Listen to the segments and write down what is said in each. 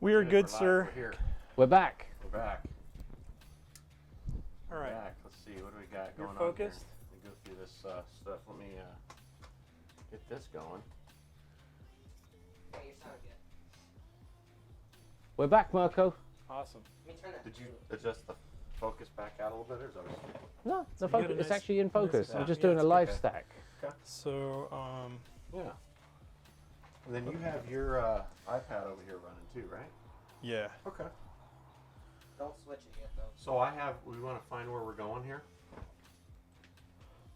We are good, sir. We're here. We're back. We're back. All right. We're back. Let's see. What do we got You're going focused? on here? Let me go through this stuff. Let me get this going. Yeah, you sound good. We're back, Mirko. Awesome. Let me turn that. Did you adjust the focus back out a little bit, or is that what No, the you got a focus, it's nice- actually in focus. nice- I'm just yeah, doing a it's live okay. stack. So, Yeah. And then you have your iPad over here running too, right? yeah. Okay. Don't switch it yet, though. So we want to find where we're going here.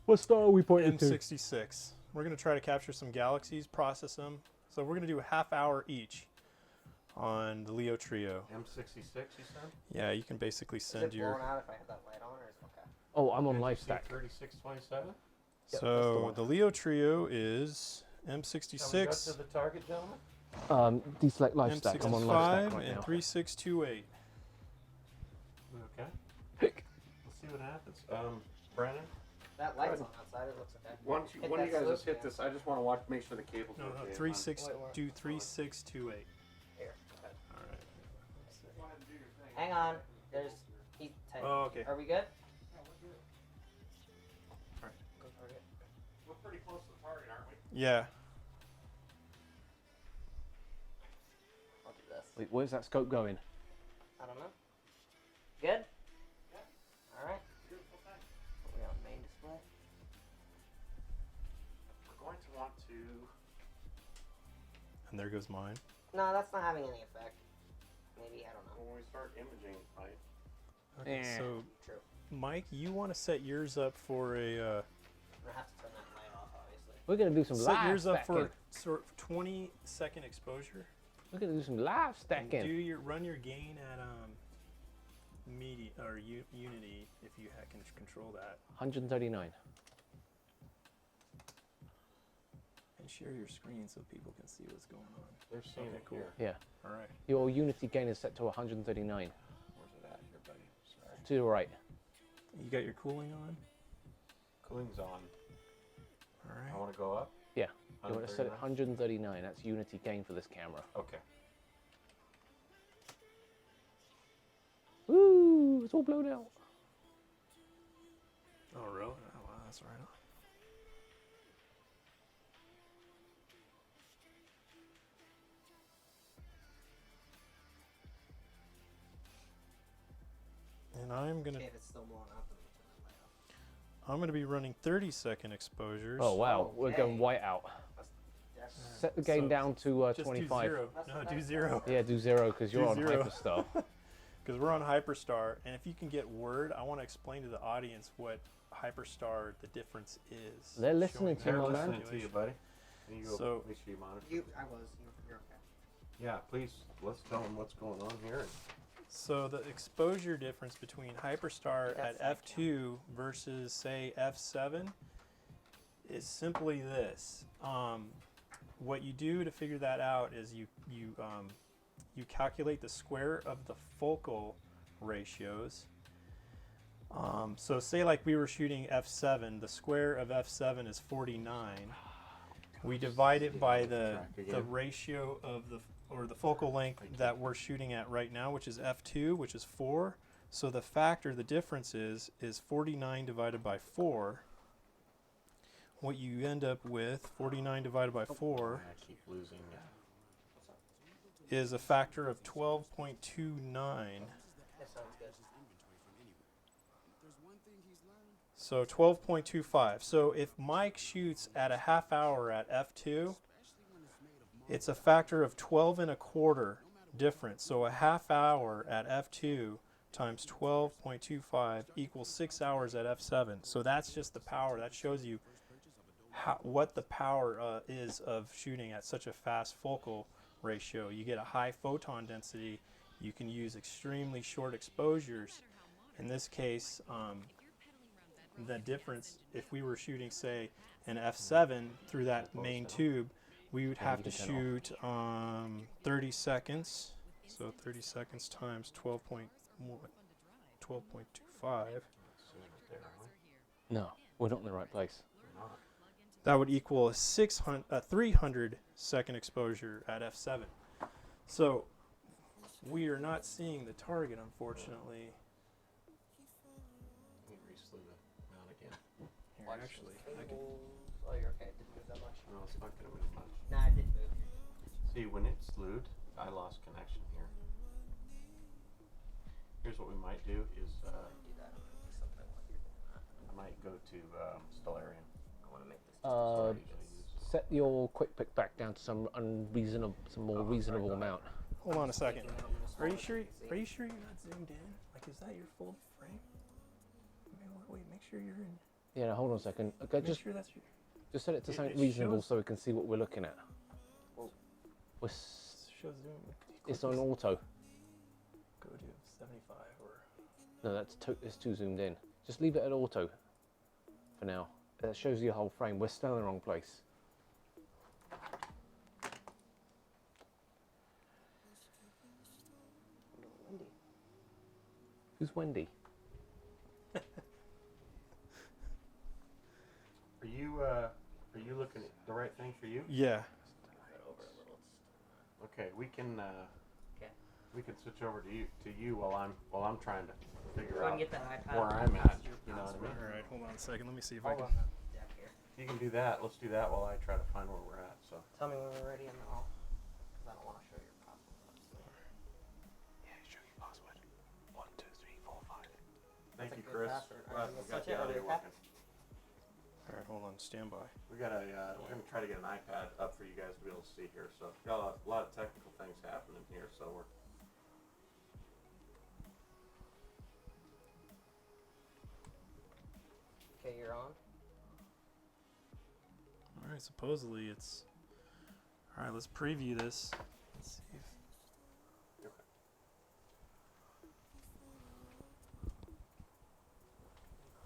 What star are we pointing to? M66. We're going to try to capture some galaxies, process them. So we're going to do a half hour each on the Leo Trio. M66, you said? Yeah, you can basically Is send it your... blown out if I have that light on, or is it okay? Oh, I'm on live stack. 3627? Yep, that's the So one. the Leo Trio is Have we got M66, to the target, gentlemen? Deselect live stack. I'm on live M65, stack right and now. 3628. Okay. Pick. Let's see what happens. Brandon, That light's on outside. It looks okay. why don't you Hit guys that just hit slope, this? I just want to watch, make sure the cable's No, okay. 3628. Here. All right. Hang on. There's. He's tight. Oh, okay. Are we good? Alright. Go target. We're pretty close to the target, aren't we? Yeah. I'll do this. Wait, where's that scope going? I don't know. Good? All right. Are we on main display? We're going to want to. And there goes mine. No, that's not having any effect. Maybe, I don't know. When we start imaging, right? Okay, Eh. so True. Mike, you want to set yours up for a... I'm gonna have to turn that light off, obviously. We're gonna do some set live yours up stacking. for sort of 20-second exposure. We're gonna do some live And stacking. run your gain at media or unity if you can control that, 139. and share your screen so people can see what's going on. They're seeing Okay, it cool. here. Yeah. All right. Your unity gain is set to 139. Where's it at here, buddy? Sorry. To the right. You got your cooling on. Cooling's on. All right. I want to go up. Yeah. You want to set it 139? 139. That's unity gain for this camera. Okay. Woo! It's all blown out. Oh really? Oh wow, that's right on. And I'm gonna Okay, if it's still blowing out, then we'll turn that light off. I'm gonna be running 30-second exposures. Oh wow, we're going Okay. white out. That's Set the gain So, down to Just 25. do 0. That's No, what do I 0. Yeah, do 0 because you're Do on 0. Hyperstar. Because we're on Hyperstar, and if you can get word, I want to explain to the audience what Hyperstar, the difference is. They're listening Showing to They're you, my man. listening to you, buddy. Can you go So- make sure you monitor? I was. You're okay. Yeah, please. Let's tell them what's going on here. So the exposure difference between Hyperstar That's at f2 versus, say, f7 is simply this. What you do to figure that out is you calculate the square of the focal ratios. So say like we were shooting f7, the square of f7 is 49. We divide it by the ratio of the focal length that we're shooting at right now, which is f2, which is 4. So the factor, the difference is 49 divided by 4. What you end up with, 49 divided by 4, I keep losing. is a factor of 12.29. That sounds good. So 12.25. So if Mike shoots at a half hour at f2, it's a factor of 12.25 difference. So a half hour at f2 times 12.25 equals 6 hours at f7. So that's just the power. That shows you what the power is of shooting at such a fast focal ratio. You get a high photon density. You can use extremely short exposures. In this case, the difference, if we were shooting, say, an f7 through that main tube, we would have to shoot 30 seconds. So 30 seconds times 12.25. No, we're not in the right place. That would equal a 300 second exposure at f7. So We are not seeing the target, unfortunately. Let me re-slew the mount again. Here, Watch actually, those I can, cables. Oh, you're okay. It didn't move that much. No, it's not going to move much. Nah, it didn't move. See, when it slewed, I lost connection here. Here's what we might do is Do that. I'm gonna do something while you're doing that. I might go to Stellarium. I want to make this just as Sorry, large as Set your quick pick back down to some more reasonable amount. hold on a second. thinking I'm just Are you wanting sure? to see. Are you sure you're not zoomed in? Like, is that your full frame? Wait, make sure you're in. Yeah, no, hold on a second. Okay, Make just sure that's your. set it to It- something it reasonable shows- so we can see what we're looking at. Well, We're Shows zoom. it's on auto. Go to 75 or. No, it's too zoomed in. Just leave it at auto for now. That shows you the whole frame. We're still in the wrong place. windy. Who's Wendy? Are you looking at the right thing for you? Yeah. Right over a little. Okay, we can Okay. we can switch over to you while I'm trying to figure Go ahead out and get that iPad. where I'm Pass at. your You know what I password. mean? All right, hold on a second. Let me see if I Hold can. on the deck here. If you can do that, let's do that while I try to find where we're at. So Tell me when we're ready and I'll. Because I don't want to show your password. Obviously. Yeah, show your password. 1, 2, 3, 4, 5. thank That's a you, good Chris. password. Glad Alright, we let's got switch the it over audio here, working. All right, hold on. Stand by. We got we're gonna try to get an iPad up for you guys to be able to see here. So got a lot of technical things happening here. So we're Okay, you're on. All right, supposedly it's. All right, let's preview this. Let's see if.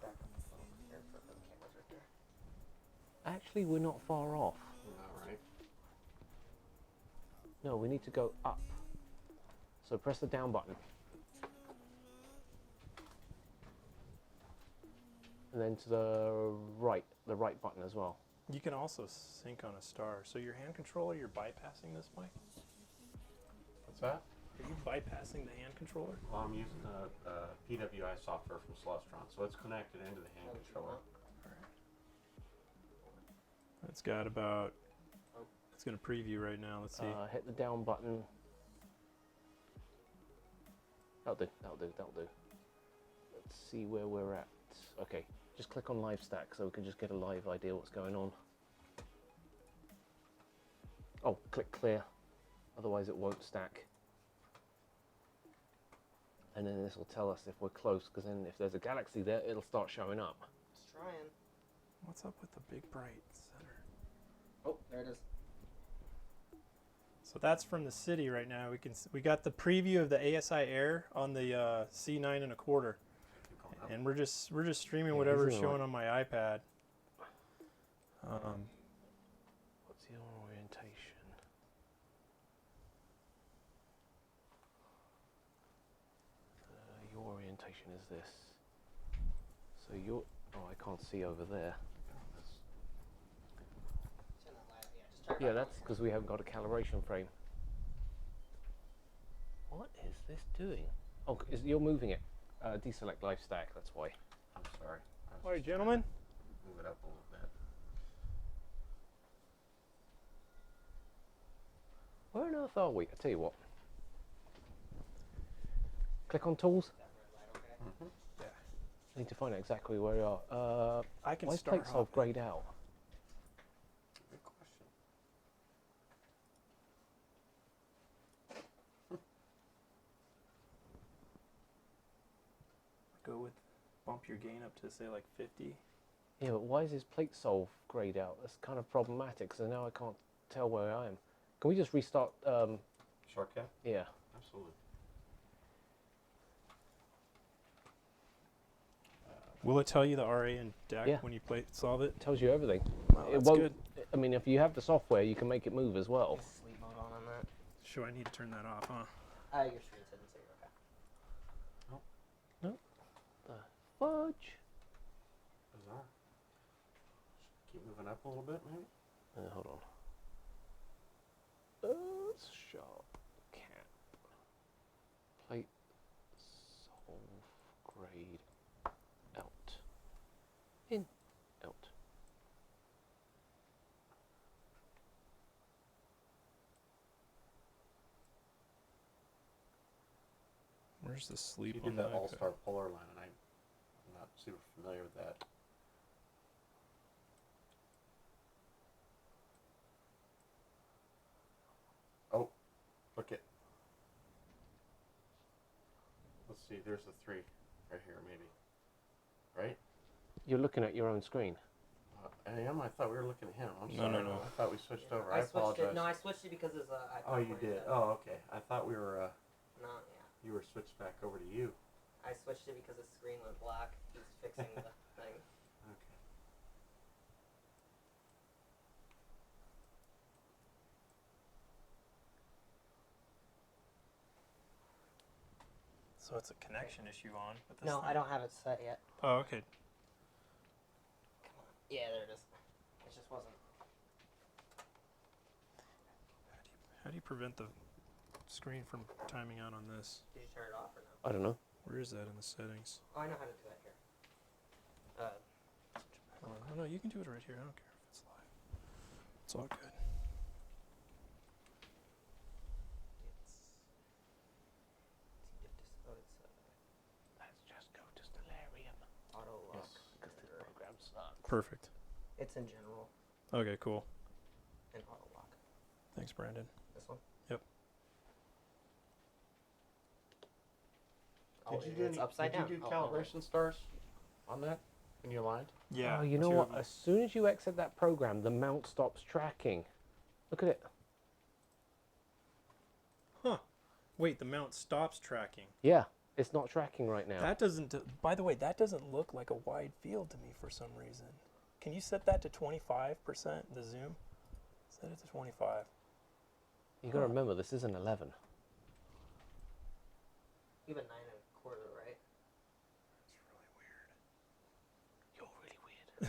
Back on the phone here for the cameras right there. Actually, we're not far off. all right. No, we need to go up. So press the down button. And then to the right button as well. You can also sync on a star. So your hand controller, you're bypassing this, Mike? What's that? Are you bypassing the hand controller? Well, I'm using PWI software from Celestron, so it's connected into the hand Know what you controller. want. It's got about. Oh. It's going to preview right now. Let's see. Hit the down button. That'll do. Let's see where we're at. Okay, just click on live stack so we can just get a live idea what's going on. Oh, click clear. Otherwise it won't stack. And then this will tell us if we're close, because then if there's a galaxy there, it'll start showing up. Just trying. What's up with the big bright center? Oh, there it is. So that's from the city right now. We got the preview of the ASI Air on the C9 1/4, Keep going up. and we're just streaming Yeah, whatever's he's in the showing right. on my iPad. What's the orientation? Your orientation is this. So you're. Oh, I can't see over there. Turn that light. Yeah, just turn it Yeah, back that's on. because we haven't got a calibration frame. What is this doing? Oh, you're moving it. Deselect live stack, that's why. I'm sorry. All right, gentlemen. Move it up a little bit. Where on earth are we? I tell you what. Click on tools. That red light, okay? Yeah. I need to find out exactly where we are. I can Why is start plate solve hopping. grayed out? Good question. Go with bump your gain up to say like 50. Yeah, but why is his plate solve grayed out? That's kind of problematic, so now I can't tell where I am. Can we just restart? Shortcut? Yeah. Absolutely. Will it tell you the RA and DAC Yeah. when you solve it? It tells you everything. Wow, It that's won't. good. I mean, if you have the software, you can make it move as well. Is sleep mode on that? Sure, I need to turn that off, huh? Your screen's hidden, so you're okay. Fudge. Bizarre. Keep moving up a little bit, maybe? Hold on. Sharp cap. Where's the sleep You on did the that iPad? all-star polar line, and I'm not super familiar with that. Oh, look at. Let's see. There's the 3 right here, maybe. Right? You're looking at your own screen. I am. I thought we were looking at him. I'm No, sorry. no, no. I thought we switched over. I I switched apologize. it. No, I switched it because his iPad. Oh, you pointed did. at- Oh, okay. I thought we were. No, yeah. You were switched back over to you. I switched it because his screen went black. He's fixing the thing. Okay. So it's a connection issue on with this No, thing? I don't have it set yet. Oh, okay. Come on. Yeah, there it is. It just wasn't. How do you prevent the screen from timing out on this? Did you turn it off or no? I don't know. Where is that in the settings? Oh, I know how to do that here. Oh, no, you can do it right here. I don't care if it's live. It's all good. Let's just go to Stellarium. Auto lock. Because this program sucks. Perfect. It's in general Okay, cool. and auto lock. Thanks, Brandon. This one. Yep. Oh, Did you do it's upside down. Did you do Oh, calibration stars on that when you aligned? Yeah. Oh, you know 2 what? of 'em. As soon as you exit that program, the mount stops tracking. Look at it. Huh. Wait, the mount stops tracking. Yeah, it's not tracking right now. That doesn't, by the way, that doesn't look like a wide field to me for some reason. Can you set that to 25%, the zoom? Set it to 25. You got to remember, this is an 11. You have a 9 1/4, right? It's really weird. You're really weird.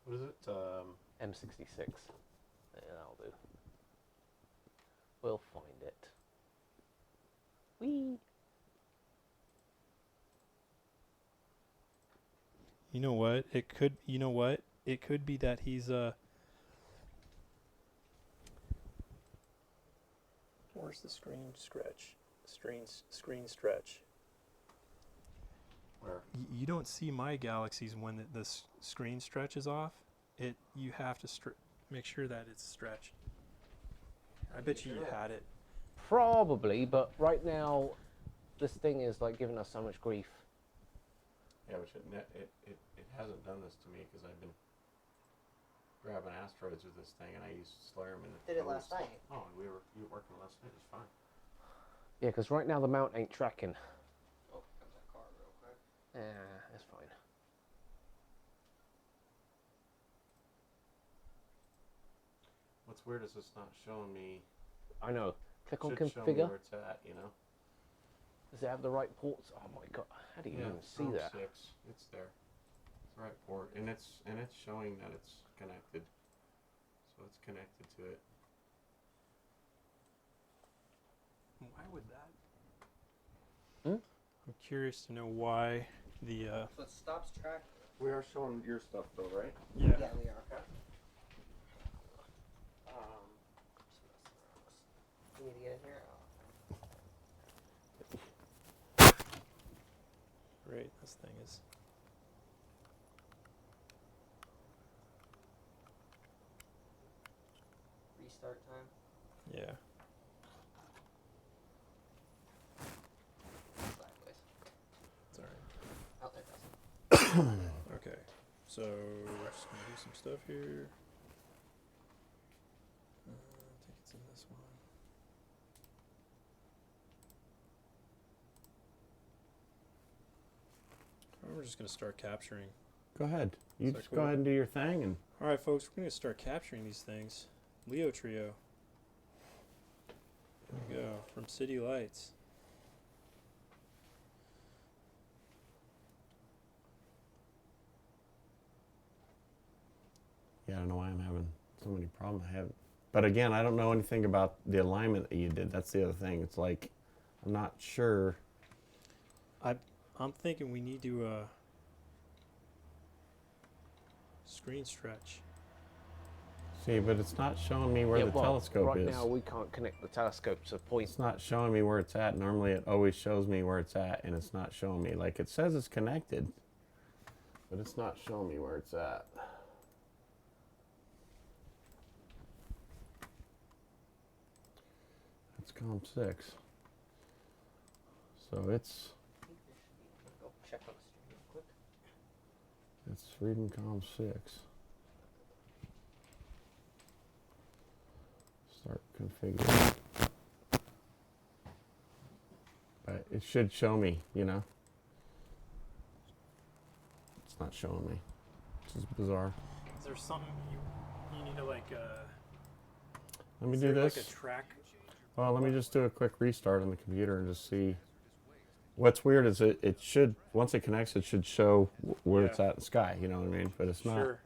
What is it? M66. Yeah, that'll do. We'll find it. Whee! You know what? It could, you know what? It could be that he's, where's the screen stretch? Screen stretch. Where? You don't see my galaxies when the screen stretches off. You have to make sure that it's stretched. I bet you had it. Probably, but right now, this thing is like giving us so much grief. Yeah, which it hasn't done this to me because I've been grabbing asteroids with this thing, and I used Stellarium and Did it last night. Oh, you were working last night. It's fine. Yeah, because right now the mount ain't tracking. Oh, comes that car real quick. Yeah, that's fine. What's weird is it's not showing me. I know. Click on Should show me configure. where it's at, you know. Does it have the right ports? Oh my god, how do you even see Chrome that? 6, it's there. It's the right port, and it's showing that it's connected. So it's connected to it. Why would that? Hmm? I'm curious to know why the, So it stops tracking. We are showing your stuff though, right? yeah. Yeah, we are. You need to get in here. Oh. Great, this thing is. Restart time. Yeah. Sideways. It's alright. Oh, there it goes. Okay, so we're just gonna do some stuff here. I think it's in this one. We're just gonna start capturing. Go ahead. You Is that just cool? go ahead and do your thing, and All right, folks, we're gonna start capturing these things. Leo Trio. There we go, from City Lights. yeah, I don't know why I'm having so many problems. But again, I don't know anything about the alignment that you did. That's the other thing. It's like I'm not sure. I'm thinking we need to Screen stretch. See, but it's not showing me where the well, telescope right is. now we can't connect the telescope to point. It's not showing me where it's at. Normally it always shows me where it's at, and it's not showing me. Like, it says it's connected, but it's not showing me where it's at. It's COM 6. So it's Go check on the stream real quick. it's reading COM 6. Start configuring. But it should show me, you know. It's not showing me. This is bizarre. Is there something you need to like? Let me Is do there this. like a track? Well, let me just do a quick restart on the computer and just see. What's weird is it should, once it connects, it should show where it's at in the sky, you know what I mean? But it's not. Sure.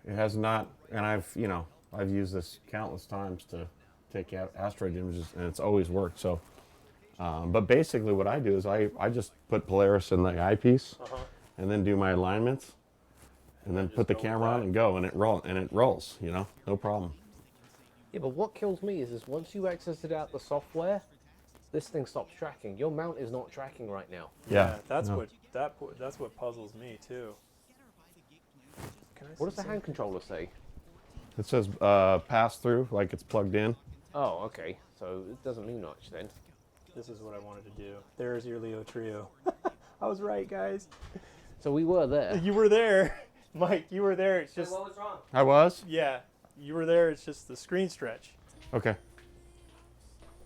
It has not, and I've used this countless times to take out asteroid images, and it's always worked. So, but basically what I do is I just put Polaris in the eyepiece, and then do my alignments, and then just put the go with camera on that. and go, and it rolls, you know, no problem. Yeah, but what kills me is once you exited out the software, this thing stops tracking. Your mount is not tracking right now. Yeah, that's no. that's what puzzles me too. Can I What does see the hand controller say? It says pass through, like it's plugged in. Oh, okay. So it doesn't mean much then. This is what I wanted to do. There's your Leo trio. I was right, guys. So we were there. You were there, Mike. You were there. It's So just what was wrong? I was? yeah. You were there. It's just the screen stretch, Okay.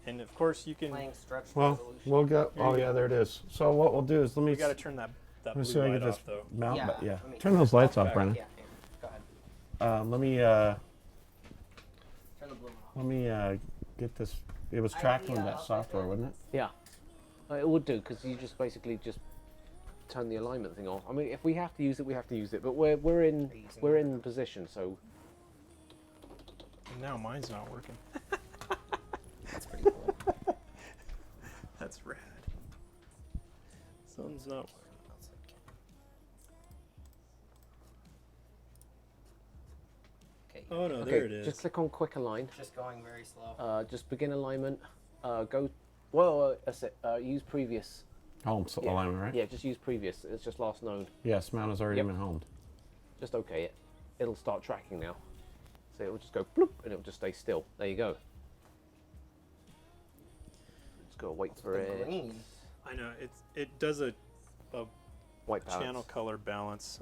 and of course you can. Playing stretch Well, resolution. we'll go. Here Oh you yeah, go. there it is. So what we'll do is let me. We got to turn that let me blue see if I light get this off though. mount. Yeah, Yeah. let me- Turn those lights off, back. Brennan. Yeah, go ahead. Let me. Turn the blue one off. Let me get this. It was tracked with that software, wasn't it? Yeah. It would do because you just basically just turn the alignment thing off. I mean, if we have to use it, we have to use it. But we're in position, so And now mine's not working. That's pretty cool. That's rad. Something's not working. Okay. Oh no, okay. there it is. Just click on Quick Align. Just going very slow. Just begin alignment. Go. Well, that's it. Use previous. Home alignment, right? Yeah, just use previous. It's just last known. Yes, mount has already Yep. been homed. Just okay it. It'll start tracking now. So it'll just go bloop and it'll just stay still. There you go. Just gotta wait for the it. green. I know it does a White balance. channel color balance.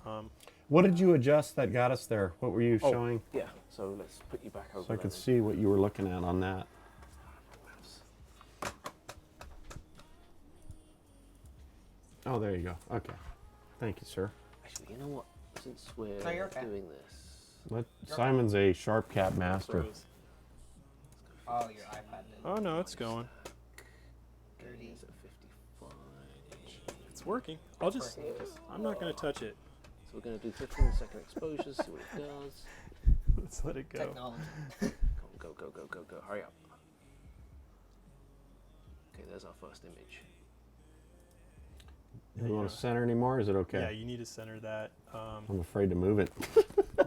What did you adjust that got us there? What were you Oh, showing? Yeah. So let's put you back over So I there could then. see what you were looking at on that. Oh, there you go. Okay. Thank you, sir. Actually, you know what? Since we're No, you're okay. doing this, Simon's a sharp cap master. Froze. Oh, your iPad didn't. Oh no, it's going. 30. it's at 55. It's working. I'll just. I'm not gonna touch it. So we're going to do 15-second exposures, see what it does. Let's let it go. Technology. Go, go, go, go, go. Hurry up. Okay, there's our first image. You want to center anymore? Is it okay? Yeah, you need to center that. I'm afraid to move it.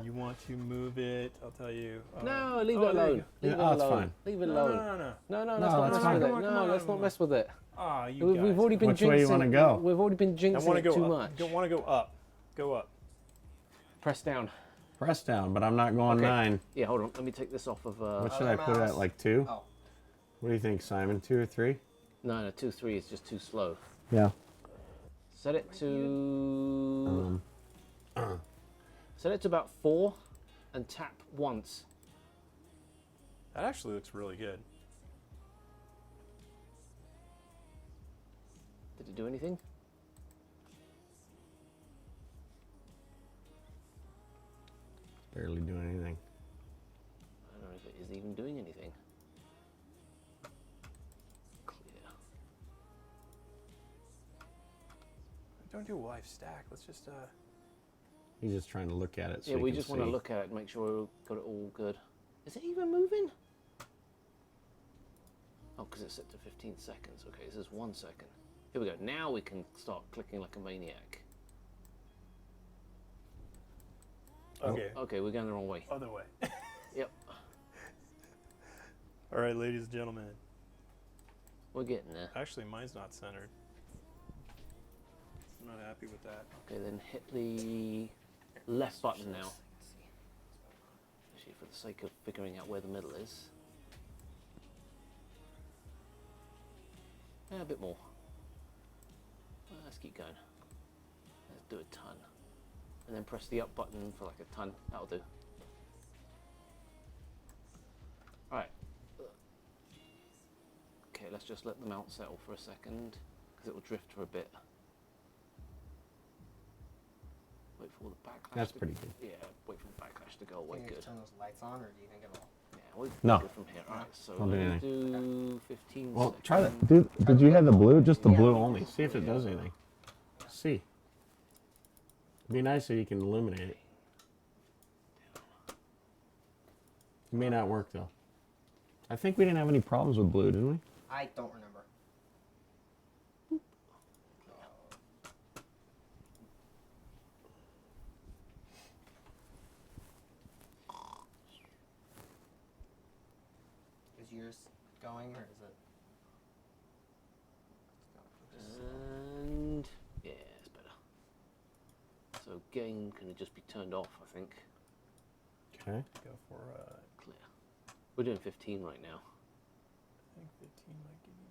You want to move it? I'll tell you. No, leave oh, it there you alone. go. Leave Yeah, it oh, it's alone. fine. Leave it No, alone. no, no, no. No, No, let's not it's mess fine. with it. Come on, No, come let's on, not come mess with it. Ah, you We've guys. already been Which way you jinxing. wanna go? We've already been I jinxing want to it go too up. much. Don't want to go up. Go up. Press down. Press down, but I'm not going Okay. 9. Yeah, hold on. Let me take this off of. What should Other I put it at, mouse. like 2? Oh. What do you think, Simon? 2 or 3? No, 2, 3 is just too slow. Yeah. Set it to. Set it to about 4, and tap once. That actually looks really good. Did it do anything? Barely doing anything. I don't know if it is even doing anything. Clear. Don't do live stack. Let's just. He's just trying to look at it. So Yeah, he we can just want to see. look at it and make sure we've got it all good. Is it even moving? Oh, because it's set to 15 seconds. Okay, this is 1 second. Here we go. Now we can start clicking like a maniac. Okay. Okay, we're going the wrong way. Other way. Yep, All right, ladies and gentlemen. we're getting there. Actually, mine's not centered. I'm not happy with that. Okay, then hit the left button now. Actually, for the sake of figuring out where the middle is. Yeah, a bit more. Let's keep going. Let's do a ton. And then press the up button for like a ton. That'll do. Alright. Okay, let's just let the mount settle for a second, because it will drift for a bit. Wait for all the backlash. That's to- pretty good. Yeah, wait for the backlash to go away. You need Good. to turn those lights on, or do you think it'll? Yeah, we'll No. go from here. Alright, so Don't do let me anything. do 15 Well, seconds. try that. Did you have the blue? Just the Yeah. blue only. See if it does anything. See. It'd be nice if you can illuminate it. It may not work though. I think we didn't have any problems with blue, didn't we? I don't remember. Is yours going, or is it? And yeah, it's better. So gain can just be turned off, I think. Okay. Go for, Clear. We're doing 15 right now. I think 15 might give you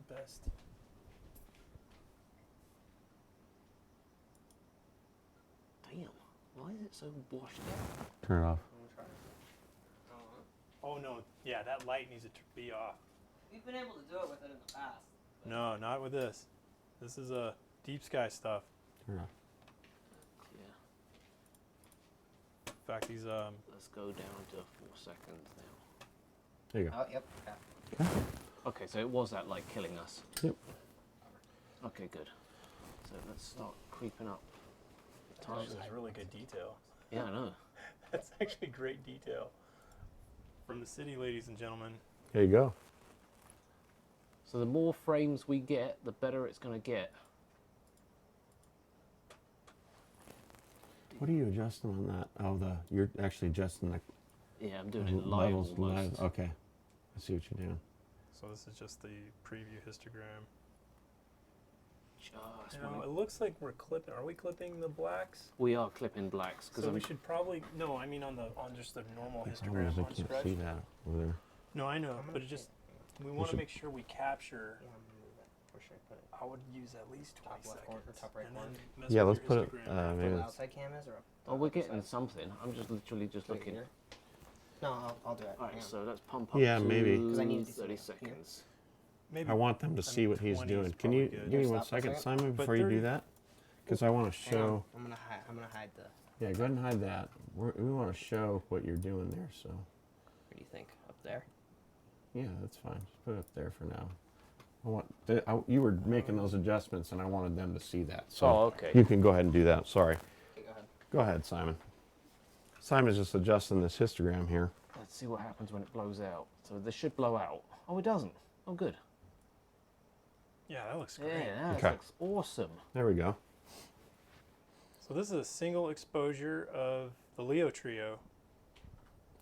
the best. Damn, why is it so washed out? Turn it off. I'm gonna try. Oh no, yeah, that light needs to be off. We've been able to do it with it in the past. No, not with this. This is deep sky stuff. Turn it off. Clear. In fact, these Let's go down to 4 seconds now. There you go. Oh, yep. Okay. Okay, so it was that light killing us. Yep. Okay, good. So let's start creeping up. The this time. is really good detail. Yeah, I know. That's actually great detail from the city, ladies and gentlemen. There you go. So the more frames we get, the better it's going to get. What are you adjusting on that? Oh, you're actually adjusting the Yeah, I'm doing it live levels almost. live. Okay. I see what you're doing. So this is just the preview histogram. Just Now, wanna- it looks like we're clipping. Are we clipping the blacks? We are clipping blacks because So we should probably no. I mean on just the normal The histogram problem is I on can't stretch. see that over there. No, I know, I'm but gonna it just we You want to should- make sure we capture. You want to move it? Where should I put it? I would use at least 20 Top left corner or seconds. top right and then corner? mess Yeah, with let's your put it. histogram. Where Maybe the it's, outside cam is, or up? Oh, we're up getting inside? something. I'm just literally just Like looking. here? No, I'll do it. All right, Hang on. so let's pump up Yeah, to maybe. 'Cause I need to see 30 it here. seconds. Maybe I want them to see what he's 20 is doing. Can you probably good. give me Stop one for a second, second. Simon, But before you 30 do that? Because I want to Hang on. show. I'm gonna hide the. Yeah, go ahead and hide that. We want to show what you're doing there. So What do you think? Up there? yeah, that's fine. Just put it up there for now. You were making those adjustments, and I wanted them to see that. So Oh, okay. you can go ahead and do that. Sorry. Okay, go ahead. Go ahead, Simon. Simon's just adjusting this histogram here. Let's see what happens when it blows out. So this should blow out. Oh, it doesn't. Oh, good. Yeah, that looks great. Yeah, that Okay. looks awesome. There we go. So this is a single exposure of the Leo trio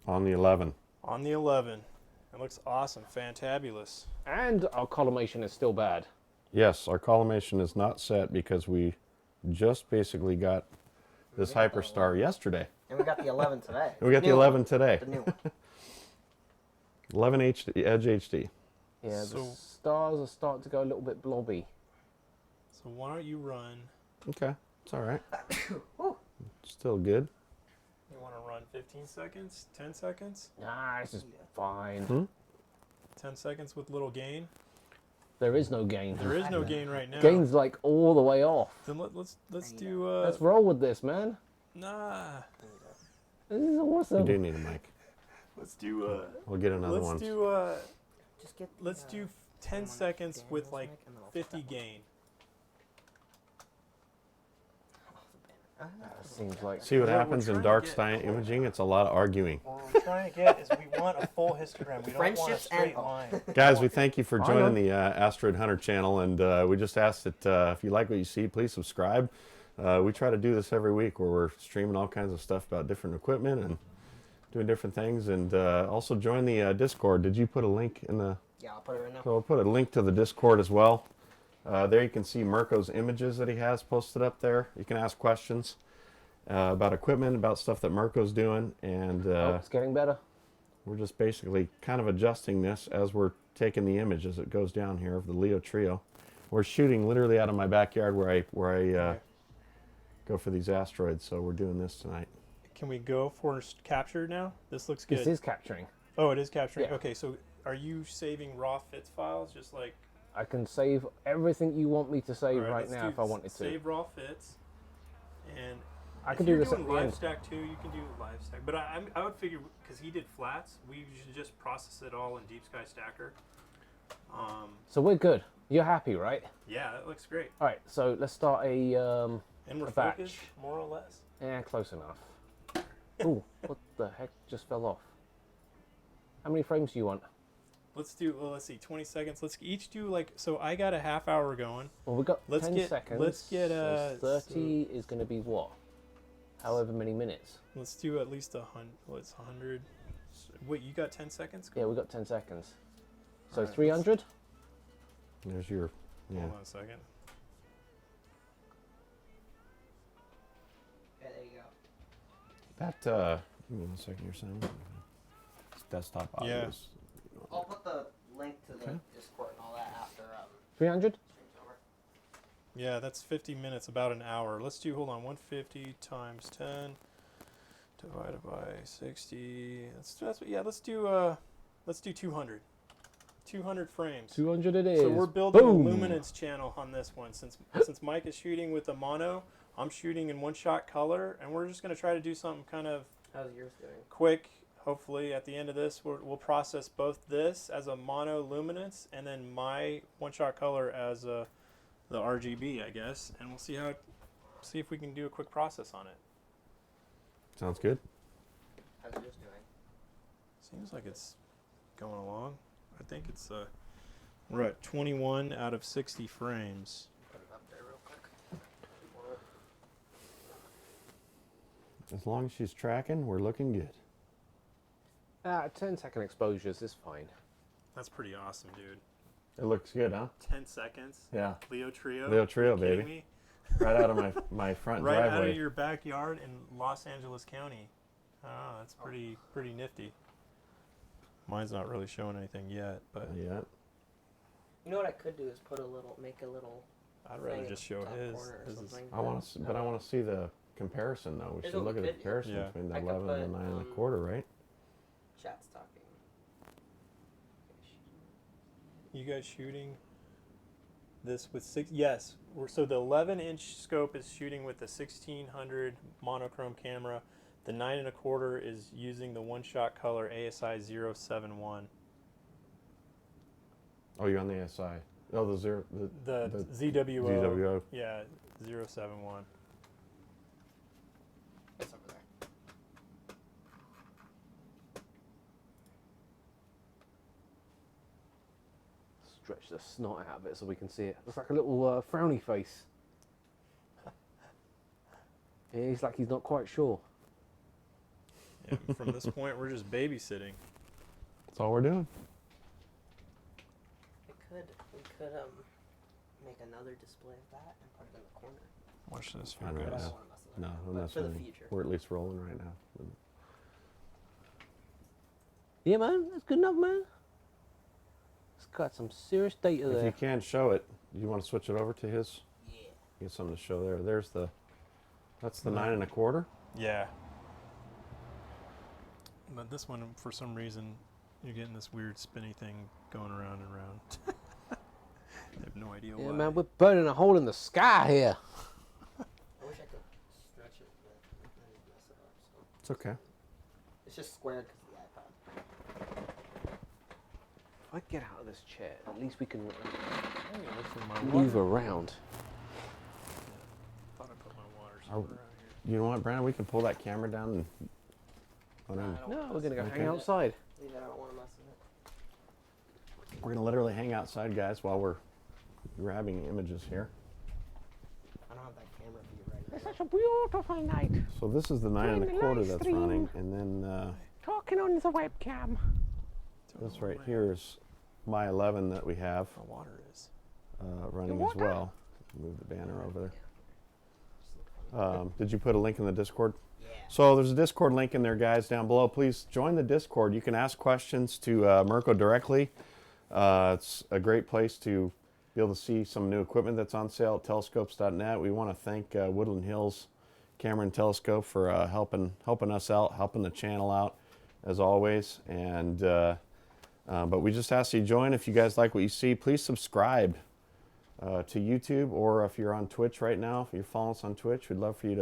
On the 11. on the 11. It looks awesome, fantabulous. And our collimation is still bad. Yes, our collimation is not set because we just basically got this We got the Hyperstar yesterday. And we got the 11 today. And we got the New 11 one. today. The new one. 11 HD, Edge HD. Yeah, So- the stars are starting to go a little bit blobby. So why don't you run? Okay, it's all right. Whew. Still good. You want to run 15 seconds, 10 seconds, Nah, this is fine. Hmm? 10 seconds with little gain. There is no gain. There is no gain right now. Gain's like all the way off. Then let's There you do Let's roll with this, man. nah. This is You awesome. do need a mic. Let's do We'll get another one. let's do Just get. let's do 10 one seconds Daniel's with like mic, and then I'll 50 flip gain. that. That seems like See what What we're happens in trying to dark get- sky imaging? It's a lot of arguing. What we're trying to get is we want a full histogram. We don't want a Friendships straight and- line. Guys, we thank you for I joining know. the Asteroid Hunter channel, and we just ask that if you like what you see, please subscribe. We try to do this every week where we're streaming all kinds of stuff about different equipment and doing different things. And also join the Discord. Did you put a link in the... Yeah, I'll put it right now. So we'll put a link to the Discord as well. There you can see Mirko's images that he has posted up there. You can ask questions about equipment, about stuff that Mirko's doing. And Oh, it's getting better. we're just basically kind of adjusting this as we're taking the image as it goes down here of the Leo trio. We're shooting literally out of my backyard where I go for these asteroids. So we're doing this tonight. Can we go for capture now? This looks good. This is capturing. Oh, it is capturing. Yeah. Okay, so are you saving raw fits files just like... I can save everything you want me to save All right let's now do if I wanted to. Save raw fits. And I if can do you're this at doing the live end. stack too, you can do live stack. But I would figure, because he did flats, we should just process it all in Deepskystacker. So we're good. You're happy, right? Yeah, that looks great. All right, so let's start a And we're A batch. focused, more or less. yeah, close enough. Ooh, what the heck just fell off? How many frames do you want? Let's do, well, let's see, 20 seconds. Let's each do like, so I got a half hour going. Well, we've got Let's 10 get- seconds. let's get, so 30 is going to be what? However many minutes. Let's do at least 100. What's 100? Wait, you got 10 seconds? Yeah, we've got 10 seconds. So Alright, 300? There's your... Yeah. Hold on a second. Yeah, there you go. That, give me 1 second here, Simon. It's desktop audio. Yeah. is- I'll put the link to the Okay. Discord and all that after 300? stream's over. Yeah, that's 50 minutes, about an hour. Let's do, hold on, 150 times 10 divided by 60. Yeah, let's do 200. 200 frames. 200 it is. So we're building Boom. a luminance channel on this one. Since Mike is shooting with a mono, I'm shooting in one-shot color, and we're just going to try to do something kind of How's yours doing? quick. Hopefully, at the end of this, we'll process both this as a mono luminance and then my one-shot color as the RGB, I guess, and we'll see if we can do a quick process on it. Sounds good. How's yours doing? Seems like it's going along. I think it's we're at 21 out of 60 frames. Put it up there real quick. As long as she's tracking, we're looking good. 10-second exposures is fine. That's pretty awesome, dude. It looks good, huh? 10 seconds. Yeah. Leo Trio. Leo Trio, Are you kidding baby. me? Right out of my front Right driveway. out of your backyard in Los Angeles County. Oh, that's pretty nifty. Mine's not really showing anything yet, but Yeah. You know what I could do is make a little. I'd rather thing just at show the top his. corner or His is, something. I want to, but I want to see the comparison though. We There's should a look at the video. comparison Yeah. between the I could 11 and the put, 9 1/4, right? Chat's talking. you guys shooting this with six? Yes. So the 11-inch scope is shooting with the 1600 monochrome camera. The 9 1/4 is using the one-shot color ASI 071. Oh, you're on the SI. Oh, the zero. The ZWO. ZWO. Yeah, 071. It's over there. Stretch the snot out of it so we can see it. Looks like a little frowny face. Yeah, he's like he's not quite sure. Yeah, from this point, we're just babysitting. That's all we're doing. We could make another display of that and put it in the corner. Watch this. I don't But I know. don't want to mess with it. No, now, we're but not for the saying- future. We're at least rolling right now. Yeah, man, that's good enough, man. It's got some serious data If you there. can show it, you want to switch it over to his? Yeah. Get something to show there. That's the No. 9 1/4. Yeah. But this one, for some reason, you're getting this weird spinny thing going around and around. I have no idea Yeah, why. man, we're burning a hole in the sky here. I wish I could stretch it, but then it'd mess it up. So It's okay. it's just square because of the iPad. If I get out of this chair, at least we can For my move water. around. Thought I put my water Are- somewhere around here. You know what, Brandon? We can pull that camera down and. Put in. I don't No, wanna we're gonna go mess hang with it. outside. Leave it, I don't want to mess with it. We're gonna literally hang outside, guys, while we're grabbing images here. I don't have that camera view right It's such a beautiful night. So this is the 9 Doing the 1/4 live that's stream. running, and then Talking on the webcam. this right here is my 11 that we have Where water is. running as water? well. Move the banner over there. Did you put a link in the Discord? Yeah. So there's a Discord link in there, guys, down below. Please join the Discord. You can ask questions to Mirko directly. It's a great place to be able to see some new equipment that's on sale at telescopes.net. We want to thank Woodland Hills Camera and Telescope for helping us out, helping the channel out, as always. And but we just ask you to join. If you guys like what you see, please subscribe to YouTube, or if you're on Twitch right now, if you're following us on Twitch, we'd love for you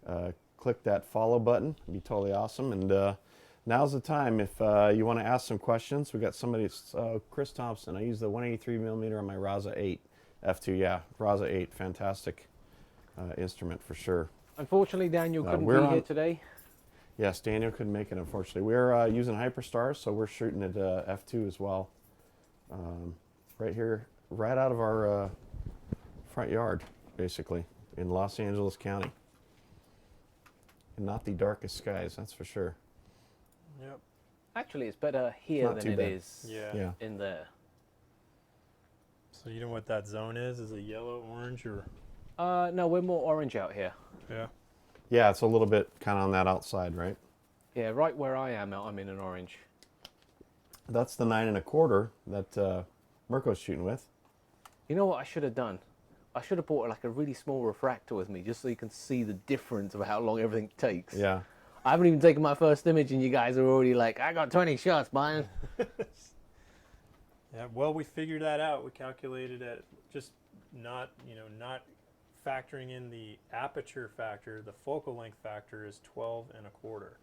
to click that follow button. It'd be totally awesome. And now's the time if you want to ask some questions. We got somebody, Chris Thompson. I use the 183mm on my Raza 8 f2. Yeah, Raza 8, fantastic instrument for sure. Unfortunately, Daniel couldn't we're be on- here today. Yes, Daniel couldn't make it, unfortunately. We're using Hyperstar, so we're shooting at f2 as well. Right here, right out of our front yard, basically, in Los Angeles County. And not the darkest skies, that's for sure. Yep. Actually, it's better here Not than too it bad. is Yeah. in there. So you know what that zone is? Is it yellow, orange, or? No, we're more orange out here. Yeah. Yeah, it's a little bit kind of on that outside, right? Yeah, right where I am, I'm in an orange. That's the 9 1/4 that Mirko's shooting with. You know what I should have done? I should have brought like a really small refractor with me, just so you can see the difference of how long everything takes. Yeah. I haven't even taken my first image, and you guys are already like, I got 20 shots, man. Yeah. Well, we figured that out. We calculated it, just not factoring in the aperture factor. The focal length factor is 12 1/4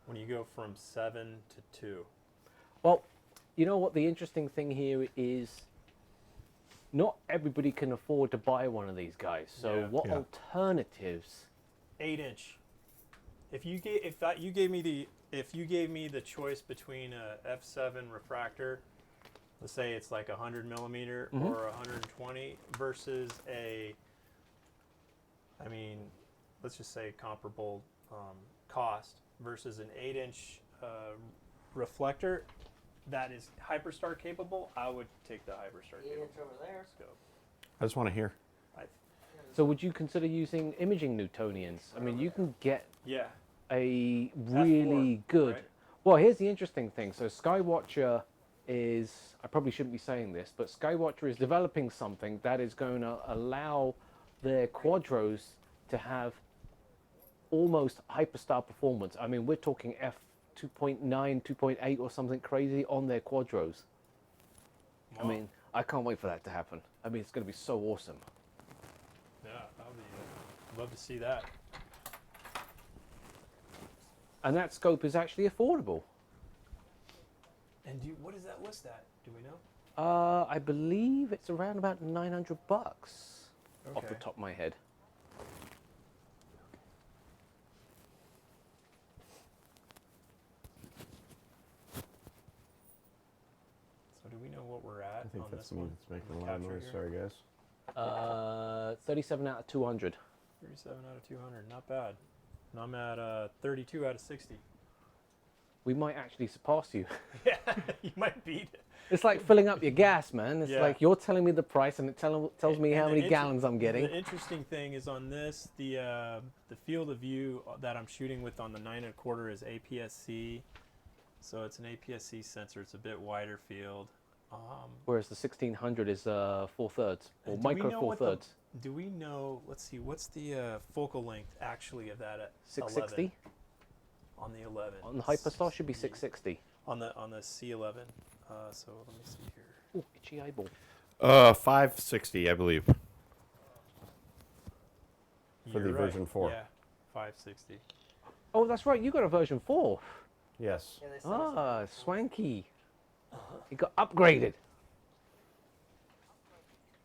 when you go from 7 to 2. Well, you know what the interesting thing here is? Not everybody can afford to buy one of these guys. So Yeah. what Yeah. alternatives? 8-inch. If you gave me the choice between a f7 refractor, let's say it's like 100mm or 120, versus let's just say comparable cost versus an 8-inch reflector that is Hyperstar capable, I would take the Hyperstar 8-inch capable over there. scope. I just want to hear. So would you consider using imaging Newtonians? I mean, you can get Yeah. a really F4, good. right? Well, here's the interesting thing. So Skywatcher is, I probably shouldn't be saying this, but Skywatcher is developing something that is going to allow their quadros to have almost Hyperstar performance. I mean, we're talking f2.9, 2.8 or something crazy on their quadros. I Wow. mean, I can't wait for that to happen. I mean, it's going to be so awesome. Yeah, that'll be. I'd love to see that. And that scope is actually affordable. And what does that list at? Do we know? I believe it's around about $900 off the Okay. top of my head. So do we know what we're at I think on that's this me one? that's making On a the lot of capture noise. here? Sorry, guys. 37 out of 200. 37 out of 200, not bad. And I'm at 32 out of 60. We might actually surpass you. Yeah, you might beat it. It's like filling up your gas, man. It's Yeah. like you're telling me the price and it tells me how And the many gallons I'm getting. The interesting thing is on this, the field of view that I'm shooting with on the 9 1/4 is APS-C. So it's an APS-C sensor. It's a bit wider field. Whereas the 1600 is 4/3 or Do we micro know what the- 4/3. Do we know? Let's see. What's the focal length actually of that at 660 11? On the 11. on the Hyperstar should be 660. On the C11. So let me see here. Oh, itchy eyeball. 560, I believe. For the You're right. version 4. Yeah, 560. Oh, that's right. You got a version 4. Yes. Yeah, they sell us Ah, swanky. You got upgraded.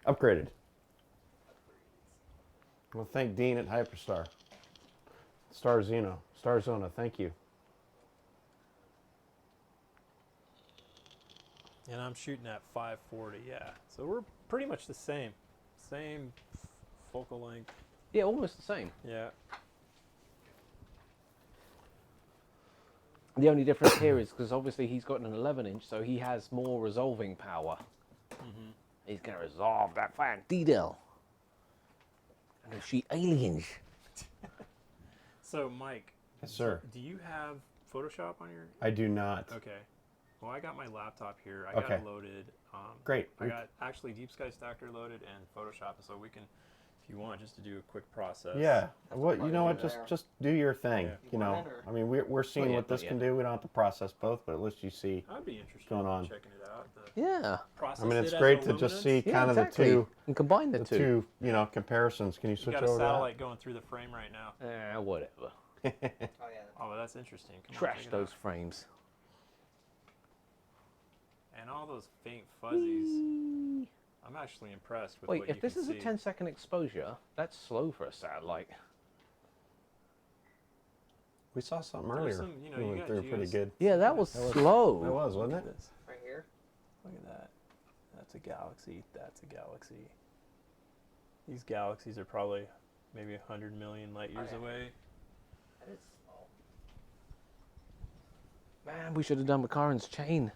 Upgraded. Well, thank Dean at Hyperstar. Starzona, thank you. And I'm shooting at 540. Yeah. So we're pretty much the same. Same focal length. Yeah, almost the same. Yeah. The only difference here is because obviously he's got an 11-inch, so he has more resolving power. He's going to resolve that fine detail. And she aliens. So, Mike. Yes, sir. Do you have Photoshop on your? I do not. Okay. Well, I got my laptop here. I got Okay. it loaded. Great. I got actually Deepskystacker loaded and Photoshop, so we can, if you want, just to do a quick process. Yeah. Well, you know what? there. Just do your thing. Yeah. You know. Want it, or- I mean, we're seeing Not yet, what this not can yet. do. We don't have to process both, but at least you see. I'd be interested Going on. in checking it out. The Yeah. process I mean, it's it as great a to just see luminance. Yeah, kind exactly. of the two, And combine the two. you know, comparisons. Can you You switch got a over to that? satellite going through the frame right now. Whatever. Oh yeah. Oh, well, that's interesting. Come on, Trash check it those out. frames. And all those faint fuzzies. I'm actually impressed with Wait, what if you this can is see. a 10-second exposure, that's slow for a satellite. We saw something There's earlier. some, you know, we you went guys through pretty use- good. Yeah, that was That was- slow. That was, Look wasn't at it? this. Right here. Look at that. That's a galaxy. That's a galaxy. These galaxies are probably maybe 100 million light years yeah. away. That is small. Man, we should have done McLaren's chain.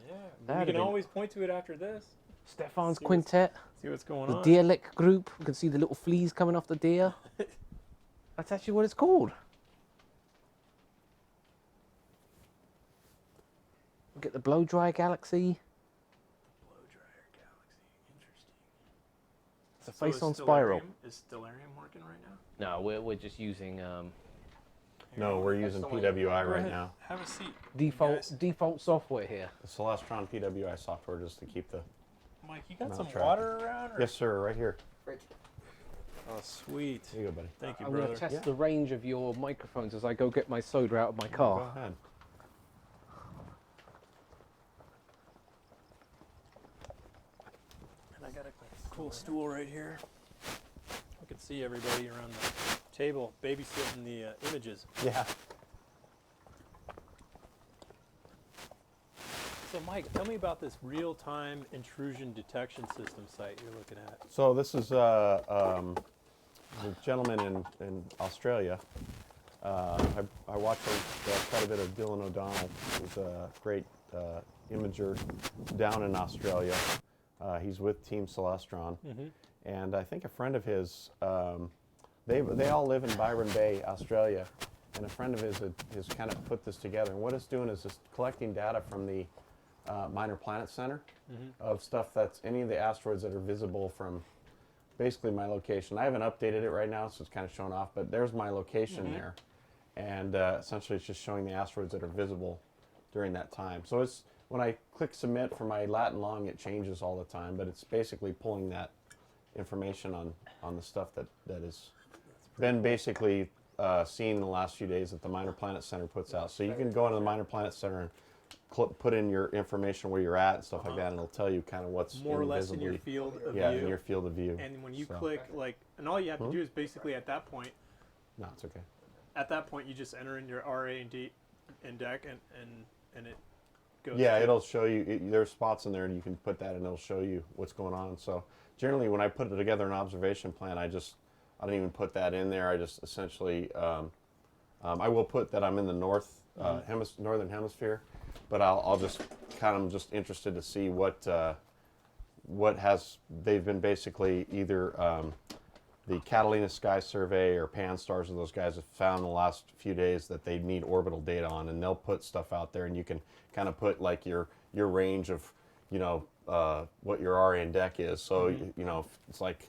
Yeah. That'd We have can been- always point to it after this. Stefan's See what's- quintet, See what's going the on. deer lick group. We can see the little fleas coming off the deer. That's actually what it's called. We get the blow dry galaxy. Blow dryer galaxy. Interesting. It's a So face is on spiral. Is Stellarium working right now? No, we're just using No, we're That's using the one- PWI Go right ahead. now. Have a seat. default guys. default software here. The Celestron PWI software just to keep the. Mike, you got Mount some tracker. water around? Or? Yes, sir. Right here. Right. Oh, sweet. Here you go, buddy. Thank you, I'm brother. going to test Yeah. the range of your microphones as I go get my soda out of my Go car. ahead. And I got a cool stool right here. I can see everybody around the table babysitting the images. Yeah. So, Mike, tell me about this real-time intrusion detection system site you're looking at. So this is the gentleman in Australia. I watch quite a bit of Dylan O'Donnell, who's a great imager down in Australia. He's with Team Celestron, and I think a friend of his. They all live in Byron Bay, Australia, and a friend of his has kind of put this together. And what it's doing is just collecting data from the Minor Planet Center of stuff that's any of the asteroids that are visible from basically my location. I haven't updated it right now, so it's kind of showing off, but there's my location there. And essentially it's just showing the asteroids that are visible during that time. So it's when I click submit for my lat and long, it changes all the time, but it's basically pulling that information on the stuff that has been basically seen in the last few days that the Minor Planet Center puts out. So you can go into the Minor Planet Center and put in your information where you're at and stuff like that, and it'll tell you kind of what's More or less in your invisibly- field of yeah, view. in your field of view. And when you So- click, like, and all you have to do is basically at that point, No, it's okay. you just enter in your RA and D and deck, and it goes. Yeah, to- it'll show you. There's spots in there, and you can put that, and it'll show you what's going on. So generally, when I put together an observation plan, I don't even put that in there. I just essentially, I will put that I'm in the northern hemisphere, but I'll just kind of just interested to see what they've been basically either the Catalina Sky Survey or Pan-STARRS, or those guys have found in the last few days that they need orbital data on, and they'll put stuff out there, and you can kind of put like your range of, what your RA and deck is. So it's like,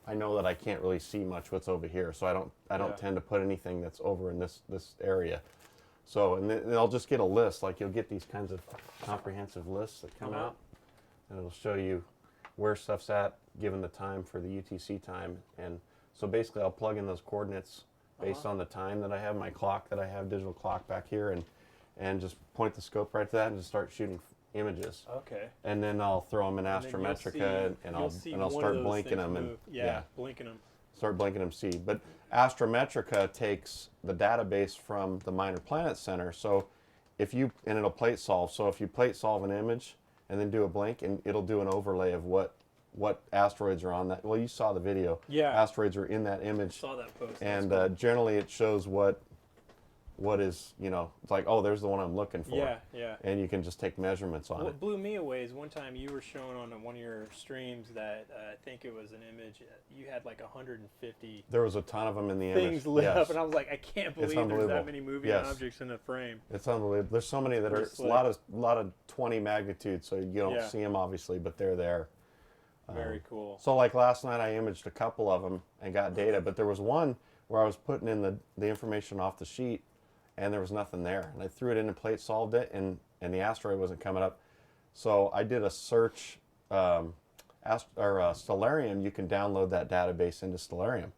I know that I can't really see much what's over here, so I don't Yeah. tend to put anything that's over in this area. So, and then they'll just get a list, like you'll get these kinds of comprehensive lists that come out, and it'll show you where stuff's at given the time for the UTC time. And so basically I'll plug in those coordinates based on the time that I have, my clock that I have, digital clock back here, and just point the scope right to that and just start shooting images. Okay. And then I'll throw them in And then you'll Astrometrica, and you'll see I'll one of start those blinking things them, and move. Yeah, blinking them. start blinking them, see. But Astrometrica takes the database from the Minor Planet Center, so and it'll plate solve. So if you plate solve an image and then do a blink, and it'll do an overlay of what what asteroids are on that. Well, you saw the video. Yeah. Asteroids are in that image. Saw that post. And generally it shows what is, you know, it's like, oh, there's the one I'm looking for. Yeah, yeah. And you can just take measurements on What it. blew me away is one time you were showing on one of your streams that I think it was an image. You had like 150 There was a ton of them in the things image. lit Yes. up, and I was like, I can't believe there's unbelievable. that many moving Yes. objects in a frame. It's unbelievable. There's so many that are Pretty a slick. lot of 20 magnitude, so you don't Yeah. see them obviously, but they're there. Very cool. So like last night I imaged a couple of them and got data, but there was one where I was putting in the information off the sheet and there was nothing there. And I threw it in and plate solved it and the asteroid wasn't coming up. So I did a search, Stellarium, you can download that database into Stellarium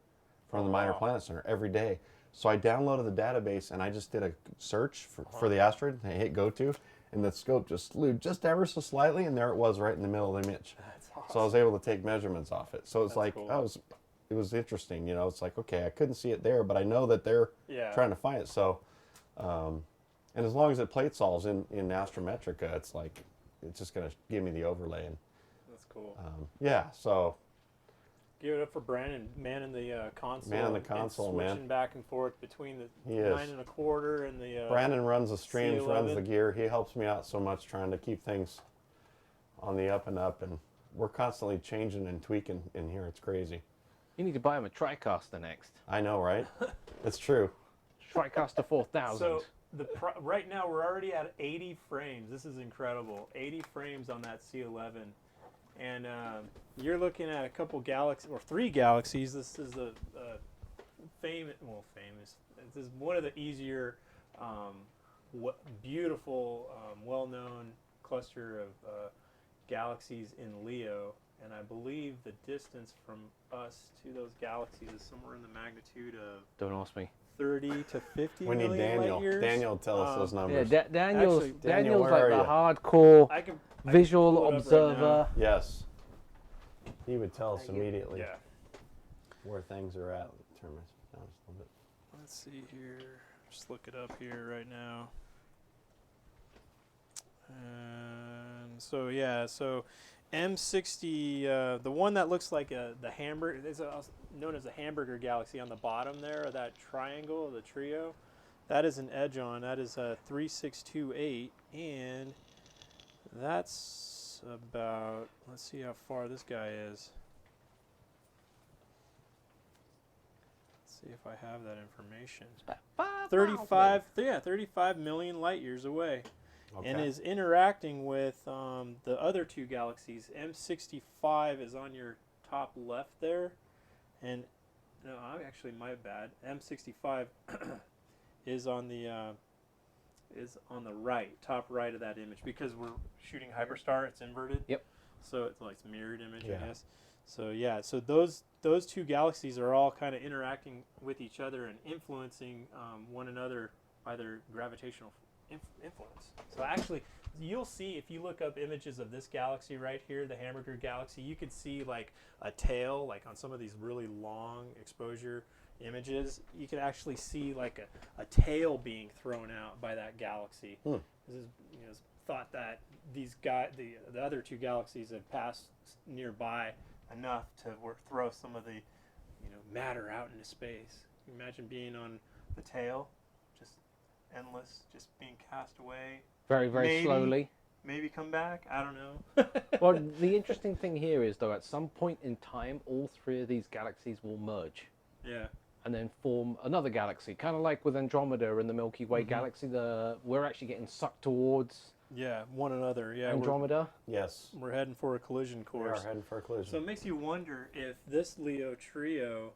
from the Minor Planet Center every day. So I downloaded the database and I just did a search for the asteroid and I hit go to, and the scope just slew just ever so slightly, and there it was right in the middle of the image. That's awesome. So I was able to take measurements off it. So it's That's like, cool. it was interesting, you know. It's like, okay, I couldn't see it there, but I know that they're Yeah. trying to find it. So, and as long as it plate solves in Astrometrica, it's like, it's just going to give me the overlay. And That's cool. yeah, so Give it up for Brandon, man in the console. Man in the console, and man. switching back and forth between the He is. 9 1/4 and the. Brandon runs the streams, runs C11. the gear. He helps me out so much trying to keep things on the up and up, and we're constantly changing and tweaking in here. It's crazy. You need to buy him a TriCaster next. I know, right? It's true. TriCaster 4000. So right now we're already at 80 frames. This is incredible. 80 frames on that C11, and you're looking at a couple galaxies or 3 galaxies. This is a famous. This is one of the easier, beautiful, well-known cluster of galaxies in Leo. And I believe the distance from us to those galaxies is somewhere in the magnitude of Don't ask me. 30 to 50 We need million light Daniel. years. Daniel, tell us those numbers. Yeah, Daniel's Actually, Daniel, where like are the you? hardcore I can visual pull it up right observer. Yes. He would tell us immediately Yeah. where things are at. Turn my down just a little bit. Let's see here. Just look it up here right now. And so yeah, so M60, the one that looks like the hamburger, is known as a hamburger galaxy on the bottom there, or that triangle, the trio. That is an edge on. That is a 3628, and that's about. Let's see how far this guy is. See if I have that information. 35 million light years away, and Okay. is interacting with the other 2 galaxies. M65 is on your top left there, and no, I'm actually my bad. M65 is on the right, top right of that image, because we're shooting Hyperstar. It's inverted. Yep. So it's like a mirrored image, Yeah. I guess. So yeah, so those 2 galaxies are all kind of interacting with each other and influencing one another by their gravitational influence. So actually, you'll see if you look up images of this galaxy right here, the hamburger galaxy, you could see like a tail, like on some of these really long exposure images, you could actually see like a tail being thrown out by that galaxy. This is, it's thought that the other 2 galaxies have passed nearby enough to throw some of the matter out into space. Can you imagine being on the tail, just endless, just being cast away, Very, very Maybe. slowly. maybe come back? I don't know. Well, the interesting thing here is, though, at some point in time, all 3 of these galaxies will merge Yeah. and then form another galaxy. Kind of like with Andromeda and the Milky Way galaxy, we're actually getting sucked towards Yeah, one another. Yeah, Andromeda. Yes. we're heading for a collision We course. are heading for a collision. So it makes you wonder if this Leo trio,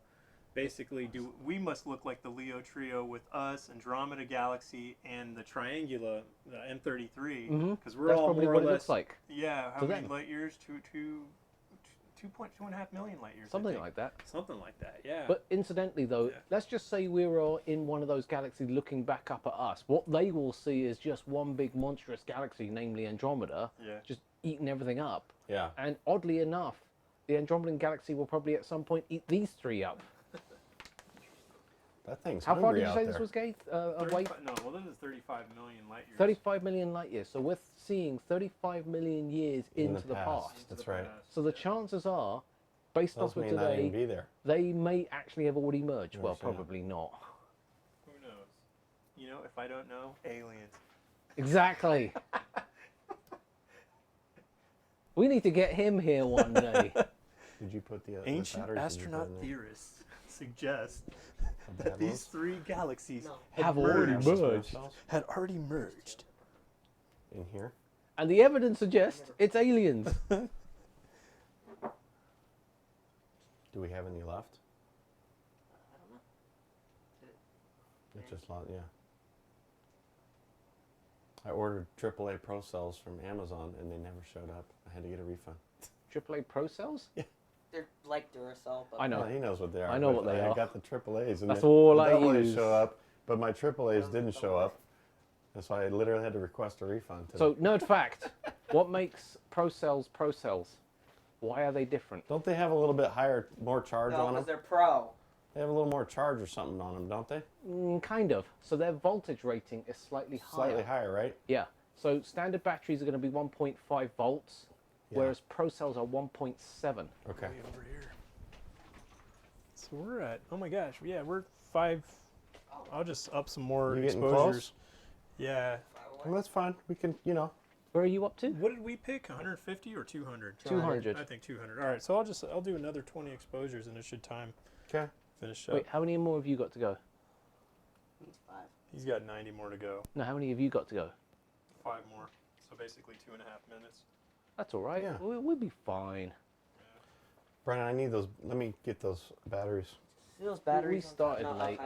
basically, we must look like the Leo trio with us, Andromeda Galaxy, and the Triangula, the M33, because we're That's all probably more what or it less. looks like. Yeah, how to many them. light years? 2.5 million light years. I Something think. like that. Something like that. Yeah. But incidentally, though, Yeah. let's just say we're all in one of those galaxies looking back up at us. What they will see is just one big monstrous galaxy, namely Andromeda, Yeah. just eating everything up. Yeah. And oddly enough, the Andromedan galaxy will probably at some point eat these 3 up. That thing's How far hungry did you out say there. this was, Gabe? Away? No, well, this is 35 million light years. 35 million light years. So we're seeing 35 million years In into the past. That's right. So the chances are, based Those off of may not even today, be there. they may actually have already merged. Well, Merged, yeah. probably not. Who knows? You know, if I don't know, aliens. Exactly. We need to get him here one day. Did you put the Ancient batteries astronaut in there? theorists suggest The that bad these ones? 3 galaxies No. Have already Have some merged. cells had already merged. in here. And the evidence suggests it's aliens. Do we have any left? I don't know. It's just yeah. I ordered AAA Pro cells from Amazon and they never showed up. I had to get a refund. AAA Pro cells? They're like Duracell, but I know. Well, he knows what they are. I know but what they I are. got the AAAs and That's the all I AAs use. show up, but my AAAs didn't show up. And so I literally had to request a refund today. So, nerd fact. What makes Pro cells Pro cells? Why are they different? Don't they have a little bit higher, more charge no, on because them? they're pro. They have a little more charge or something on them, don't they? Kind of. So their voltage rating is slightly higher. Slightly higher, right? Yeah. So standard batteries are going to be 1.5 volts, Yeah. whereas Pro cells are 1.7. Okay. Way over here. So we're at, oh my gosh, yeah, we're 5. I'll just up some more You getting exposures. close? Yeah. Well, that's fine. We can, Where are you up to? What did we pick? 150 or 200? 200. I think 200. All right, so I'll do another 20 exposures and it should Okay. finish up. Wait, how many more have you got to go? It's 5. He's got 90 more to go. No, how many have you got to go? 5 more. So basically 2.5 minutes. That's all right. Yeah. We'll be fine. Brian, I need those. Let me get those batteries. See those batteries? started no, late.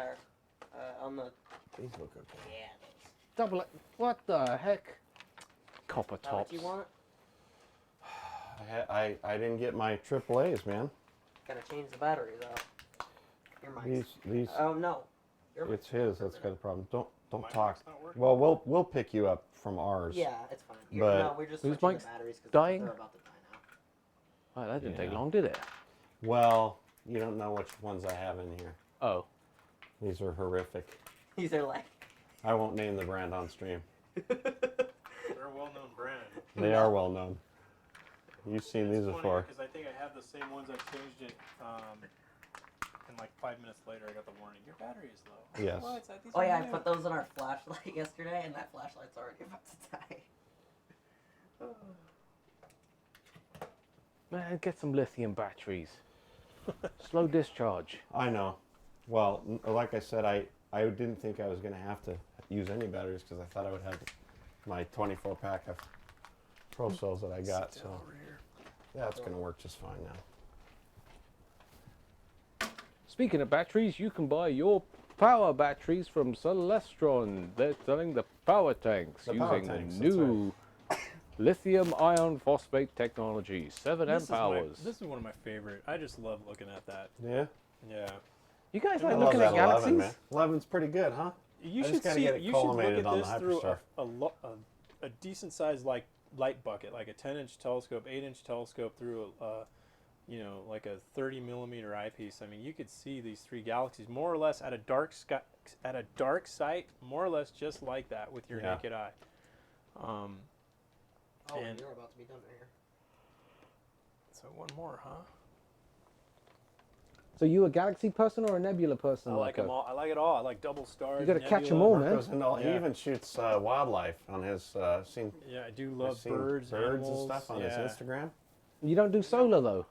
On the These look okay. yeah. Double. What the heck? Copper Is that what tops. you want? I didn't get my AAAs, man. Gotta change the battery though. Your mic's. These. Oh no. Your mic's It's his. That's got a problem. Don't My talk. mic's not working. Well, we'll pick you up from ours. Yeah, it's fine. But- No, we're just Whose switching mic's the batteries because dying? they're about to die now. Oh, that didn't take Yeah. long, did it? Well, you don't know which ones I have in here. Oh. These are horrific. These are like. I won't name the brand on stream. They're a well-known brand. They are well known. You've seen these before. Because I think I have the same ones. I changed it, and like 5 minutes later, I got the warning. Your battery is low. Yes. What? These Oh are yeah, I new. put those in our flashlight yesterday, and that flashlight's already about to die. Man, get some lithium batteries. Slow discharge. I know. Well, like I said, I didn't think I was going to have to use any batteries because I thought I would have my 24 pack of Pro cells that I got. So Over here. yeah, it's going to work just fine now. Speaking of batteries, you can buy your power batteries from Celestron. They're selling the power tanks The power using tanks, that's new lithium iron phosphate technology, 7 amp hours. This is one of my favorite. I just love looking at that. Yeah. Yeah. You guys I like I looking love at that 11, galaxies? man. 11's pretty good, huh? You I should just gotta see. get it You should look collimated at on the this through Hyperstar. a decent sized light bucket, like a 10-inch telescope, 8-inch telescope through like a 30 millimeter eyepiece. I mean, you could see these 3 galaxies more or less at a dark site, more or less just like that with your Yeah. naked eye. Oh, And- you're about to be done right here. So one more, huh? So you a galaxy person or a nebula person? I like them all. I like it all. I like double stars. You gotta catch 'em nebula. all, man. Goes into He Yeah. even shoots wildlife on his seen. Yeah, I do I've love seen birds, and animals. stuff on yeah. his Instagram. You don't do solar though.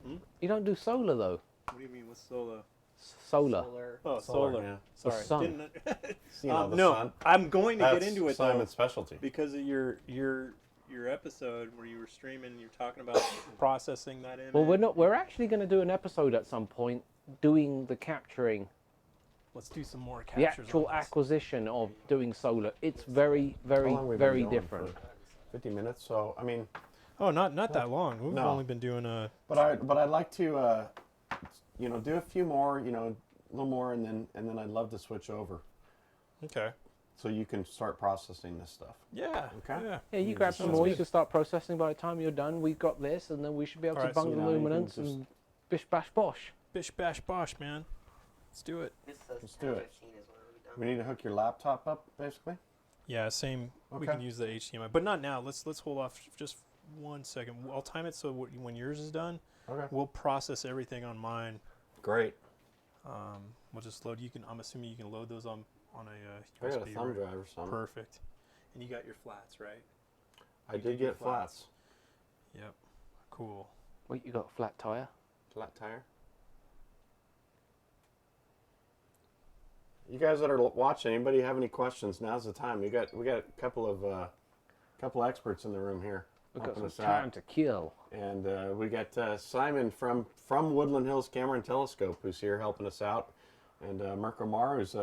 Hmm? You don't do solar though. What do you mean with solar? Solar. Oh, Solar, solar. yeah. The Sorry. sun. Didn't You know, the no, sun. I'm going to That's get into it Simon's though, specialty. because of your episode where you were streaming. You're talking about processing that image. Well, we're actually going to do an episode at some point doing the capturing, Let's do some more the captures. actual on this. acquisition of doing solar. It's very, How very, long we've been very going different. for? 50 minutes. So I mean, Oh, not that long. We've No. only been doing a. but I'd like to do a few more, a little more, and then I'd love to switch over Okay. so you can start processing this stuff. Yeah. Okay. Yeah. Yeah, you grab some Sounds more. You good. can start processing by the time you're done. We've got this, and then we should be able to Alright, bung so the now you can luminance just- and bish bash bosh. Bish bash bosh, man. Let's do it. This says Let's do it. 10:15 is when it'll be done. We need to hook your laptop up, basically. Yeah, same. We Okay. can use the HDMI, but not now. Let's hold off just 1 second. I'll time it so when yours is done, Okay. we'll process everything on mine. Great. We'll just load. I'm assuming you can load those on a I got a USB. thumb right? drive or something. Perfect. And you got your flats, right? I did get flats. Yep. Cool. Wait, you got a flat tire? Flat tire. You guys that are watching, anybody have any questions? Now's the time. We got a couple of experts in the room here. We've got helping some us out. time to kill. And we got Simon from Woodlandhillscamera&telescope who's here helping us out, and Mirko Maru's.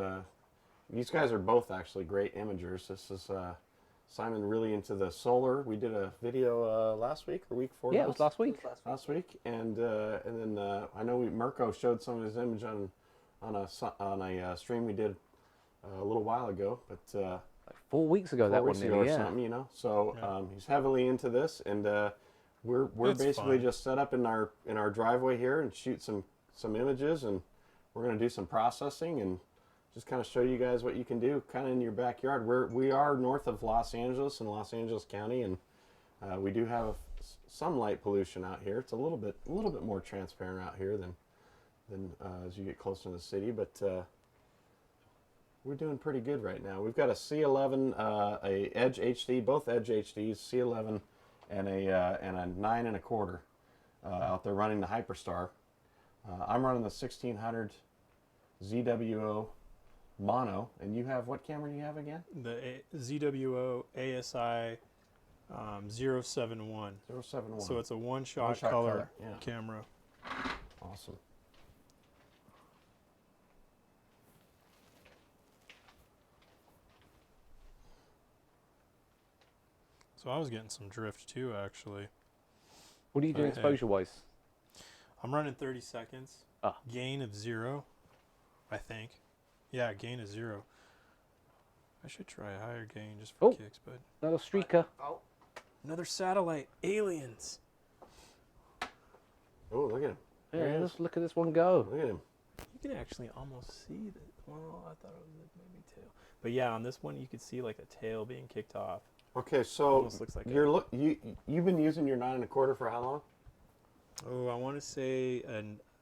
These guys are both actually great imagers. This is Simon really into the solar. We did a video last week or week before. Yeah, it was last week. Last week, and then I know Mirko showed some of his image on a stream we did a little while ago, but Like 4 weeks ago, that 4 weeks one ago nearly, or yeah. something, you know. So Yeah. he's heavily into this, and we're It's basically fun. just set up in our driveway here and shoot some images, and we're gonna do some processing and just kind of show you guys what you can do kind of in your backyard. We are north of Los Angeles in Los Angeles County, and we do have some light pollution out here. It's a little bit more transparent out here than as you get closer to the city, but we're doing pretty good right now. We've got a C11, a EdgeHD, both EdgeHDs, C11, and a 9 1/4 out there running the Hyperstar. I'm running the 1600 ZWO mono, and you have, what camera do you have again? The ZWO ASI 071. 071. So it's a one-shot One-shot color yeah. camera. Awesome. So I was getting some drift too, actually. What are you doing Okay. exposure-wise? I'm running 30 seconds. Ah. Gain of 0, I think. Yeah, gain of 0. I should try a higher gain just for Oh. kicks, but Another streaker. Oh, another satellite. Aliens. Oh, look at him. There he Yeah, is. let's look at this one go. Look at him. You can actually almost see that. Well, I thought it was maybe tail. But yeah, on this one you could see like a tail being kicked off. Okay, so Almost looks like you've been using your 9 1/4 for how long? Oh, I want to say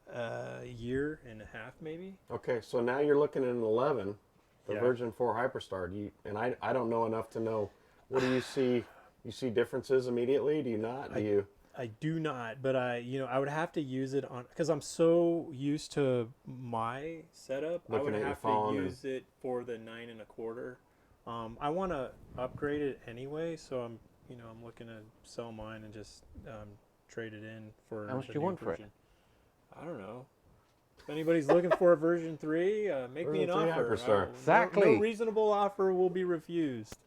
a year and a half, maybe. Okay, so now you're looking at an 11, the Yeah. Version 4 Hyperstar. I don't know enough to know. What do you see? You see differences immediately? Do you not? Do you? I do not, but I would have to use it on because I'm so used to my setup. I Looking would at your have phone to and- use it for the 9 1/4. I want to upgrade it anyway, so I'm looking to sell mine and just trade it in for. How much the do you new want for it? version. I don't know. If anybody's looking for a version 3, make me an Version 3 offer. Hyperstar. Exactly. No reasonable offer will be refused,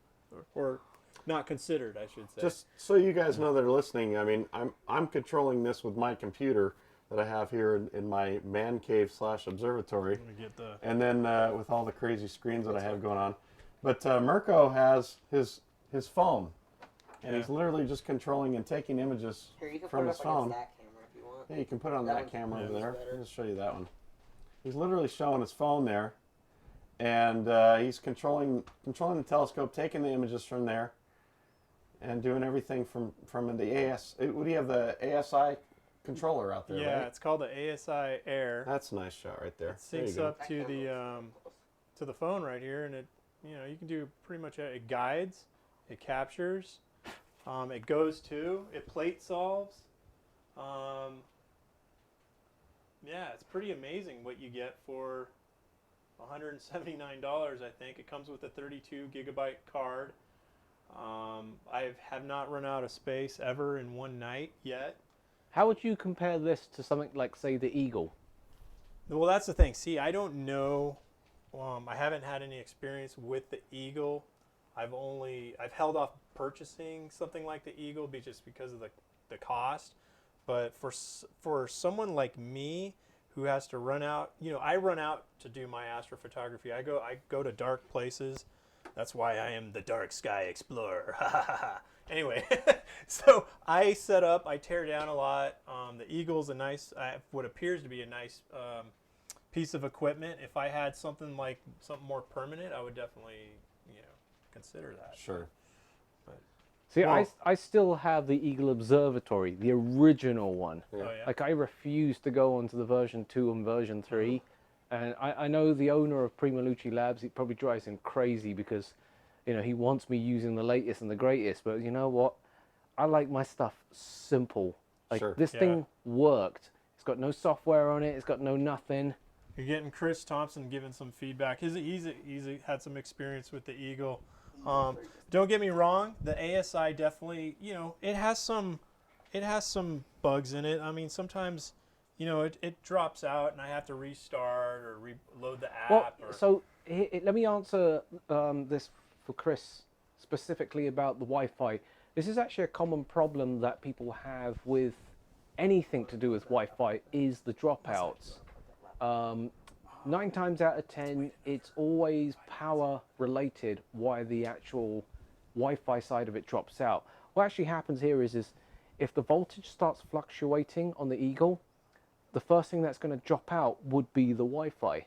or not considered, I should say. Just so you guys know that are listening, I mean, I'm controlling this with my computer that I have here in my man cave / observatory, I'm gonna get the. and then with all the crazy screens that I have going on. But Mirko has his phone, and he's Yeah. literally just controlling and taking images here, you can from put it his up phone. against that camera if you want. Yeah, you can put it on That that one's- camera yeah, over that's there. better. I'll just show you that one. He's literally showing his phone there, and he's controlling the telescope, taking the images from there, and doing everything from the AS. What do you have, the ASI controller out there? Yeah, right? it's called the ASI Air. That's a nice shot right there. It There you syncs go. up to the phone right here, and you can do pretty much it guides, it captures, it goes to, it plate solves. Yeah, it's pretty amazing what you get for $179. I think it comes with a 32 gigabyte card. I have not run out of space ever in one night yet. How would you compare this to something like, say, the Eagle? Well, that's the thing. See, I don't know. I haven't had any experience with the Eagle. I've held off purchasing something like the Eagle just because of the cost. But for someone like me who has to run out, I run out to do my astrophotography. I go to dark places. That's why I am the dark sky explorer. Anyway, so I set up, I tear down a lot. The Eagle's what appears to be a nice piece of equipment. If I had something more permanent, I would definitely, consider that. Sure. See, Well- I still have the Eagle Observatory, the original one. Oh yeah. Like, I refuse to go onto the version 2 and version 3. And I know the owner of Primalucci Labs, it probably drives him crazy because, he wants me using the latest and the greatest. But you know what? I like my stuff simple. Like, Sure. this thing worked. It's got no software on it. It's got no nothing. You're getting Chris Thompson giving some feedback. He's had some experience with the Eagle. Don't get me wrong, the ASI definitely, it has some bugs in it. I mean, sometimes, it drops out and I have to restart or reload the app. So let me answer this for Chris specifically about the Wi-Fi. This is actually a common problem that people have with anything to do with Wi-Fi is the dropouts. 9 times out of 10, it's always power related why the actual Wi-Fi side of it drops out. What actually happens here is if the voltage starts fluctuating on the Eagle, the first thing that's going to drop out would be the Wi-Fi.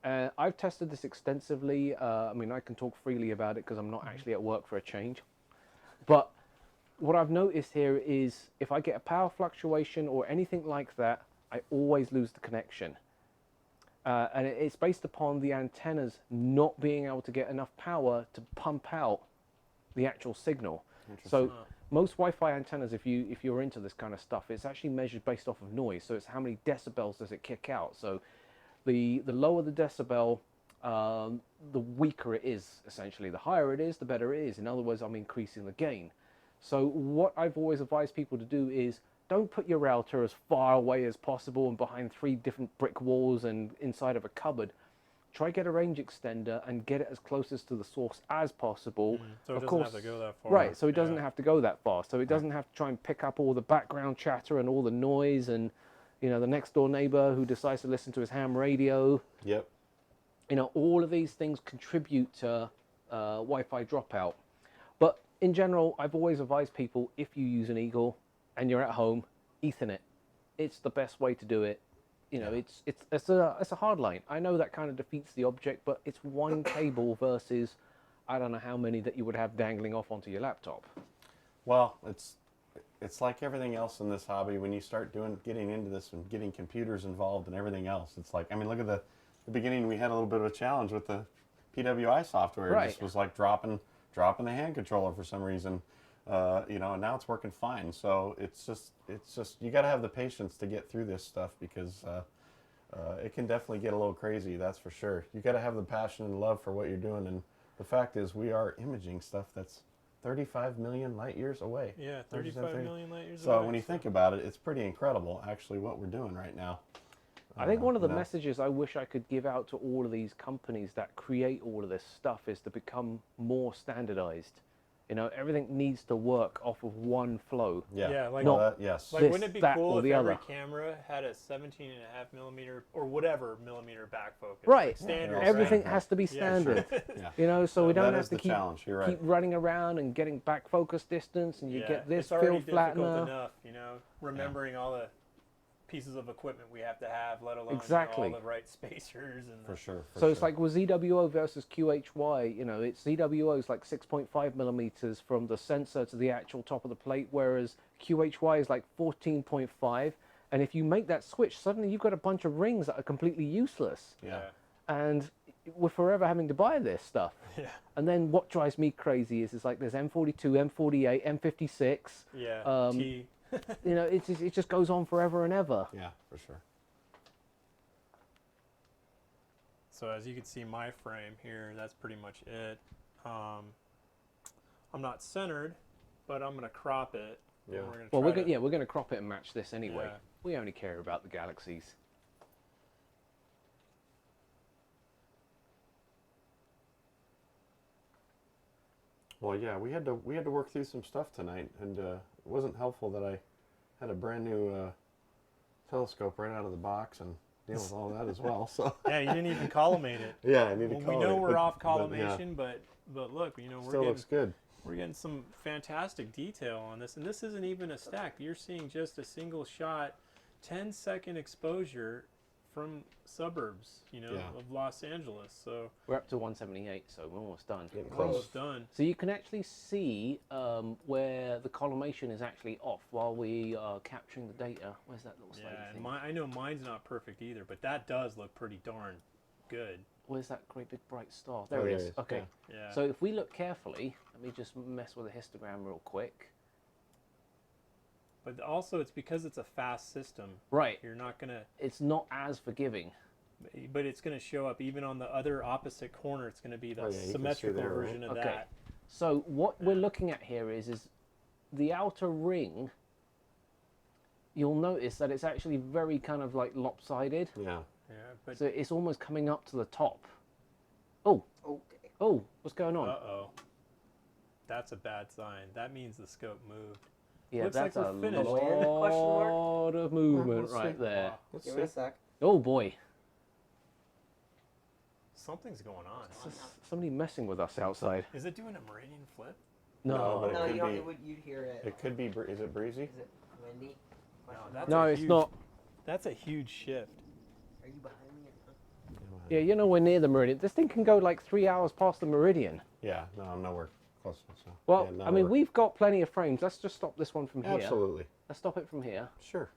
I've tested this extensively. I mean, I can talk freely about it because I'm not actually at work for a change. But what I've noticed here is if I get a power fluctuation or anything like that, I always lose the connection. And it's based upon the antennas not being able to get enough power to pump out the actual signal. So most Wi-Fi antennas, if you're into this kind of stuff, it's actually measured based off of noise. So it's how many decibels does it kick out. So the lower the decibel, the weaker it is, essentially. The higher it is, the better it is. In other words, I'm increasing the gain. So what I've always advised people to do is don't put your router as far away as possible and behind 3 different brick walls and inside of a cupboard. Try get a range extender and get it as closest to the source as possible. So it doesn't have to go that far. Right, so it doesn't have to go that far. So it doesn't have to try and pick up all the background chatter and all the noise and, the next door neighbor who decides to listen to his ham radio. Yep. All of these things contribute to Wi-Fi dropout. But in general, I've always advised people, if you use an Eagle and you're at home, Ethernet. It's the best way to do it. It's a hard line. I know that kind of defeats the object, but it's one cable versus I don't know how many that you would have dangling off onto your laptop. Well, it's like everything else in this hobby. When you start getting into this and getting computers involved and everything else, it's like, I mean, look at the beginning. We had a little bit of a challenge with the PWI software. Right. It just was like dropping the hand controller for some reason. And now it's working fine. So it's just you got to have the patience to get through this stuff because it can definitely get a little crazy. That's for sure. You got to have the passion and love for what you're doing. And the fact is, we are imaging stuff that's 35 million light years away. Yeah, 35 million light years away. So when you think about it, it's pretty incredible, actually, what we're doing right now. I think one of the messages I wish I could give out to all of these companies that create all of this stuff is to become more standardized. Everything needs to work off of one flow. Yeah, like yes. Like, This, wouldn't it be that, cool or if the every other. camera had a 17.5 millimeter or whatever millimeter back focus? Right. Like standard. Everything right? has to be Yeah, sure. standard. Yeah. So we don't that have is to the challenge. You're right. keep running around and getting back focus distance, and you get this it's already field difficult flattener. enough, remembering all the pieces of equipment we have to have, let alone Exactly. all the right spacers and For sure. So it's like with ZWO versus QHY, it's ZWO is like 6.5 millimeters from the sensor to the actual top of the plate, whereas QHY is like 14.5. And if you make that switch, suddenly you've got a bunch of rings that are completely useless. Yeah. And we're forever having to buy this stuff. Yeah. And then what drives me crazy is like there's M42, M48, M56. Yeah. T. It just goes on forever and ever. Yeah, for sure. So as you can see my frame here, that's pretty much it. I'm not centered, but I'm gonna crop it. Yeah. Well, we're gonna crop it and match this anyway. Yeah. We only care about the galaxies. Well, yeah, we had to work through some stuff tonight, and it wasn't helpful that I had a brand new telescope right out of the box and deal with all that as well. So Yeah, you didn't even collimate it. yeah, I need to Well, color we know it, we're off yeah, collimation, but look, we're still getting looks good. we're getting some fantastic detail on this, and this isn't even a stack. You're seeing just a single shot, 10-second exposure from suburbs, you know, Yeah. of Los Angeles. So We're up to 178, so we're almost done. Getting we're close. almost done. So you can actually see where the collimation is actually off while we are capturing the data. Where's that little slidey Yeah, thing? and I know mine's not perfect either, but that does look pretty darn good. Where's that great big bright star? There Oh, it there is. it is, Okay. yeah. Yeah. So if we look carefully, let me just mess with a histogram real quick. But also, it's because it's a fast system. Right. You're not gonna, It's not as forgiving. but it's gonna show up even on the other opposite corner. It's gonna be the Oh, yeah, you can see symmetrical there, right? version of Okay. that. So what we're looking at here is the outer ring. You'll notice that it's actually very kind of like lopsided. Yeah. Yeah, but So it's almost coming up to the top. Oh, Okay. oh, what's going on? uh-oh, that's a bad sign. That means the scope moved. Yeah, looks that's like a we're finished. Question mark? lot of movement Let's right see. there. Let's Give me a see. sec. Oh boy, Something's going on. somebody messing with us outside. Is it doing a meridian flip? No, but it No, could you don't. be- You'd hear it. It could be. Is it breezy? Is it windy? No, Question that's No, a it's huge- not. That's a huge shift. mark? Are you behind me? Yeah, you're nowhere near the meridian. This thing can go like 3 hours past the meridian. Yeah. No, I'm nowhere close. So. Well, yeah, no, I mean, we're- we've got plenty of frames. Let's just stop this one from here. Absolutely. Let's stop it from here. Sure.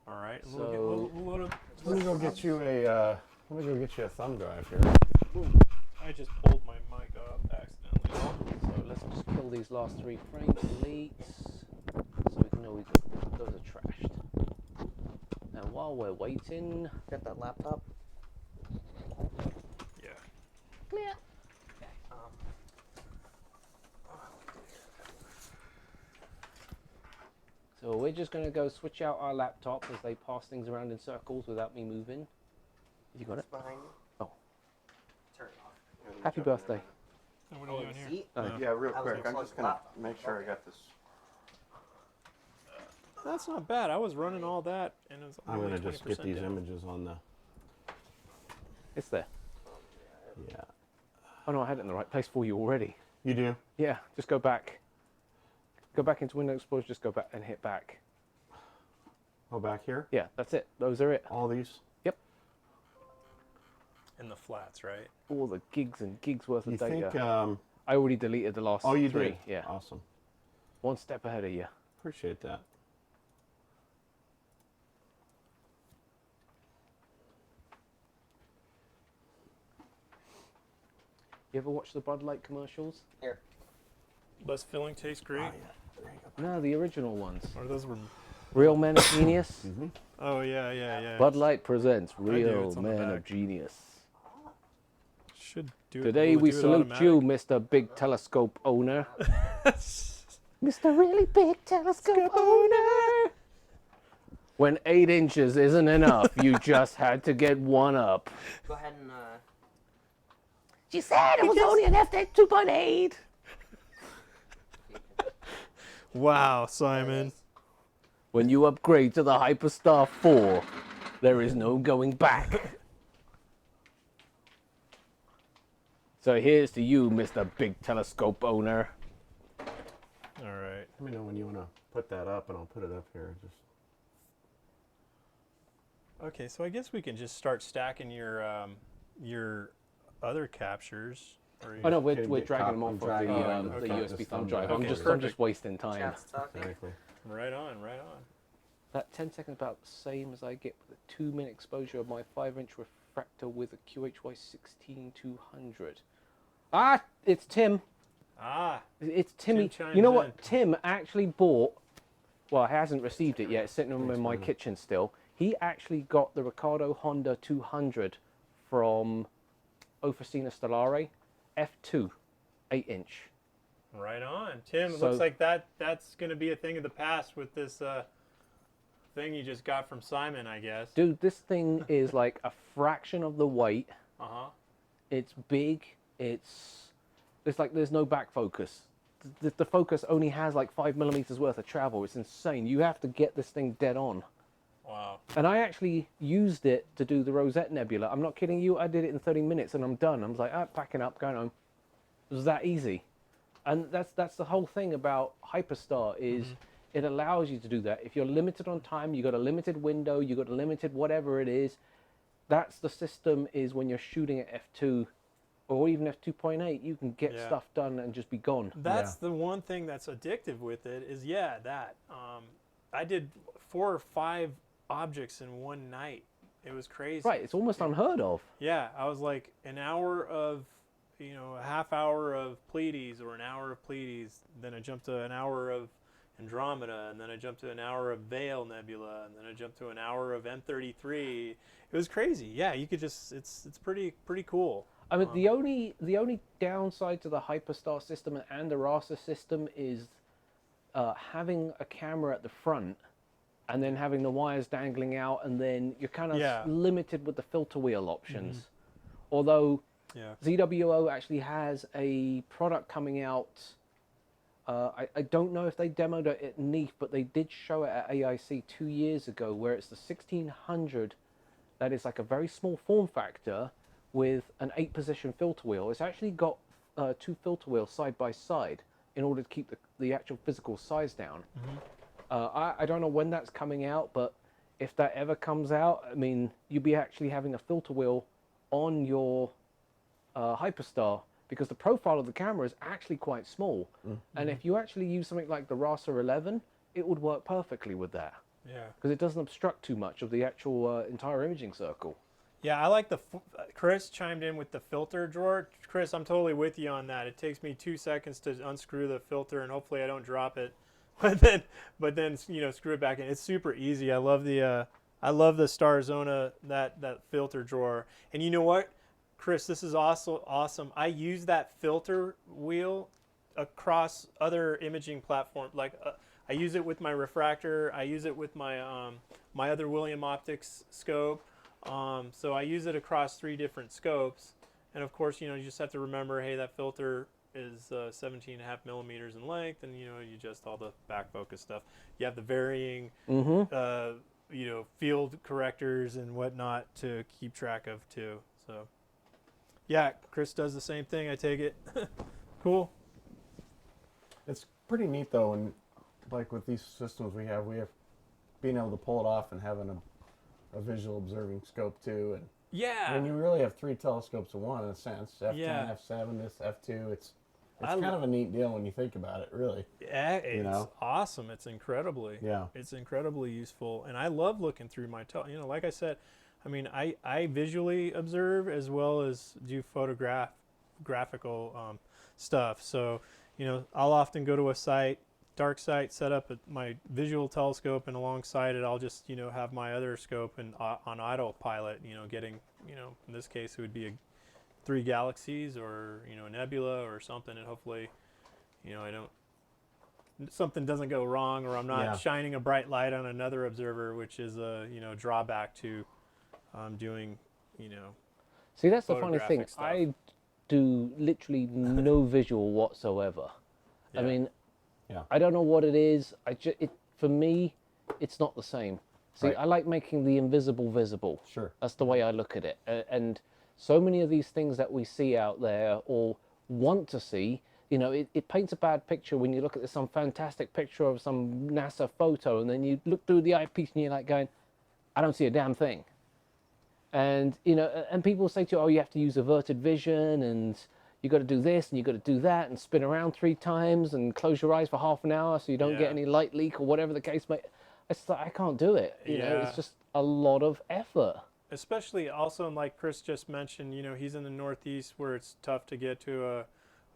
All right. So- we'll load up. Let me go get you a. Let me go get you a thumb drive here. I just pulled my mic up accidentally. So let's just kill these last 3 frame deletes so we can know those are trashed. And while we're waiting, Got that laptop? Yeah. clear. So we're just going to go switch out our laptop as they pass things around in circles without me moving. You got it? It's behind you. Oh. Turn it off. Happy birthday. And what are you doing here? Seat? Yeah, real I was quick. gonna I'm plug just the gonna laptop. make sure I got this. That's not bad. I was running all that, and it was I'm only gonna just get 20% these down. images on the. It's there. Yeah. Oh no, I had it in the right place for you already. You do? Yeah, just go back. Go back into Windows Explorer, just go back and hit back. Oh, back here? Yeah, that's it. Those are it. All these? Yep. In the flats, right? All the gigs and gigs worth of You data. think? I already deleted the last Oh, you 3. did? Yeah. Awesome. One step ahead of you. Appreciate that. You ever watch the Bud Light commercials? Here. Less filling tastes great. Oh, yeah. There you go. No, the original ones. Or those were. Real Men of Genius. Oh yeah, yeah, yeah. Bud Light presents do, Real it's on the Men back. of Genius. Should do it. Today will it we do it salute you, automatic? Mr. Big Telescope Owner. Mr. Really Big Telescope Owner. When 8 inches isn't enough, you just had to get 1 up. Go ahead and She said it was only an f 2.8. Wow, Simon. When you upgrade to the Hyperstar 4, there is no going back. So here's to you, Mr. Big Telescope Owner. All right. Let me know when you want to put that up, and I'll put it up here. Just. Okay, so I guess we can just start stacking your other captures. Or Oh no, Okay, we're get dragging them I'm off of dragging the, them on the the USB thumb drive. Okay, I'm just perfect. wasting time. chat's talking. Exactly. Right on, right on. That 10 seconds about the same as I get with a 2-minute exposure of my 5-inch refractor with a QHY 16200. Ah, it's Tim. Ah, It's Timmy. Tim You know chimes what? in. Tim actually bought. Well, he hasn't received it yet. It's sitting in Thanks, my man. kitchen still. He actually got the Ricardo Honda 200 from Officina Stellare, F2, 8-inch. right on. Tim, it So- looks like that's going to be a thing of the past with this thing you just got from Simon, I guess. Dude, this thing is like a fraction of the weight. Uh-huh. It's big. It's like there's no back focus. The focus only has like 5 millimeters worth of travel. It's insane. You have to get this thing dead on. Wow. And I actually used it to do the Rosette Nebula. I'm not kidding you. I did it in 30 minutes and I'm done. I was like, packing up, going home. It was that easy. And that's the whole thing about Hyperstar is it allows you to do that. If you're limited on time, you got a limited window, you got a limited whatever it is, that's the system, is when you're shooting at f2 or even f2.8, you can get Yeah. stuff done and just be gone. That's the one thing that's addictive with it is, that. I did 4 or 5 objects in one night. It was crazy. Right, it's almost unheard of. Yeah, I was like an hour of, a half hour of Pleiades or an hour of Pleiades. Then I jumped to an hour of Andromeda, and then I jumped to an hour of Veil Nebula, and then I jumped to an hour of M33. It was crazy. Yeah, you could just, it's pretty cool. I mean, the only downside to the Hyperstar system and the RASA system is having a camera at the front and then having the wires dangling out, and then you're kind of limited with the filter wheel options. Although ZWO actually has a product coming out. I don't know if they demoed it at NEAF, but they did show it at AIC 2 years ago, where it's the 1600. That is like a very small form factor with an 8-position filter wheel. It's actually got 2 filter wheels side by side in order to keep the actual physical size down. I don't know when that's coming out, but if that ever comes out, I mean, you'll be actually having a filter wheel on your Hyperstar, because the profile of the camera is actually quite small. And if you actually use something like the RASA 11, it would work perfectly with that. Yeah. Because it doesn't obstruct too much of the actual entire imaging circle. Yeah, I like Chris chimed in with the filter drawer. Chris, I'm totally with you on that. It takes me 2 seconds to unscrew the filter, and hopefully I don't drop it. But then screw it back in. It's super easy. I love the Starzona that filter drawer. And you know what, Chris, this is also awesome. I use that filter wheel across other imaging platforms. Like I use it with my refractor. I use it with my my other William Optics scope. So I use it across 3 different scopes. And of course, you just have to remember, hey, that filter is 17.5 millimeters in length, and you adjust all the back focus stuff. You have the varying field correctors and whatnot to keep track of too. So yeah, Chris does the same thing, I take it. Cool. It's pretty neat though, and like with these systems we have being able to pull it off and having a visual observing scope too. And yeah, I mean, you really have 3 telescopes in one in a sense. F10, F7, this F2. It's kind of a neat deal when you think about it, really. Yeah, it's awesome. It's incredibly useful, and I love looking through my like I said, I mean, I visually observe as well as do graphical stuff. So I'll often go to a site, dark site, set up my visual telescope, and alongside it I'll just have my other scope and on autopilot, getting in this case it would be 3 galaxies or a nebula or something, and hopefully something doesn't go wrong, or I'm not shining a bright light on another observer, which is a drawback to doing See, that's the funny thing. photographic stuff. I do literally no visual whatsoever. I mean, I don't know what it is. For me, it's not the same. See, I like making the invisible visible. Sure. That's the way I look at it. And so many of these things that we see out there or want to see, it paints a bad picture when you look at some fantastic picture of some NASA photo, and then you look through the eyepiece and you're like going, I don't see a damn thing. And, and people say to you, oh, you have to use averted vision, and you got to do this and you got to do that, and spin around 3 times and close your eyes for half an hour so you don't get any light leak or whatever the case may. I can't do it. It's just a lot of effort. Especially also, like Chris just mentioned, he's in the Northeast where it's tough to get to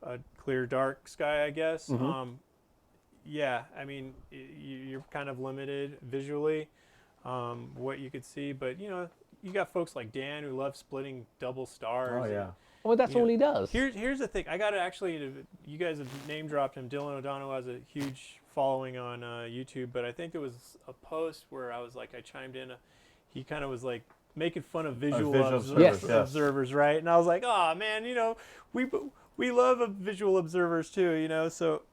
a clear dark sky, I guess. Yeah, I mean, you're kind of limited visually what you could see, but you got folks like Dan who love splitting double stars. Oh yeah. Well, that's all he does. Here's the thing. I got to actually, you guys have name dropped him. Dylan O'Donnell has a huge following on YouTube, but I think it was a post where I was like, I chimed in. He kind of was like making fun of visual observers, right? And I was like, oh man, we love visual observers too, So,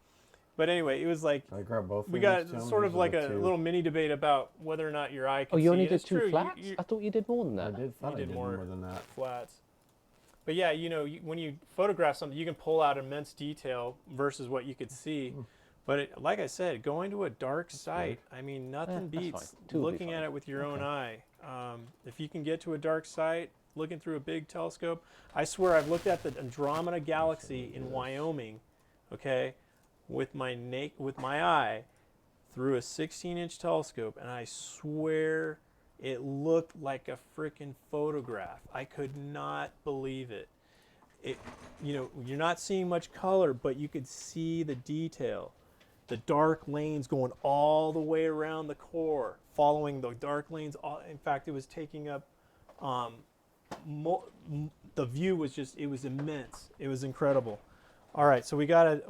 but anyway, it was like I grab both. We got sort of like a little mini debate about whether or not your eye can see. Oh, you only did It's 2 true. flats? I thought you did more than that. I did more than that. Flats. But yeah, when you photograph something, you can pull out immense detail versus what you could see. But like I said, going to a dark site, I mean, nothing beats looking at it with your own eye. If you can get to a dark site, looking through a big telescope, I swear I've looked at the Andromeda Galaxy in Wyoming, okay, with my eye through a 16-inch telescope, and I swear it looked like a freaking photograph. I could not believe it. You know, you're not seeing much color, but you could see the detail. The dark lanes going all the way around the core, following the dark lanes. In fact, it was taking up, the view was just, it was immense. It was incredible. All right, so we got.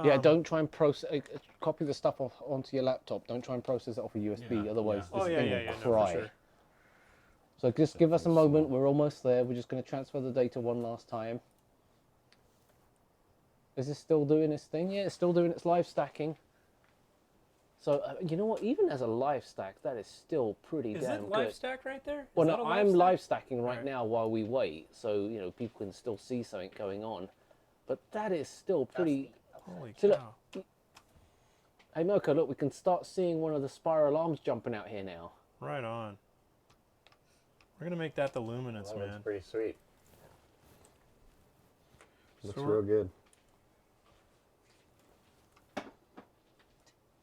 Yeah, don't try and copy the stuff onto your laptop. Don't try and process it off a USB, otherwise this thing will cry. No, for sure. So just give us a moment. We're almost there. We're just going to transfer the data one last time. Is this still doing its thing? Yeah, it's still doing its live stacking. So you know what? Even as a live stack, that is still pretty damn good. Is it live stack right there? Well, no, I'm live stacking right now while we wait, so you know people can still see something going on. But that is still pretty. Holy cow! Look, hey Mirko, look, we can start seeing one of the spiral arms jumping out here now. Right on. We're gonna make that the luminance, man. That's pretty sweet. Looks So real good.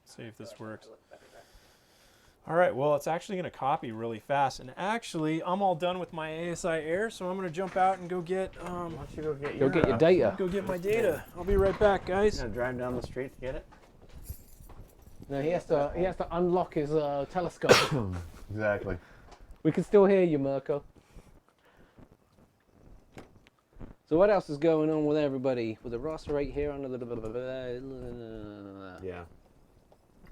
See if this works. All right, well, it's actually going to copy really fast. And actually, I'm all done with my ASI Air, so I'm going to jump out and go get Why don't you go get your data. Go get my data. I'll be right back, guys. You're gonna drive down the street to get it? No, he has to unlock his telescope. Exactly. We can still hear you, Mirko. So what else is going on with everybody? With the raster 8 here under the... Yeah.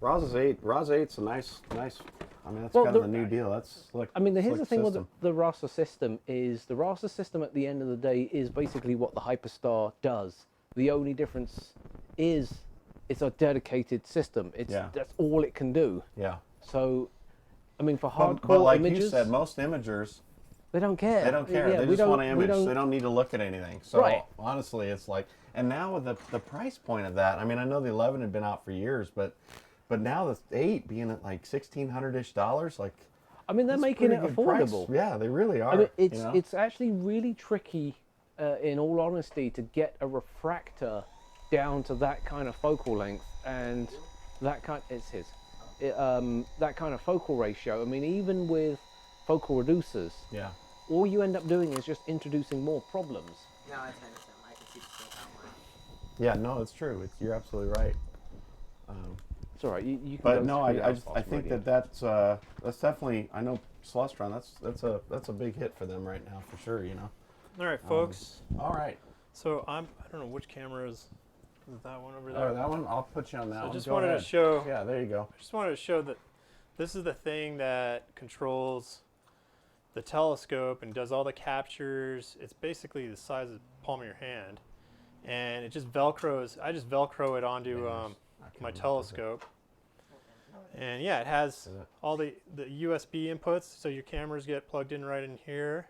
ROS 8's a nice. I mean, that's kind of the new deal. That's like. I mean, here's the thing with the raster system is the raster system at the end of the day is basically what the Hyperstar does. The only difference is it's a dedicated system. That's all it can do. Yeah. So, I mean, for hardcore but like images, you said, most imagers. They don't care. They don't care. Yeah, they just want to image. They don't need to look at anything. So honestly, it's like, and now with the price point of that, I mean, I know the 11 had been out for years, but now the 8 being at like $1,600-ish, like. I mean, they're making it affordable. Price. Yeah, they really are. I mean, it's actually really tricky, in all honesty, to get a refractor down to that kind of focal length and that kind. That kind of focal ratio. I mean, even with focal reducers, all you end up doing is just introducing more problems. No, I understand. I can see the same outline. Yeah, no, it's true. You're absolutely right. It's all right. You can. But no, I think that's definitely. I know Celestron. That's a big hit for them right now, for sure. You know. All right, folks. All right. So I don't know which camera is it that one over there? Oh, that one. I'll put you on that one. I just wanted to show. Yeah, there you go. I just wanted to show that this is the thing that controls the telescope and does all the captures. It's basically the size of the palm of your hand, and it just velcros. I just velcro it onto my telescope, and yeah, it has all the USB inputs, so your cameras get plugged in right in here.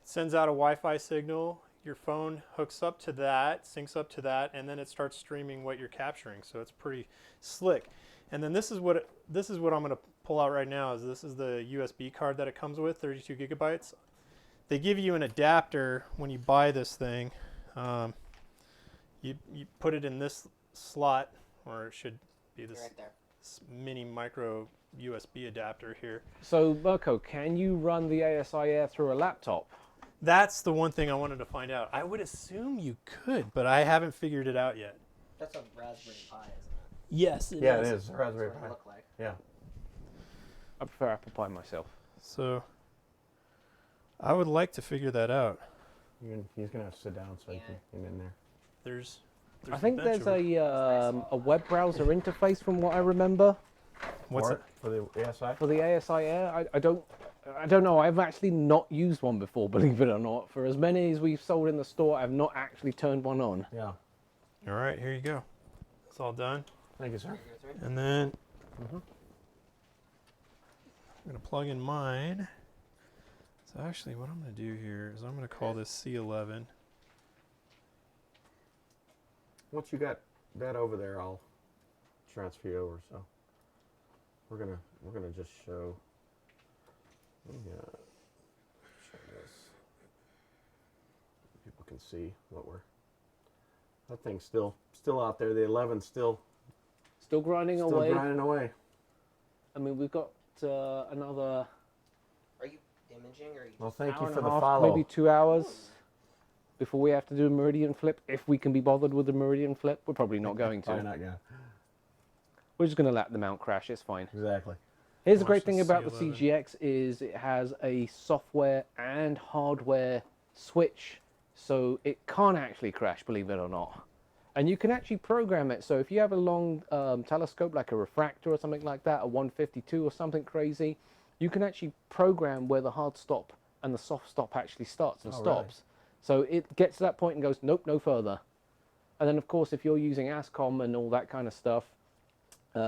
It sends out a Wi-Fi signal. Your phone hooks up to that, syncs up to that, and then it starts streaming what you're capturing. So it's pretty slick. And then this is what I'm going to pull out right now. This is the USB card that it comes with, 32 gigabytes. They give you an adapter when you buy this thing. You put it in this slot, or it should be this right there. Mini micro USB adapter here. So Mirko, can you run the ASI Air through a laptop? That's the one thing I wanted to find out. I would assume you could, but I haven't figured it out yet. That's a Raspberry Pi, isn't it? Yes, it is. Yeah, it is. A Raspberry That's what Pi. it look like. Yeah. I prefer Apple Pie myself. So I would like to figure that out. He's gonna have to sit down so he can get in there. There's I think there's a web browser interface from what I remember. What's it? For the ASI? For the ASI Air, I don't know. I've actually not used one before, believe it or not. For as many as we've sold in the store, I've not actually turned one on. Yeah. All right, here you go. It's all done. Thank you, sir. And then I'm going to plug in mine. So actually what I'm going to do here is I'm going to call this C11. Once you got that over there, I'll transfer you over. So we're gonna just show. Yeah. Show this. People can see what we're. That thing's still out there. The 11's still grinding away. grinding away. I mean, we've got another Are you imaging or are you Well, thank hour you and for a the half, follow. maybe 2 hours before we have to do a meridian flip. If we can be bothered with the meridian flip, we're probably not going to. Probably not, yeah. We're just going to let the mount crash. It's fine. Exactly. Here's the Watch great the thing about the C11. CGX is it has a software and hardware switch, so it can't actually crash, believe it or not. And you can actually program it. So if you have a long telescope, like a refractor or something like that, a 152 or something crazy, you can actually program where the hard stop and the soft stop actually starts and Oh, stops. So it gets to that point and goes, nope, no further. And then, of course, if you're using ASCOM and all that kind of stuff,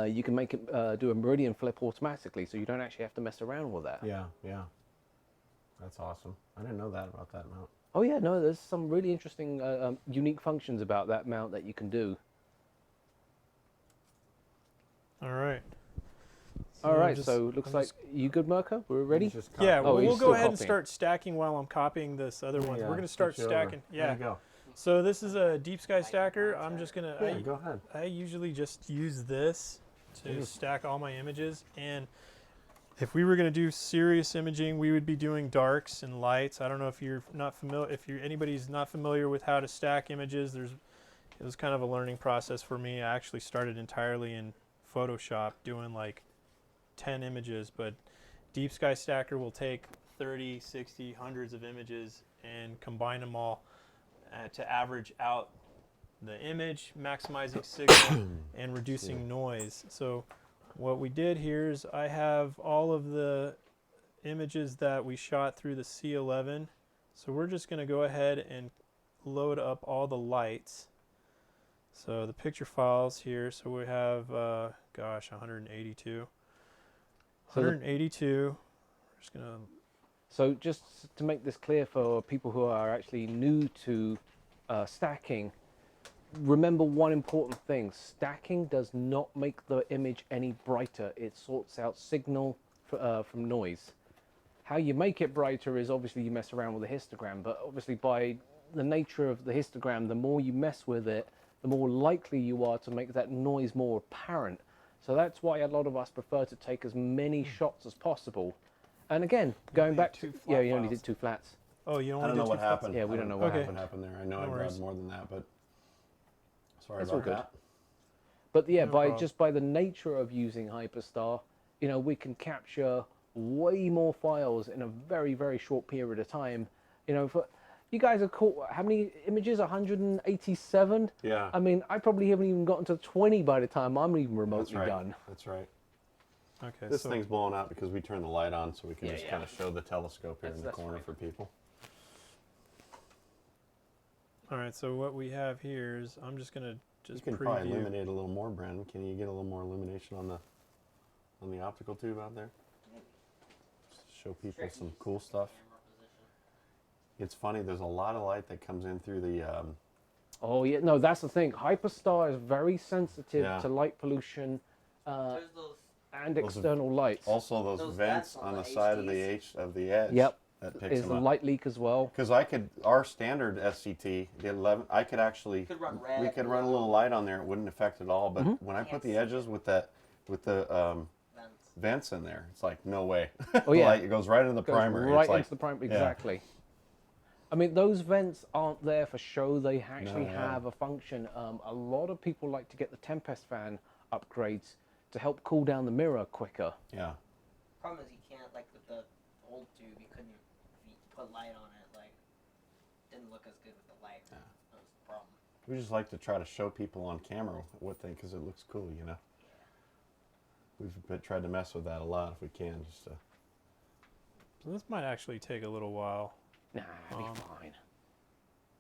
you can make it do a meridian flip automatically, so you don't actually have to mess around with that. Yeah, yeah. That's awesome. I didn't know that about that mount. Oh yeah, no, there's some really interesting, unique functions about that mount that you can do. All right. All right, just- so looks I'm like just- you good, Mirko? We're ready? He's just Yeah, copying. well, he's we'll still go ahead and copying. start stacking while I'm copying this other one. Yeah, We're going to start switch you stacking. over. There Yeah. you go. So this is a deep sky stacker. I'm just going Yeah, to, go ahead. I usually just use this to Yes. stack all my images. And if we were going to do serious imaging, we would be doing darks and lights. I don't know if you're not familiar, if you're anybody's not familiar with how to stack images. It was kind of a learning process for me. I actually started entirely in Photoshop doing like 10 images, but Deep Sky Stacker will take 30, 60, hundreds of images and combine them all to average out the image, maximizing signal and reducing noise. So what we did here is I have all of the images that we shot through the C11. So we're just going to go ahead and load up all the lights. So the picture files here, so we have, gosh, 182. So the- 182. We're just going to So just to make this clear for people who are actually new to stacking, remember one important thing. Stacking does not make the image any brighter. It sorts out signal from noise. How you make it brighter is obviously you mess around with the histogram, but obviously by the nature of the histogram, the more you mess with it, the more likely you are to make that noise more apparent. So that's why a lot of us prefer to take as many shots as possible. And again, going only back had two to, flat you only files. did 2 flats. Oh, you I only don't did know what two flats? happened. Yeah, we don't know what happened there. I know I No grabbed worries. more than that, but sorry It's all about good. that. But yeah, No by problem. just by the nature of using Hyperstar, you know, we can capture way more files in a very, very short period of time. You know, for you guys have caught how many images? 187. Yeah, I mean, I probably haven't even gotten to 20 by the time I'm even that's remotely right. done. That's right. Okay, This so thing's blowing out because we turned the light on, so we can Yeah, just yeah. kind of show the telescope here in the That's corner fine. for people. all right, so what we have here is I'm just going to You just can probably preview. illuminate a little more, Brandon. Can you get a little more illumination on the optical tube out there? Just show people some cool stuff. It's funny. There's a lot of light that comes in through the. Oh yeah, no, that's the thing. Hyperstar is very sensitive Yeah. to light pollution There's those. and Those external lights. Also, those Those vents vents on on the the side of the HDs. of the edge. Yep. That picks Is them the up. light leak as well? Because our standard SCT, the 11, I could actually, Could run red, we could run a blue. little light on there. It wouldn't affect at all. But Mhm. when I put Can't the see edges it. with the Vents. vents in there, it's like no way. Oh yeah, Light, it goes right into the goes primary. right it's like, into the primary. yeah. Exactly. I mean, those vents aren't there for show. They actually No, yeah. have a function. A lot of people like to get the Tempest fan upgrades to help cool down the mirror quicker. Yeah. Problem is you can't, like with the old tube, you couldn't put light on it. Like, didn't look as good with the light. Yeah. That was the problem. We just like to try to show people on camera what they, because it looks cool, you know. We've tried to mess with that a lot if we can, just to. So this might actually take a little while. Nah, it'll be fine.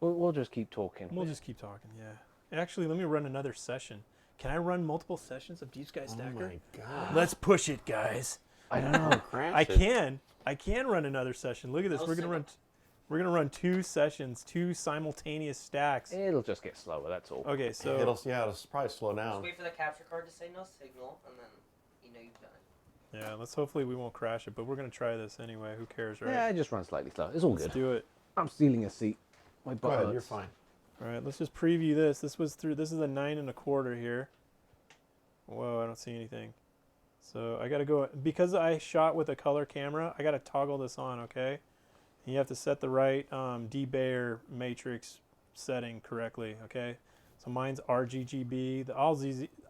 We'll just keep talking. We'll just keep talking, yeah. Actually, let me run another session. Can I run multiple sessions of Deep Sky Stacker? Oh my God. Let's push it, guys. I don't know. I can run another session. Look at this. Oh, We're gonna run 2 sessions, 2 simultaneous stacks. It'll just get slower. That's all. Okay, so It'll probably slow Just down. wait for the capture card to say no signal, and then you know you've done it. Yeah, let's hopefully we won't crash it, but we're gonna try this anyway. Who cares, right? Yeah, just run slightly slow. It's all Let's good. do it. I'm stealing a seat. My butt Go ahead, hurts. you're fine. All right, let's just preview this. This is a 9 1/4 here. Whoa, I don't see anything. So I gotta go, because I shot with a color camera, I gotta toggle this on, okay? And you have to set the right debayer matrix setting correctly, okay? So mine's RGGB.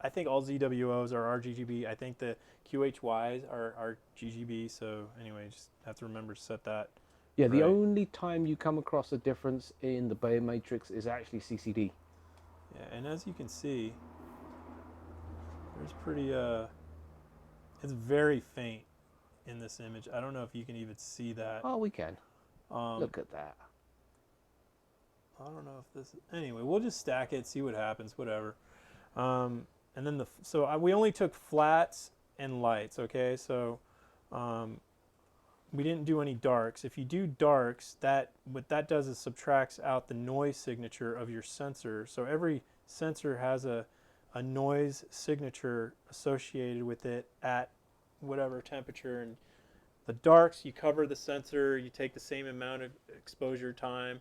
I think all ZWOs are RGGB. I think the QHYs are RGGB. So anyway, just have to remember to set that. Yeah, the Right. only time you come across a difference in the Bayer matrix is actually CCD. Yeah, and as you can see, there's pretty it's very faint in this image. I don't know if you can even see that. Oh, we can. Um, Look at that. I don't know if this. Anyway, we'll just stack it, see what happens, whatever. And then we only took flats and lights. Okay, so we didn't do any darks. If you do darks, what that does is subtracts out the noise signature of your sensor. So every sensor has a noise signature associated with it at whatever temperature. And the darks, you cover the sensor, you take the same amount of exposure time,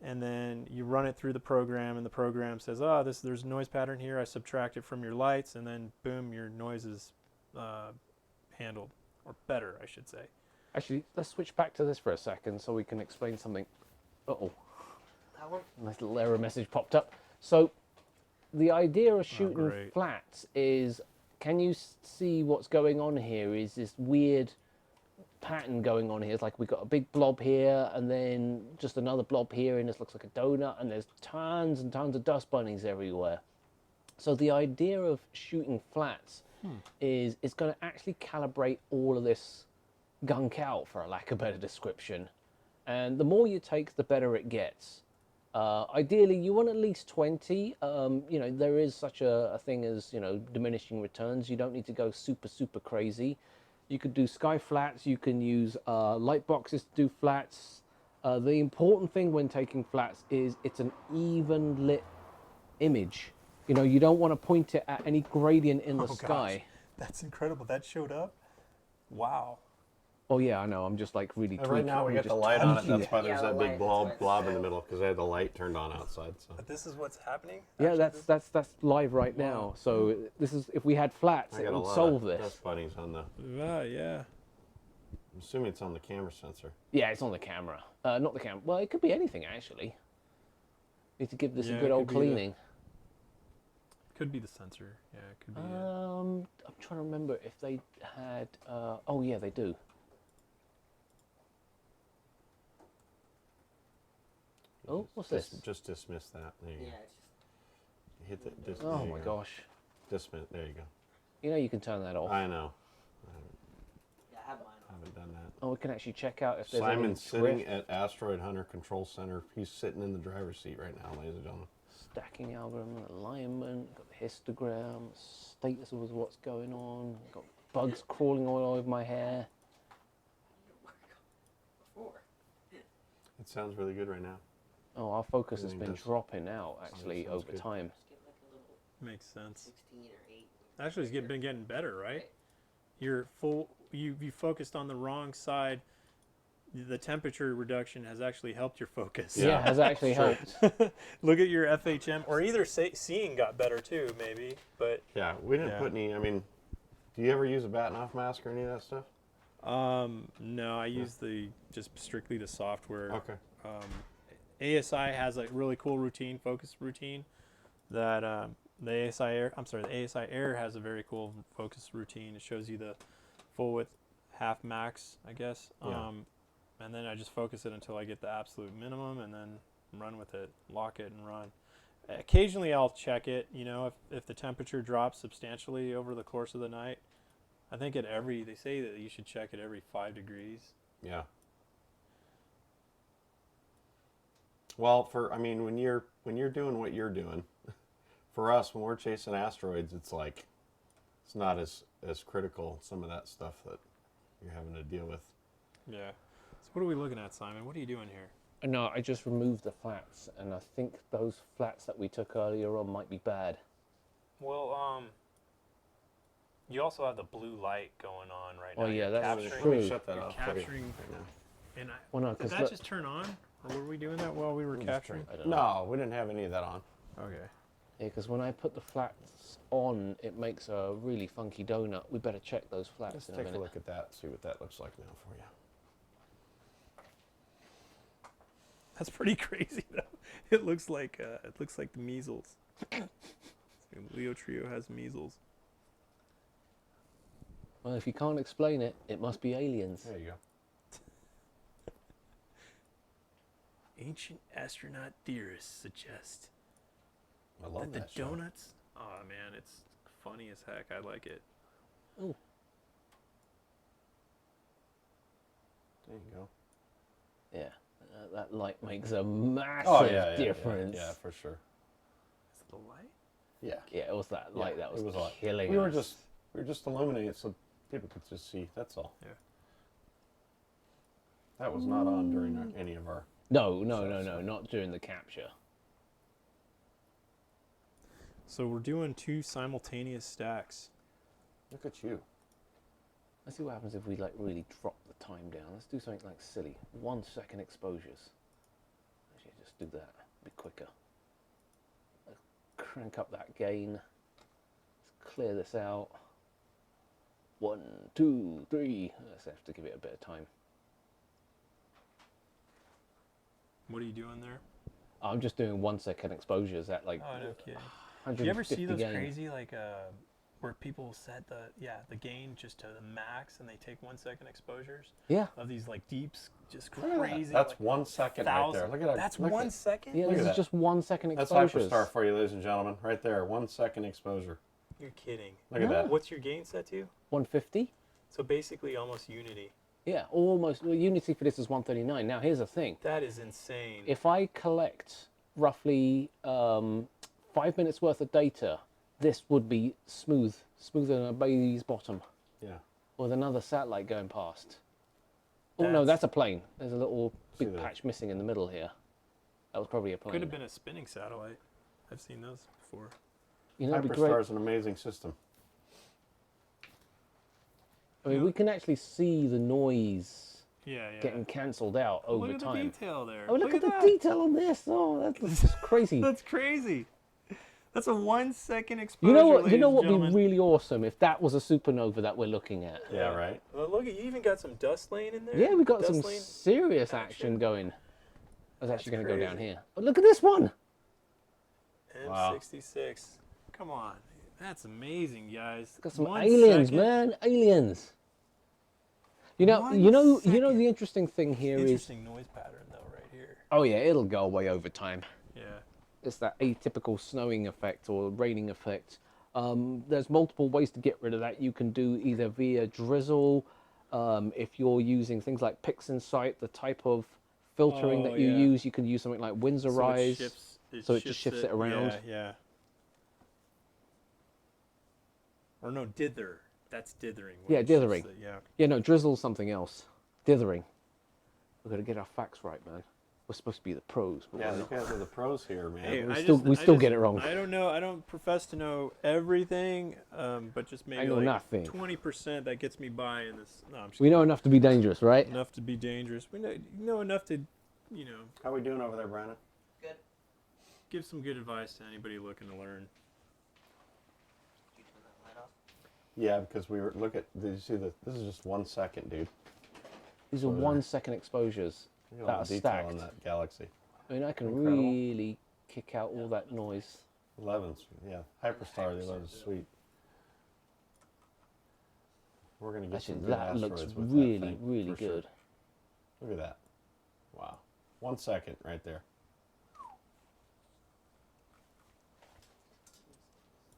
and then you run it through the program, and the program says, oh, there's a noise pattern here, I subtract it from your lights, and then boom, your noise is handled, or better, I should say. Actually, let's switch back to this for a second so we can explain something. Uh-oh. That one? Nice little error message popped up. So the idea of shooting great. flats is, can you see what's going on here? Is this weird pattern going on here? It's like we've got a big blob here and then just another blob here, and this looks like a donut, and there's tons and tons of dust bunnies everywhere. So the idea of shooting flats is it's going to actually calibrate all of this gunk out, for a lack of a better description. And the more you take, the better it gets. Ideally, you want at least 20. You know, there is such a thing as, you know, diminishing returns. You don't need to go super, super crazy. You could do sky flats. You can use light boxes to do flats. The important thing when taking flats is it's an even lit image. You know, you don't want to point it at any gradient in the sky. Gosh, that's incredible. That showed up. Wow. Oh yeah, I know. I'm just like really. Right now we got the light on it. That's why there's Yeah, that the big light, that's blob why in the it's middle, because I had the light turned on outside. So But this is what's happening? Yeah, Actually, that's live right now. So this is, if we had flats, I it got a would lot solve of this. dust bunnies on the. yeah. I'm assuming it's on the camera sensor. Yeah, it's on the camera. Not the camera. Well, it could be anything actually. Need to give this Yeah, a it good old could be the- cleaning. Could be the sensor. Yeah, it could be. I'm trying to remember if they had. Oh yeah, they do. Oh, what's this? Just dismiss that. There you Yeah, go. it's Hit the dis. Oh there you my go. gosh. Dismiss. There you go. You know you can turn that off. I know. yeah, I have mine I on. haven't done that. Oh, we can actually check out if there's Simon's any sitting drift. at Asteroid Hunter Control Center. He's sitting in the driver's seat right now, ladies and gentlemen. Stacking algorithm, alignment, got the histogram, status of what's going on, got bugs crawling all over my hair. Before. It sounds really good right now. Oh, our focus has Everything been does. dropping out actually sounds over good. time. Just get like a little Makes sense. 16 or 8. Actually, it's been getting better, right? You're full. You focused on the wrong side. The temperature reduction has actually helped your focus. Yeah, has actually helped. Look at your FHM, or either seeing got better too, maybe. But Yeah, we didn't Yeah. put any. I mean, do you ever use a Batnoff mask or any of that stuff? no, I use just strictly the software. Okay. ASI has a really cool routine, focus routine, that the ASI Air has a very cool focus routine. It shows you the full width half max, I guess. Yeah. And then I just focus it until I get the absolute minimum, and then run with it, lock it, and run. Occasionally, I'll check it. You know, if the temperature drops substantially over the course of the night. I think they say that you should check it every 5 degrees. Yeah. Well, when you're doing what you're doing, for us, when we're chasing asteroids, it's like it's not as critical, some of that stuff that you're having to deal with. Yeah. So what are we looking at, Simon? What are you doing here? No, I just removed the flats, and I think those flats that we took earlier on might be bad. Well, You also have the blue light going on right now. Oh, yeah, You're that's capturing, true. Let me shut that You're off. for you capturing, right now. and Well, no, did 'cause that look- just turn on, or were we doing that while we were capturing? I don't know. No, we didn't have any of that on. Okay. Yeah, because when I put the flats on, it makes a really funky donut. We better check those flats Let's in a take minute. a look at that, see what that looks like now for you. That's pretty crazy though. It looks like the measles. Leo Trio has measles. Well, if you can't explain it, it must be aliens. There you go. Ancient astronaut theorists suggest I love that the that show. donuts. Oh man, it's funny as heck. I like it. Oh, There you go. yeah. That light makes a massive Oh yeah, difference. Oh, yeah, for sure. Is it the light? Yeah. Yeah, it was that light that was, it was like killing we were us. just illuminating it so people could just see. That's all. Yeah. That was not on during any of our. No, not during the capture. So we're doing 2 simultaneous stacks. Look at you. Let's see what happens if we like really drop the time down. Let's do something like silly. 1 second exposures. Actually, just do that. A bit quicker. Let's crank up that gain. Let's clear this out. 1, 2, 3. Let's have to give it a bit of time. What are you doing there? I'm just doing 1 second exposures at like Oh no kidding. 150 Do you ever see those gain. crazy where people set the gain just to the max and they take 1 second exposures Yeah. of these like deeps, just Look at that. crazy. That's like 1 second right there. 1,000. Look at that. That's look 1 at, second? Yeah, Look this at is that. just 1 second That's exposures. Hyperstar for you, ladies and gentlemen. Right there. 1 second exposure. You're kidding. Look at that. What's your gain set to? 150? So basically almost unity. Yeah, almost. Well, Unity for this is 139. Now, here's the thing. That is insane. If I collect roughly 5 minutes worth of data, this would be smoother than a baby's bottom Yeah. with another satellite going past. Oh, no, that's a plane. There's a little big that. patch missing in the middle here. That was probably a plane. Could have been a spinning satellite. I've seen those before. You know, it'd be Hyperstar great. is an amazing system. I mean, we can actually see the noise Yeah, yeah. getting cancelled out over Look at time. the detail there. Oh, look at the that. detail on this. Oh, that's just crazy. That's crazy. That's a 1 second exposure. You know what? You ladies know and what would be gentlemen. really awesome if that was a supernova that we're looking at. Yeah, right. Well, look at you. Even got some dust lane in there. Yeah, we got Dust some lane. serious action going. I was actually going to go down here. But look at this one. Wow. M66. Come on, that's amazing, guys. Got some 1 aliens, second. man. Aliens. You know, 1 you know second. the interesting thing here is. Interesting noise pattern though, right here. Oh yeah, it'll go away over time. Yeah. It's that atypical snowing effect or raining effect. There's multiple ways to get rid of that. You can do either via drizzle, if you're using things like PixInsight, the type of filtering that you yeah. use, you can use something like Windsorize. So it just shifts it around. Yeah, yeah. Or no, dither. That's dithering. Yeah, when it shifts dithering. it, yeah. Yeah, no, drizzle's something else. Dithering. We've got to get our facts right, man. We're supposed to be the pros. But Yeah, we're you not. guys are the pros here, man. Hey, we still get it wrong. I don't know. I don't profess to know everything, but just maybe know like nothing. 20% that gets me by in this. No, I'm just We know enough to be dangerous, right? enough to be dangerous. We know enough to, you know, How we doing over there, Brandon? Good. give some good advice to anybody looking to learn. You turn that light off? Yeah, because we were did you see this is just 1 second, dude. These are 1 second exposures Look that at all are the detail stacked. on that galaxy. I mean, I can Incredible. really kick out all that noise. 11's, yeah. Hyperstar, the 11's sweet. We're gonna get Actually, some good that looks asteroids with really, that thing, really for sure. good. Look at that. Wow. 1 second right there.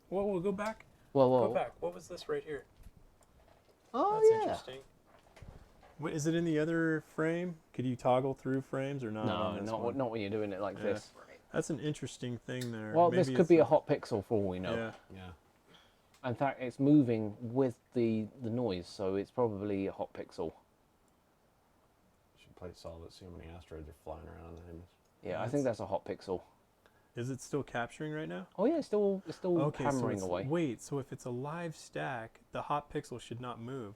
Whoa, we'll go back. Whoa, Go whoa. back. What was this right here? Oh, That's yeah. interesting. Wait, is it in the other frame? Could you toggle through frames or not? No, on this one? not when you're doing it like Yeah. this. Right. That's an interesting thing there. Well, this Maybe could it's be a hot pixel for all we know. Yeah. Yeah. In fact, it's moving with the noise, so it's probably a hot pixel. Should play solid, see how many asteroids are flying around in the image. Yeah, I think that's a hot pixel. Is it still capturing right now? Oh yeah, it's still Okay, so hammering it's, away. wait, so if it's a live stack, the hot pixel should not move.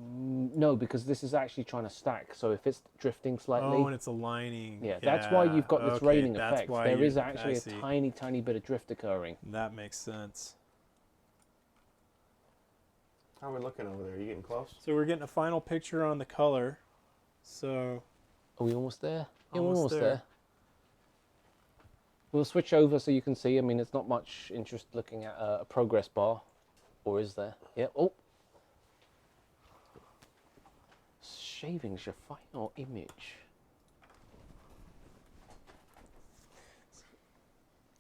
No, because this is actually trying to stack. So if it's drifting slightly, Oh, and it's aligning. yeah, that's why you've got this okay, raining that's effect. why There you- is actually I a see. tiny bit of drift occurring. That makes sense. How are we looking over there? Are you getting close? So we're getting a final picture on the color. So Are we almost there? Yeah, we're Almost almost there. there. We'll switch over so you can see. I mean, it's not much interest looking at a progress bar, or is there? Yeah. Oh. Shaving's your final image.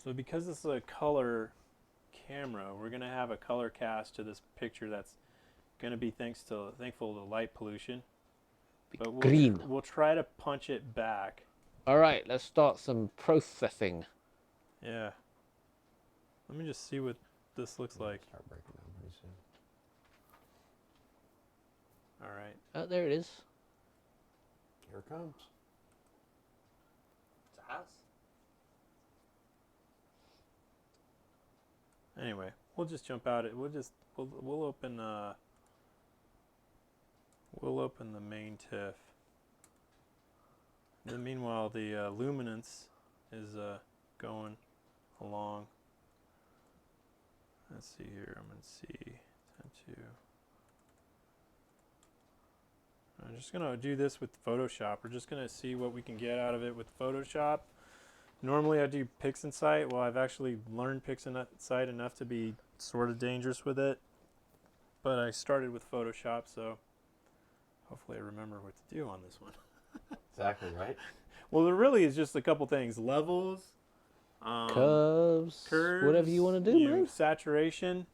So because this is a color camera, we're going to have a color cast to this picture that's going to be thankful to light pollution. But Green. We'll try to punch it back. All right, let's start some processing. Yeah. Let me just see what this looks like. Start breaking down pretty soon. All right. Oh, there it is. Here it comes. It's a house. Anyway, we'll just jump out. We'll open the main TIFF. Then meanwhile, the luminance is going along. Let's see here. I'm going to see 10.2. I'm just going to do this with Photoshop. We're just going to see what we can get out of it with Photoshop. Normally I do PixInsight. Well, I've actually learned PixInsight enough to be sort of dangerous with it. But I started with Photoshop, so hopefully I remember what to do on this one. Exactly right. Well, there really is just a couple things. Levels, Curves, whatever you want to do, man. saturation.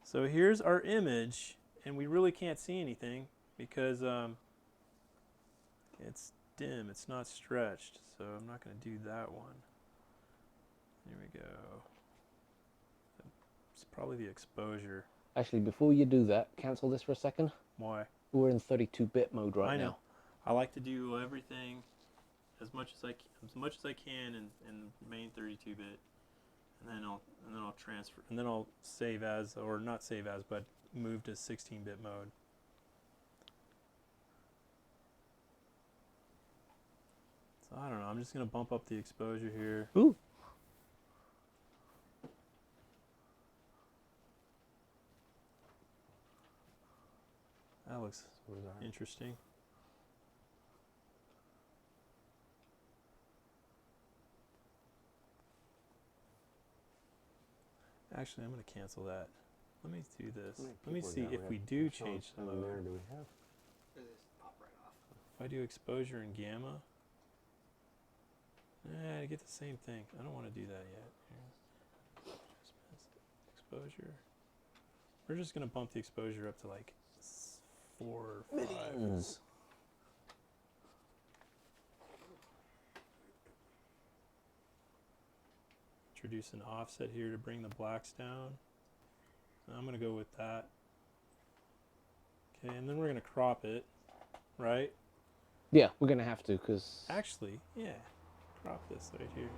So here's our image, and we really can't see anything because it's dim. It's not stretched, so I'm not going to do that one. Here we go. It's probably the exposure. Actually, before you do that, cancel this for a second. Why? We're in 32-bit mode right I know. now. I like to do everything as much as I can in main 32-bit, and then I'll transfer, and then I'll save as, or not save as, but move to 16-bit mode. So I don't know. I'm just gonna bump up the exposure here. Ooh. That looks interesting. Actually, I'm going to cancel that. Let me do this. Let me see if we do change some of there. it. Do we have? Or this pop right off. If I do exposure and gamma, I get the same thing. I don't want to do that yet. Here. Exposure. We're just going to bump the exposure up to like 4 or 5. Millions. Introduce an offset here to bring the blacks down. I'm going to go with that. Okay, and then we're going to crop it, right? Yeah, we're going to have to because... Actually, yeah, crop this right here.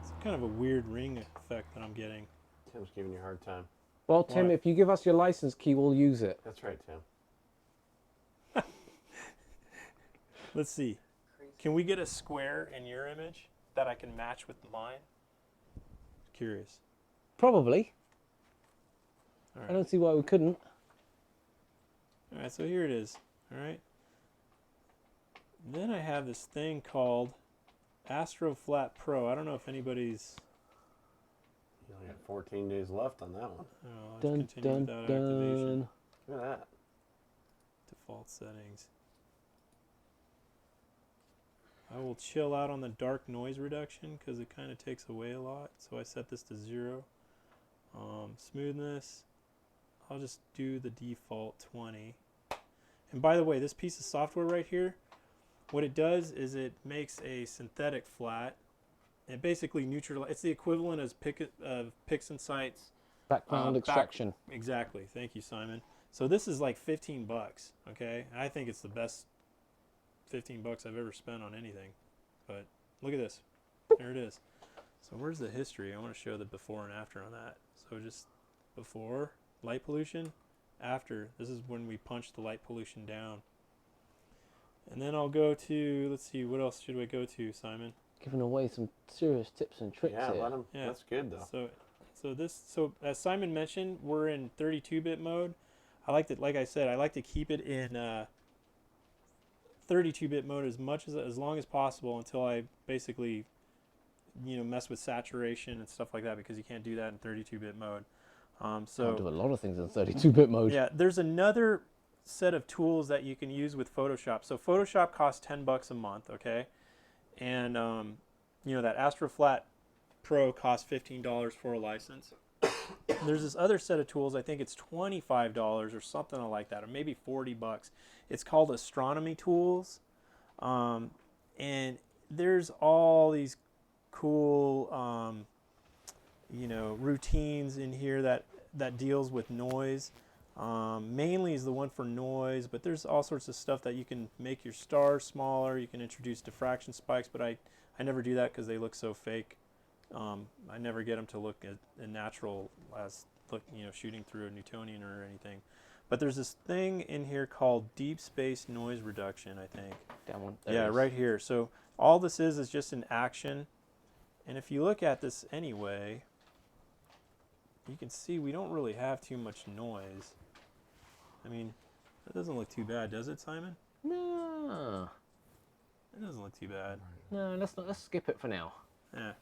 It's kind of a weird ring effect that I'm getting. Tim's giving you a hard time. Well, Tim, Why? if you give us your license key, we'll use it. That's right, Tim. Let's see. Can we get a square in your image that I can match with mine? Curious. Probably. All I right. don't see why we couldn't. All right, so here it is. All right. Then I have this thing called AstroFlat Pro. I don't know if anybody's... You only got 14 days left on that one. Oh, let's Dun, continue dun, without activation. dun. Look at that. Default settings. I will chill out on the dark noise reduction because it kind of takes away a lot. So I set this to 0. Smoothness, I'll just do the default 20. And by the way, this piece of software right here, what it does is it makes a synthetic flat. It basically neutralizes. It's the equivalent of PixInsight's Background extraction. Exactly. Thank you, Simon. So this is like $15. Okay, I think it's the best $15 I've ever spent on anything. But look at this. There it is. So where's the history? I want to show the before and after on that. So just before, light pollution. After, this is when we punch the light pollution down. And then I'll go to, let's see, what else should I go to, Simon? Giving away some serious tips and tricks Yeah, here. let him. Yeah. That's good though. So as Simon mentioned, we're in 32-bit mode. I like to, like I said, I like to keep it in 32-bit mode as long as possible until I basically, mess with saturation and stuff like that, because you can't do that in 32-bit mode. I'll So do a lot of things in 32-bit mode. yeah, there's another set of tools that you can use with Photoshop. So Photoshop costs $10 a month, okay? And that AstroFlat Pro costs $15 for a license. There's this other set of tools, I think it's $25 or something like that, or maybe $40. It's called Astronomy Tools. And there's all these cool routines in here that deals with noise. Mainly is the one for noise, but there's all sorts of stuff that you can make your stars smaller. You can introduce diffraction spikes, but I never do that because they look so fake. I never get them to look as natural as shooting through a Newtonian or anything. But there's this thing in here called deep space noise reduction, I think. That one. Yeah, right here. So all this is just an action. And if you look at this anyway, you can see we don't really have too much noise. I mean, that doesn't look too bad, does it, Simon? No. It doesn't look too bad. No, let's skip it for now. Yeah.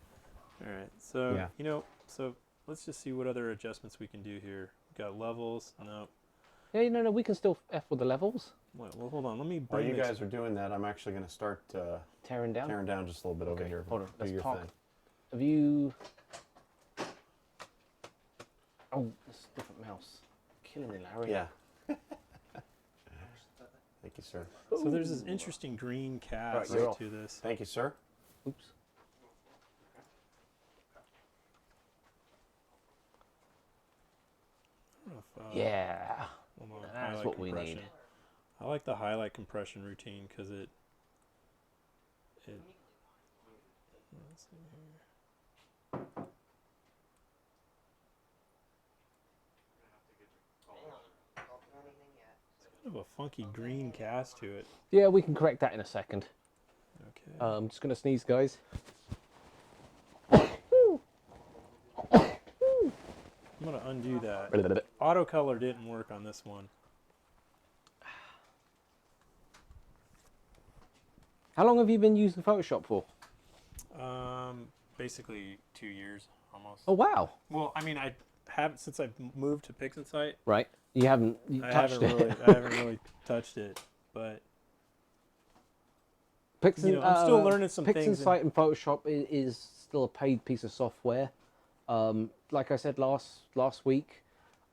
All right. So, Yeah. so let's just see what other adjustments we can do here. We've got levels. No. Yeah, no, we can still F with the levels. Well, hold on. Let me While bring you this. guys are doing that, I'm actually going to start Tearing down. just a little bit over here. Hold on, Do let's your park. thing. Have you? Oh, that's a different mouse. Killing it, Larry. Yeah. Thank you, sir. So there's this interesting green cast Right, you're off. to this. Thank you, sir. Oops. I don't know if, Yeah. hold on, That's highlight what we compression. need. I like the highlight compression routine because it. Let's see here. Kind of a funky green cast to it. Yeah, we can correct that in a second. Okay. I'm just gonna sneeze, guys. I'm gonna undo that. Auto color didn't work on this one. How long have you been using Photoshop for? Basically 2 years almost. Oh wow! Well, I mean, I haven't since I've moved to PixInsight. Right, you haven't I touched haven't it. really, I haven't really touched it, but I'm still learning some things. PixInsight and Photoshop is still a paid piece of software. Like I said last week,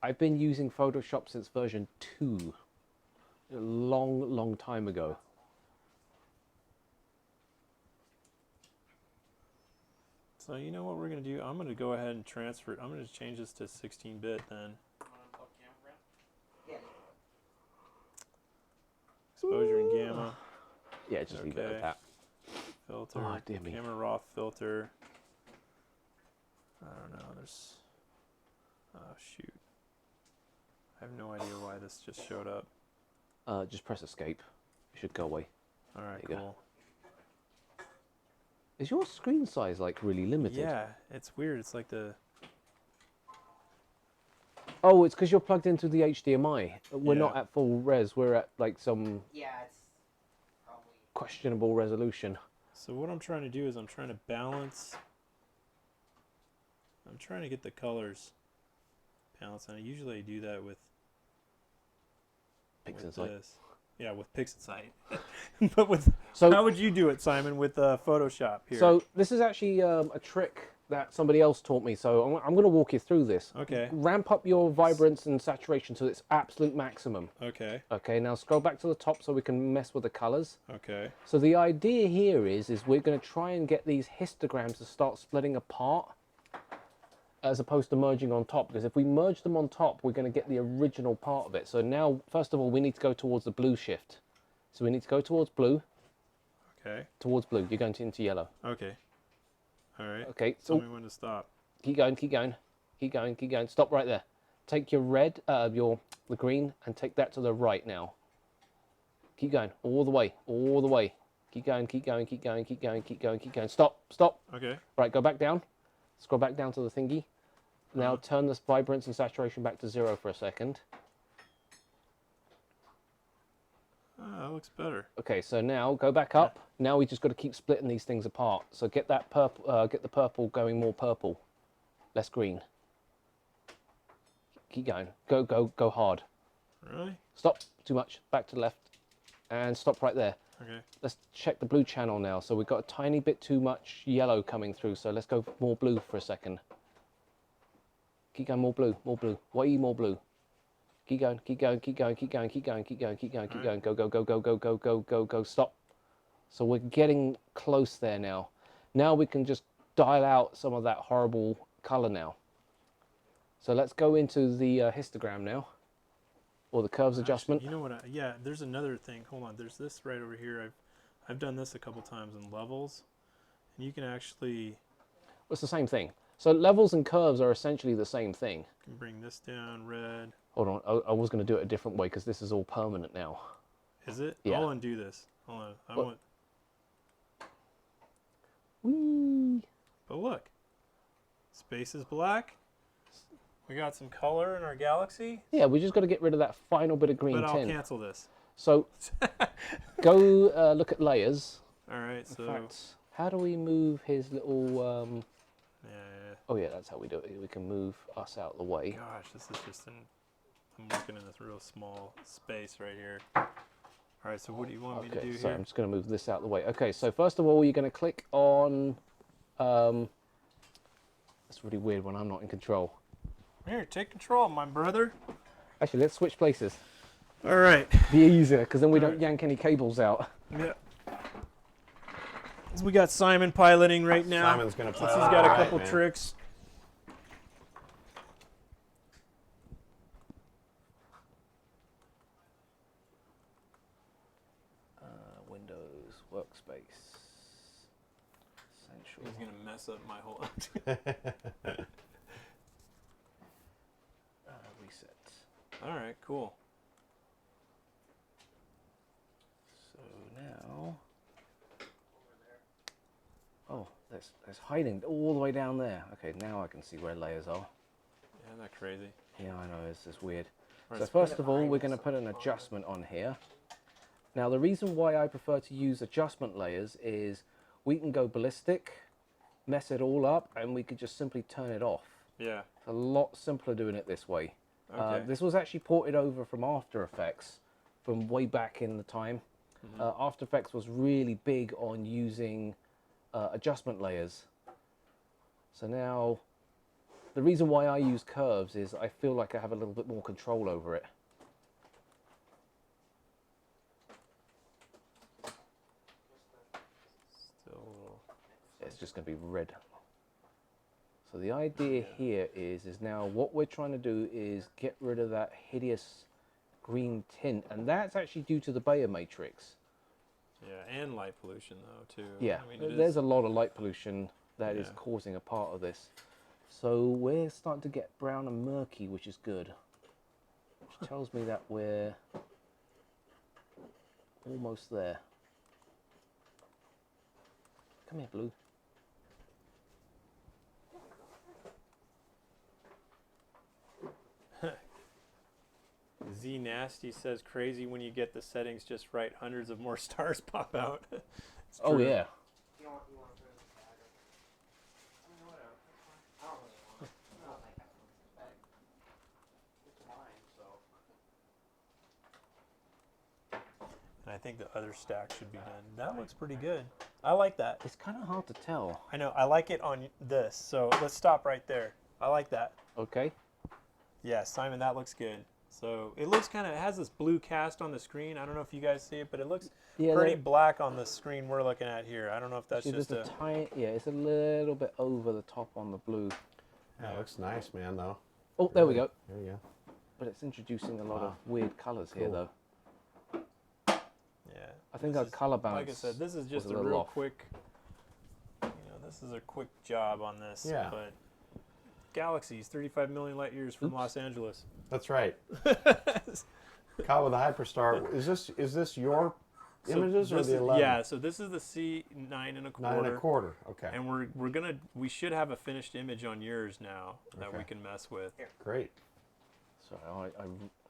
I've been using Photoshop since version 2, a long time ago. So you know what we're gonna do? I'm gonna go ahead and transfer it. I'm gonna change this to 16-bit then. Yeah. Exposure and gamma Yeah, just leave it Okay. at that. filter. Oh, dear me. Camera raw filter. I don't know. There's. Oh shoot. I have no idea why this just showed up. Just press escape. It should go away. All right, There you go. cool. Is your screen size like really limited? Yeah, it's weird. It's like the. Oh, it's because you're plugged into the HDMI. We're Yeah. not at full res. We're at like some Yeah, it's probably. questionable resolution. So what I'm trying to do is I'm trying to balance. I'm trying to get the colors balanced, and usually I do that with PixInsight. this. Yeah, with PixInsight. But with So- how would you do it, Simon, with Photoshop here? So this is actually a trick that somebody else taught me. So I'm going to walk you through this. Okay. Ramp up your vibrance and saturation to its absolute maximum. Okay. Okay, now scroll back to the top so we can mess with the colors. Okay. So the idea here is we're going to try and get these histograms to start splitting apart as opposed to merging on top, because if we merge them on top, we're going to get the original part of it. So now, first of all, we need to go towards the blue shift. So we need to go towards blue, Okay. towards blue. You're going into yellow. Okay. All right. Okay, Tell so me when to stop. keep going, keep going, keep going, keep going. Stop right there. Take your red, the green, and take that to the right now. Keep going, all the way, all the way. Keep going, keep going, keep going, keep going, keep going, keep going. Stop, stop. Okay. Right, go back down. Scroll back down to the thingy. Now turn this vibrance and saturation back to 0 for a second. That looks better. Okay, so now go back up. Now we just got to keep splitting these things apart. So get that purple, get the purple going more purple, less green. Keep going. Go, go, go hard. Really? Stop. Too much. Back to the left, and stop right there. Okay. Let's check the blue channel now. So we've got a tiny bit too much yellow coming through. So let's go more blue for a second. Keep going, more blue, more blue. Way more blue. Keep going, keep going, keep going, keep going, keep going, keep going, keep going, keep going. Go, go, go, go, go, go, go, go, go. Stop. So we're getting close there now. Now we can just dial out some of that horrible color now. So let's go into the histogram now, or the curves adjustment. You know what? Yeah, there's another thing. Hold on. There's this right over here. I've done this a couple times in levels, and you can actually It's the same thing. So levels and curves are essentially the same thing. bring this down red. Hold on, I was going to do it a different way because this is all permanent now. Is it? Yeah. I'll undo this. Hold on. I What? want. Whee! But look, space is black. We got some color in our galaxy. Yeah, we just got to get rid of that final bit of green But I'll tint. cancel this. So go look at layers. All right. In So. fact, how do we move his little... Yeah. Oh yeah, that's how we do it. We can move us out of the way. Gosh, this is just I'm working in this real small space right here. All right. So what do you want me to Okay, do so here? I'm just going to move this out of the way. Okay, so first of all, you're going to click on... That's really weird when I'm not in control. Here, take control, my brother. Actually, let's switch places. All right. Be easier, because then we don't Alright. yank any cables out. Yeah. So we got Simon piloting right now. Simon's gonna Since pilot. he's got a Alright, couple man. tricks. Windows, workspace, essential. He's gonna mess up my whole. Reset. All right, cool. So now, oh, that's hiding all the way down there. Okay, now I can see where layers are. Yeah, isn't that crazy? Yeah, I know, it's just weird. All So right, first of all, we're going to put an adjustment on here. Now the reason why I prefer to use adjustment layers is we can go ballistic, mess it all up, and we could just simply turn it off. Yeah. It's a lot simpler doing it this way. Okay. This was actually ported over from After Effects from way back in the time. After Effects was really big on using adjustment layers. So now, the reason why I use curves is I feel like I have a little bit more control over it. Still a little. It's just going to be red. So the idea here is now what we're trying to do is get rid of that hideous green tint, and that's actually due to the Bayer matrix. Yeah, and light pollution though too. Yeah, I mean, it there's is- a lot of light pollution that is Yeah. causing a part of this. So we're starting to get brown and murky, which is good. Which tells me that we're almost there. Come here, Blue. Z Nasty says crazy when you get the settings just right, hundreds of more stars pop out. It's Oh true. yeah. You want to put it in the bag? I mean, whatever. I don't really want it. I don't like having it in the bag. It's mine, so. And I think the other stack should be done. That looks pretty good. I like that. It's kind of hard to tell. I know. I like it on this. So let's stop right there. I like that. Okay. Yeah, Simon, that looks good. So it looks kind of, it has this blue cast on the screen. I don't know if you guys see it, but it looks Yeah, pretty there- black on the screen we're looking at here. I don't know if that's See, just there's a, a tiny, yeah, it's a little bit over the top on the blue. Yeah, it looks nice, man, though. Oh, there we go. There you go. But it's introducing a lot Wow. of weird colors here, Cool. though. yeah. I think This our is- color balance. Like I said, this is just was a little real off. quick, you know, this is a quick job on this. Yeah. But galaxies, 35 million light years from Los Angeles. That's right. Kyle with the Hyperstar. Is this your images or this the is- 11? Yeah, so this is the C9 1/4. 9 1/4. Okay. And we should have a finished image on yours now that we Okay. can mess with. Great. So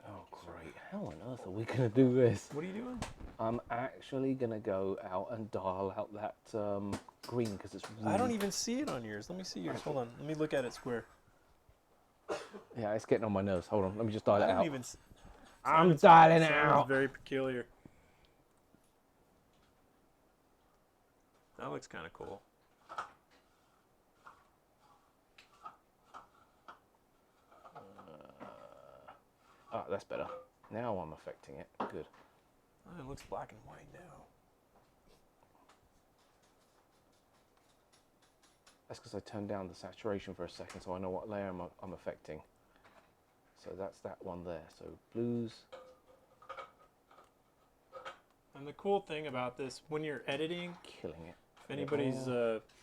oh great, how on earth are we gonna do this? What are you doing? I'm actually gonna go out and dial out that green because it's really, I don't even see it on yours. Let me see yours. Hold on. Let me look at it square. yeah, it's getting on my nerves. Hold on, let me just dial I it don't out. even. I'm dialing it Sounds out. very peculiar. That looks kind of cool. Ah, that's better. Now I'm affecting it. Good. Oh, it looks black and white now. That's because I turned down the saturation for a second, so I know what layer I'm affecting. So that's that one there. So blues. And the cool thing about this, when you're editing, Killing it. if anybody's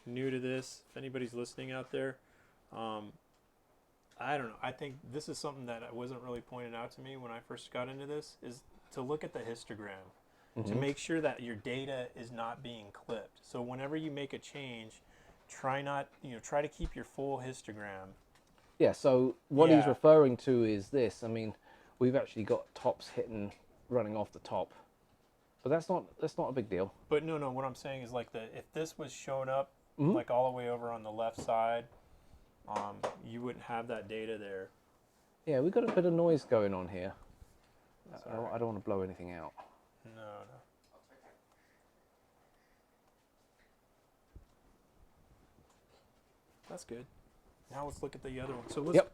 new to this, if anybody's listening out there, I don't know. I think this is something that wasn't really pointed out to me when I first got into this, is to look at the histogram to make sure that your data is not being clipped. So whenever you make a change, try to keep your full histogram. Yeah, so what he's Yeah. referring to is this. I mean, we've actually got tops running off the top. But that's not a big deal. But no, what I'm saying is like if this was shown up like all the way over on the left side, you wouldn't have that data there. Yeah, we've got a bit of noise going on here. I don't want to blow anything out. No. That's good. Now let's look at the other one. So let's. Yep.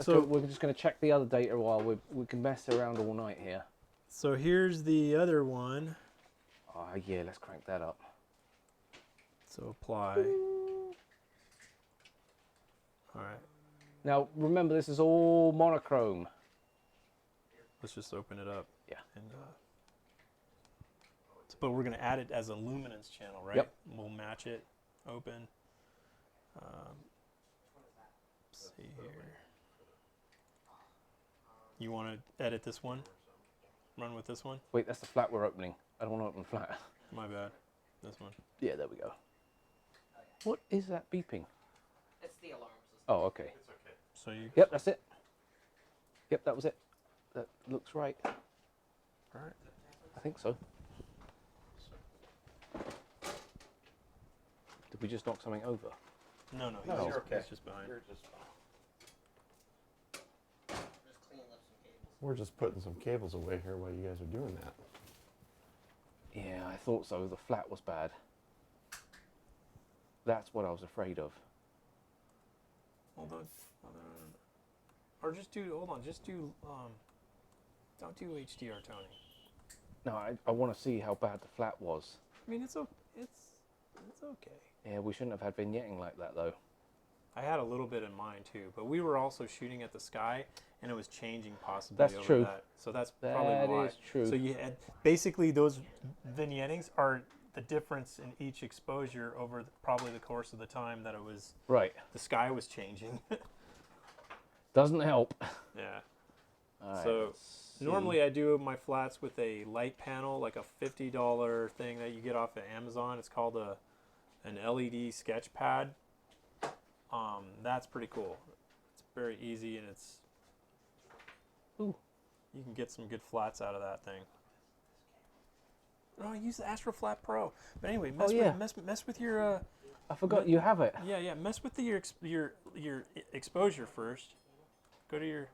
So We're just going to check the other data while we can mess around all night here. So here's the other one. Oh yeah, let's crank that up. So apply. All right. Now remember, this is all monochrome. Let's just open it up. Yeah. And but we're gonna add it as a luminance channel, right? Yep. We'll match it. Open. Let's see here. You want to edit this one? Run with this one? Wait, that's the flat we're opening. I don't want to open flat. My bad. This one. Yeah, there we go. What is that beeping? It's the alarm system. Oh, okay. So you. Yep, that's it. Yep, that was it. That looks right. All right. I think so. Did we just knock something over? No, No, he's you're okay. He's just behind. Just cleaning up some cables. We're just putting some cables away here while you guys are doing that. Yeah, I thought so. The flat was bad. That's what I was afraid of. Hold on. Or just do. Hold on. Just do. Don't do HDR toning. No, I want to see how bad the flat was. I mean, it's okay. It's okay. Yeah, we shouldn't have had vignetting like that though. I had a little bit in mind too, but we were also shooting at the sky, and it was changing possibly. That's over true. That. So that's probably That why. is true. So you had basically those vignettings are the difference in each exposure over probably the course of the time that it was. Right. The sky was changing. Doesn't help. Yeah. All right, So let's see. normally I do my flats with a light panel, like a $50 thing that you get off of Amazon. It's called an LED sketch pad. That's pretty cool. It's very easy, and it's Ooh. you can get some good flats out of that thing. Oh, I use the AstroFlat Pro. But anyway, mess yeah. mess with your I forgot you have it. yeah, mess with your exposure first. Go to your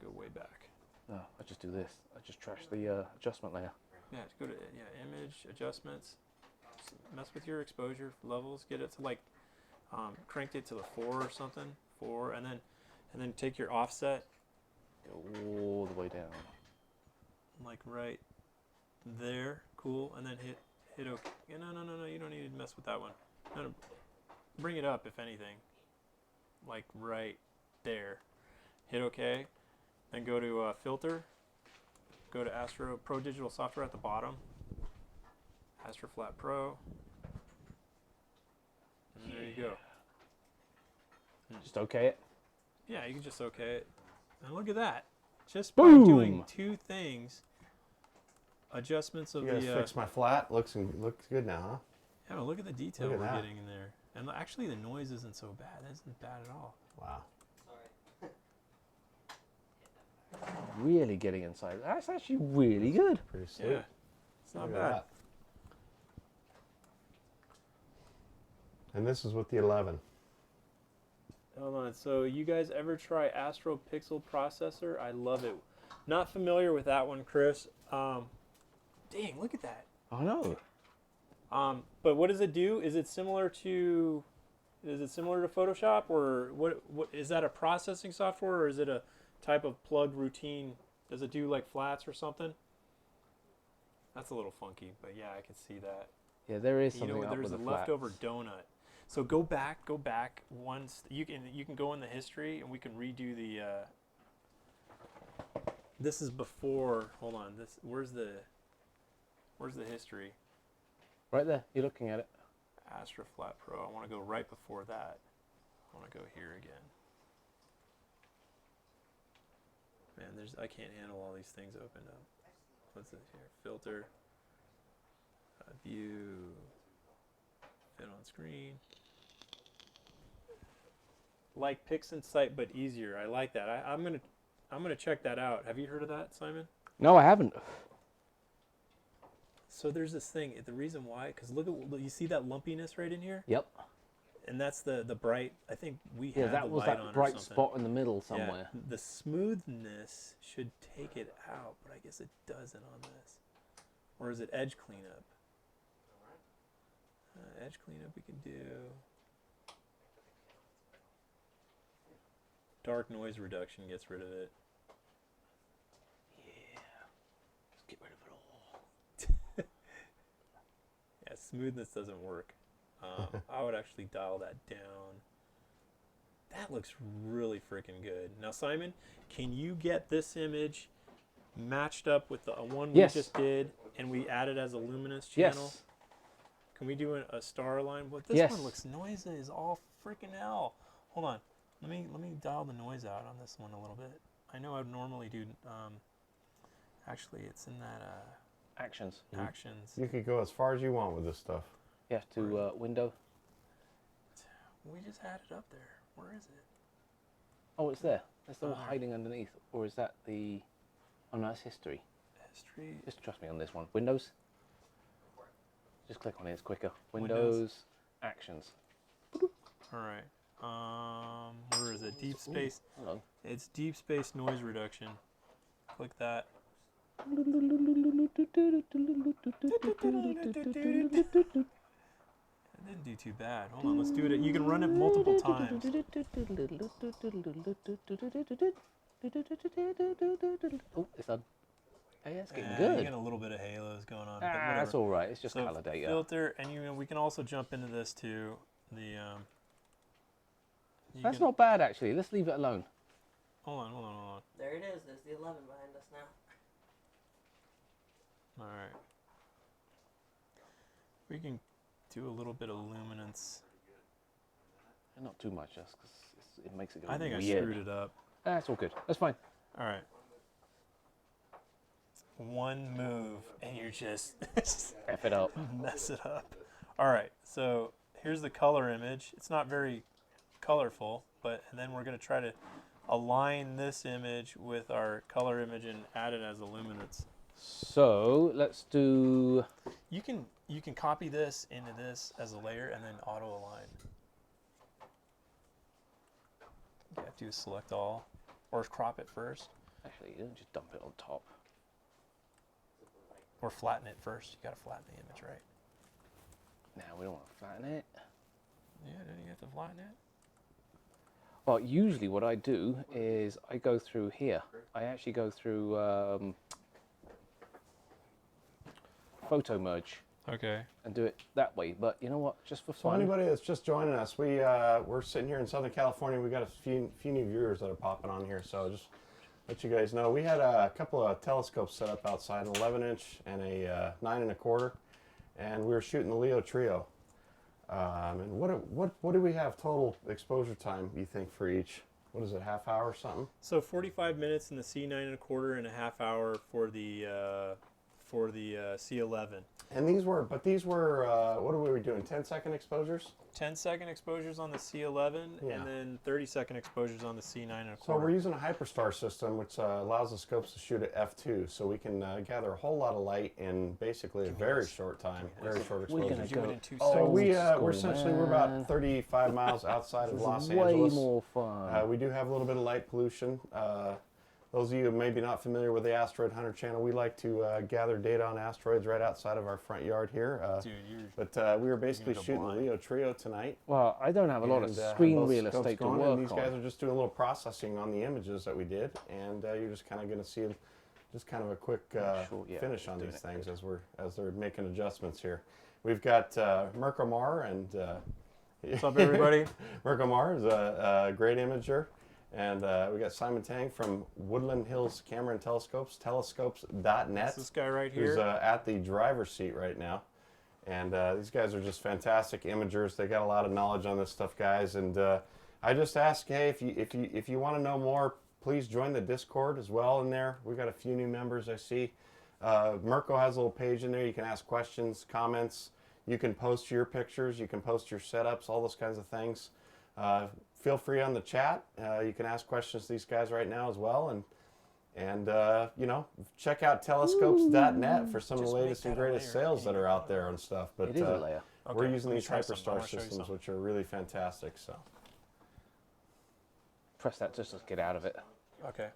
go way back. No, I just do this. I just trash the adjustment layer. Yeah, go to image adjustments. Mess with your exposure levels. Get it to like cranked it to the 4 or something. 4, and then take your offset Go all the way down. like right there. Cool, and then hit OK. No, you don't need to mess with that one. No, bring it up if anything. Like right there. Hit OK. Then go to filter. Go to Astro Pro Digital Software at the bottom. AstroFlat Pro. And there you go. Just okay it. Yeah, you can just okay it. And look at that. Just by doing Boom. 2 things, adjustments of You guys the... fix my flat. Looks good now, huh? yeah, but look at the detail Look at we're that. getting in there. And actually the noise isn't so bad. That isn't bad at all. Wow. Sorry. Really getting inside. That's actually really good. Pretty sweet. Yeah, it's not Look at bad. that. And this is with the 11. Hold on. So you guys ever try Astro Pixel Processor? I love it. Not familiar with that one, Chris. Dang, look at that. I know. But what does it do? Is it similar to Photoshop, or what is that, a processing software, or is it a type of plug routine? Does it do like flats or something? That's a little funky, but yeah, I can see that. Yeah, there is You something know, up there's with a the leftover flats. donut. So go back once. You can go in the history, and we can redo the. This is before. Hold on. Where's the history? Right there. You're looking at it. Astra Flat Pro. I want to go right before that. I want to go here again. Man, I can't handle all these things opened up. What's this here? Filter. View. Fit on screen. Like PixInsight, but easier. I like that. I'm gonna check that out. Have you heard of that, Simon? No, I haven't. So there's this thing. The reason why, because look at, you see that lumpiness right in here, Yep. and that's the bright. I think we Yeah, have that the was light that on or bright something. spot in the middle somewhere. Yeah, the smoothness should take it out, but I guess it doesn't on this. Or is it edge cleanup? Edge cleanup we can do. Dark noise reduction gets rid of it. Yeah. Let's get rid of it all. Yeah, smoothness doesn't work. I would actually dial that down. That looks really freaking good. Now, Simon, can you get this image matched up with the one we Yes. just did, and we added as a luminous channel? Yes. Can we do a star line? But this Yes. one looks noisy as all freaking hell. Hold on. Let me dial the noise out on this one a little bit. I know I would normally do. Actually, it's in that Actions. actions. You could go as far as you want with this stuff. Yeah, to window. We just had it up there. Where is it? Oh, it's there. It's all Alright. hiding underneath. Or is that the... Oh, no, it's history. History. Just trust me on this one. Windows. Just click on it. It's quicker. Windows. Actions. All right. Where is it? Deep space. Hold on. It's deep space noise reduction. Click that. It didn't do too bad. Hold on, let's do it. You can run it multiple times. Oh, it's done. Hey, that's getting You good. get a little bit of halos going on. But That's whatever. all right. It's just So color data. filter, and we can also jump into this too. That's not bad, actually. Let's leave it alone. Hold on. There it is. There's the 11 behind us now. All right. We can do a little bit of luminance. And not too much, just because it makes it go I think weird. I screwed it up. That's all good. That's fine. All right. One move, and you're just F it up. mess it up. All right. So here's the color image. It's not very colorful, but then we're going to try to align this image with our color image and add it as a luminance. So let's do. You can copy this into this as a layer and then auto align. You have to select all, or crop it first, Actually, you don't just dump it on top. or flatten it first. You got to flatten the image, right? Now we don't want to flatten it. Yeah, then you have to flatten it. Well, usually what I do is I go through here. I actually go through photo merge Okay. and do it that way. But you know what? Just for So fun. anybody that's just joining us, we're sitting here in Southern California. We got a few new viewers that are popping on here, so just let you guys know. We had a couple of telescopes set up outside, an 11-inch and a 9 1/4, and we were shooting the Leo Trio. And what do we have total exposure time, you think, for each? What is it, half hour or something? So 45 minutes in the C9 1/4 and a half hour for the C11. And these were, what are we doing, 10-second exposures? 10-second exposures on the C11, Yeah. and then 30-second exposures on the C9 1/4. So we're using a Hyperstar system, which allows the scopes to shoot at f2, so we can gather a whole lot of light in basically a very short time, very short We're exposure. gonna Do it go. in 2 So seconds. we're essentially, we're about 35 miles outside of This Los is way Angeles. more fun. We do have a little bit of light pollution. Those of you who may be not familiar with the Asteroid Hunter channel, we like to gather data on asteroids right outside of our front yard here. Dude, you're But we were basically go shooting blind. the Leo Trio tonight. Well, I don't have a lot of And, have screen both real scopes estate to going, work and these guys on. are just doing a little processing on the images that we did, and you're just kind of going to see just kind of a quick Sure, yeah, finish on doing these it things as they're making adjustments here. We've got Mirko Mar, and What's up, everybody? Mirko Mar is a great imager. And we got Simon Tang from Woodlandhillscamera&telescope, telescopes.net. That's this guy right Who's here. at the driver's seat right now. And these guys are just fantastic imagers. They got a lot of knowledge on this stuff, guys. And I just ask, hey, if you want to know more, please join the Discord as well in there. We got a few new members I see. Mirko has a little page in there. You can ask questions, comments. You can post your pictures. You can post your setups, all those kinds of things. Feel free on the chat. You can ask questions to these guys right now as well. And you know, check out telescopes.net for some of the Just latest make and that a greatest layer. sales that are out there and stuff. But It is a layer. we're Okay, using let me these try something. I Hyperstar wanna show you systems, something. which are really fantastic. So Press that just to get out of it. Okay.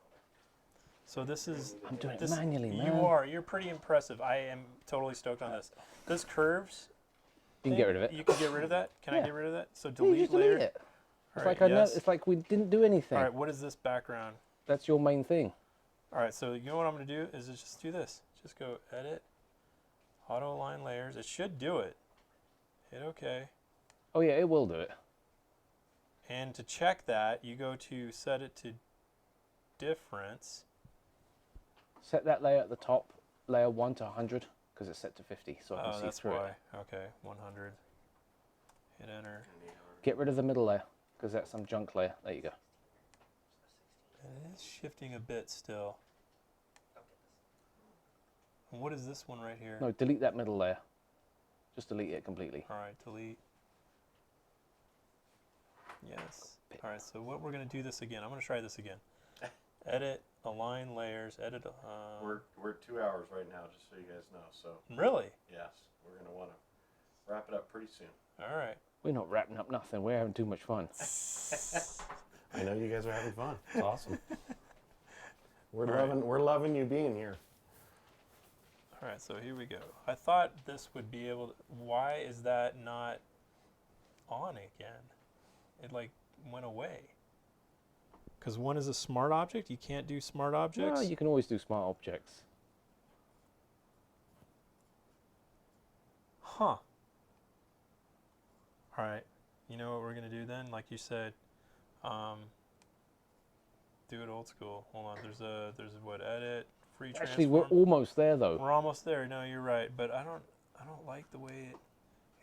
So this is. I'm doing it this, manually, man. You are. You're pretty impressive. I am totally stoked on this. This curves. You can get rid of it. You can get rid of that. Can I Yeah. get rid of that? So Yeah, you delete just delete layer. it. It's All like right, I know. yes. It's like we didn't do anything. All right. What is this background? That's your main thing. All right. So you know what I'm going to do is just do this. Just go edit, auto align layers. It should do it. Hit OK. Oh yeah, it will do it. And to check that, you go to set it to difference. Set that layer at the top, layer 1 to 100, because it's set to 50, so I can Oh, see that's through why. it. Okay, 100. Hit enter. Get rid of the middle layer, because that's some junk layer. There you go. It is shifting a bit still. And what is this one right here? No, delete that middle layer. Just delete it completely. All right, delete. Yes. All right, so what we're going to do this again. I'm going to try this again. Edit, align layers, edit. we're 2 hours right now, just so you guys know. So Really? yes, we're gonna want to wrap it up pretty soon. All right. We're not wrapping up nothing. We're having too much fun. I know you guys are having fun. It's awesome. We're All right. we're loving you being here. All right, so here we go. I thought this would be able to. Why is that not on again? It like went away. Because one is a smart object. You can't do smart objects. No, you can always do smart objects. Huh. All right. You know what we're going to do then? Like you said, do it old school. Hold on. There's what, edit, free transform. Actually, we're almost there though. We're almost there. No, you're right. But I don't like the way it.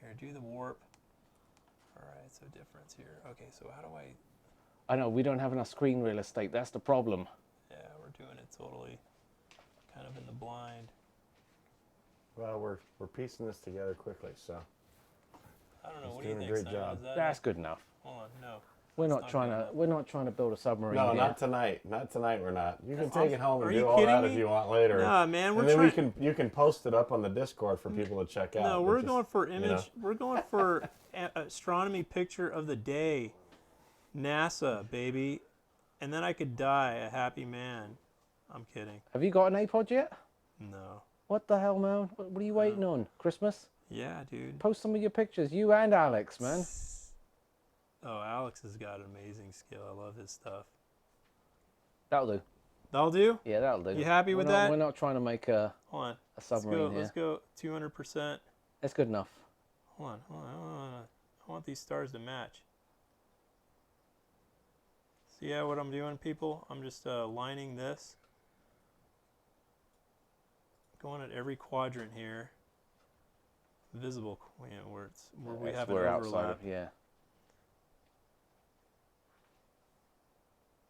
Here, do the warp. All right, so difference here. Okay, so how do I. I know, we don't have enough screen real estate. That's the problem. Yeah, we're doing it totally kind of in the blind. Well, we're piecing this together quickly, so. I don't know. He's What do you doing a think, great Simon? job. Is that That's it? good enough. Hold on. No. We're That's not not trying good to. enough. We're not trying to build a submarine. No, here. not tonight. Not tonight. We're not. You can That's take it home and Are do you all kidding that me? if you want later. Nah, man, we're and then trying. you can post it up on the Discord for people to check out. No, but we're just, going for you image. know. We're going for astronomy picture of the day. NASA, baby. And then I could die a happy man. I'm kidding. Have you got an APOD yet? No. What the hell, man? What are you waiting on? Christmas? Yeah, dude. Post some of your pictures, you and Alex, man. Oh, Alex has got amazing skill. I love his stuff. That'll do. That'll do? Yeah, that'll do. You happy with We're not- that? We're not trying to make a Hold on. submarine Let's go 200%. It's good enough. Hold on. I want these stars to match. See what I'm doing, people? I'm just lining this. Going at every quadrant here. visible, you know, where we That's have an where outside overlap. of, yeah.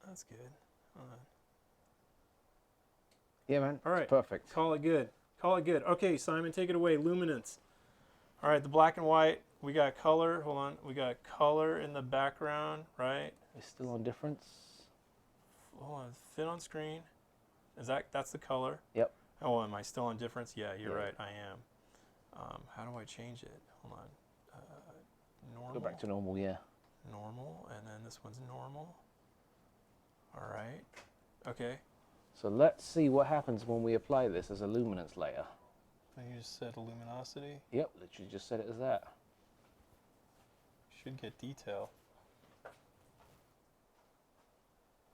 That's good. Yeah, man. All right. It's perfect. Call it good. Call it good. Okay, Simon, take it away. Luminance. All right, the black and white. We got color. Hold on. We got color in the background, right? It's still on difference. Hold on. Fit on screen. That's the color? Yep. Oh, am I still on difference? Yeah, you're Yeah. right. I am. How do I change it? Hold on. Normal. Go back to normal, yeah. Normal, and then this one's normal. All right. Okay. So let's see what happens when we apply this as a luminance layer. You just set a luminosity. Yep, literally just set it as that. Should get detail.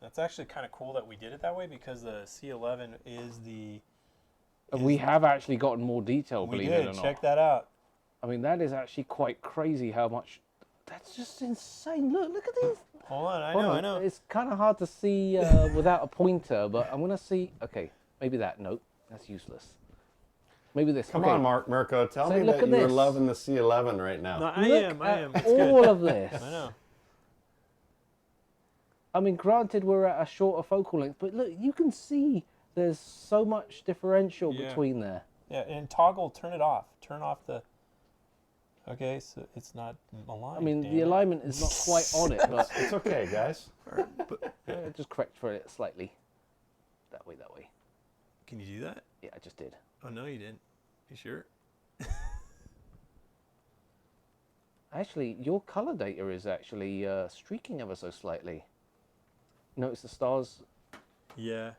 That's actually kind of cool that we did it that way because the C11 is the. And we have actually gotten more detail, We believe it or did. not. Check that out. I mean, that is actually quite crazy how much. That's just insane. Look at these. Hold on. Hold I on. know. It's kind of hard to see without a pointer, but I'm gonna see. Okay, maybe that. Nope, that's useless. Maybe this. Come okay. on, Mirko. Tell So me look that at you were this. loving the C11 right now. No, I Look am. at It's all good. of this. I know. I mean, granted, we're at a shorter focal length, but look, you can see there's so much differential Yeah. between there. Yeah, and toggle. Turn it off. Turn off the. Okay, so it's not aligned. I mean, damn the it. alignment is not quite on it, but It's okay, guys. just correct for it slightly. That way, that way. Can you do that? Yeah, I just did. Oh no, you didn't. You sure? Actually, your color data is actually streaking ever so slightly. Notice the stars. Yeah.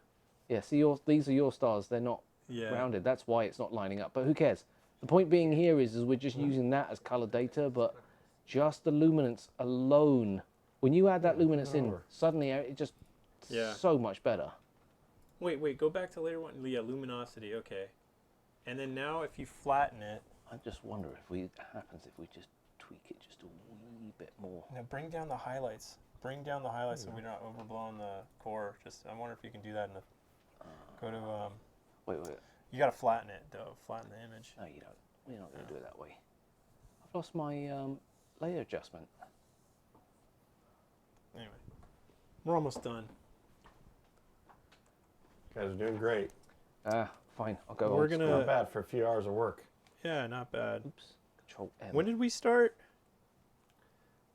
Yeah, see, these are your stars. They're not Yeah. rounded. That's why it's not lining up. But who cares? The point being here is we're just using that as color data, but just the luminance alone. When you add that luminance in, suddenly it just Yeah. so much better. Wait. Go back to later one. Yeah, luminosity. Okay. And then now, if you flatten it, I just wonder if happens if we just tweak it just a wee bit more. now bring down the highlights. Bring down the highlights so we're not overblowing the core. Just I wonder if you can do that in the. Go to Wait. You gotta flatten it though. Flatten the image. No, you don't. We're not going to do it that way. I've lost my layer adjustment. Anyway, we're almost done. You guys are doing great. Fine. I'll go. We're old gonna- school. Not bad for a few hours of work. Yeah, not bad. Oops. Control M. When did we start?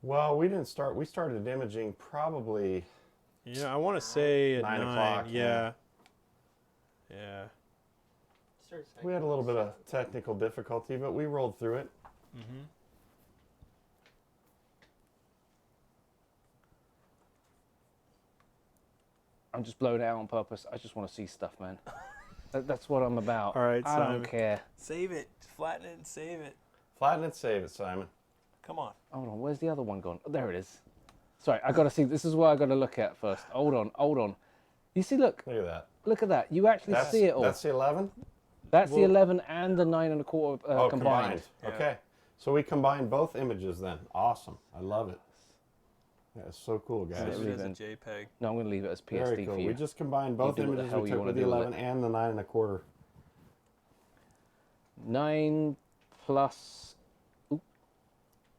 Well, we didn't start. We started imaging probably. Yeah, I want to say at 9 9. o'clock, Yeah. Yeah. We had a little bit of technical difficulty, but we rolled through it. Mm-hmm. I'm just blowing it out on purpose. I just want to see stuff, man. That's what I'm about. All right, I don't Simon. care. Save it. Flatten it and save it. Flatten it, save it, Simon. Come on. Hold on. Where's the other one gone? Oh, there it is. Sorry, I got to see. This is what I got to look at first. Hold on. You see, look Look at that. at that. You actually see it all. That's the 11? That's the 11 and the 9 1/4 combined. Yeah. Okay. So we combined both images then. Awesome. I love it. Yeah, it's so cool, guys. Save it as a even- JPEG. No, I'm going to leave it as PSD Very cool. for you. We just combined both do what the images hell we you took wanna with the do with 11 and the 9 1/4. 9 plus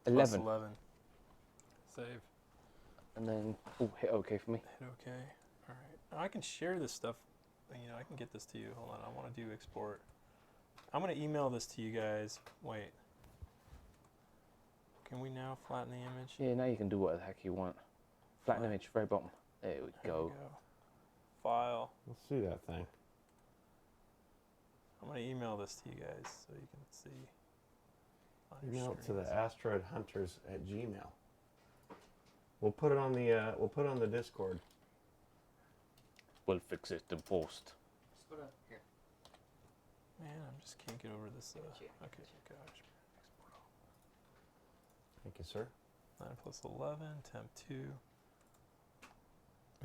11. 11. Save. And then hit OK for me. Hit OK. All right. I can share this stuff. You know, I can get this to you. Hold on. I want to do export. I'm going to email this to you guys. Wait. Can we now flatten the image? Yeah, now you can do what the heck you want. Flatten image, very bottom. There we There we go. File. Let's see that thing. I'm going to email this to you guys so you can see. on your Email it to the screens. asteroidhunters@gmail. We'll put it on the Discord. We'll fix it in post. Just go to here. Man, I just can't get over this. Okay, gosh. Thank you, sir. 9 plus 11, temp 2.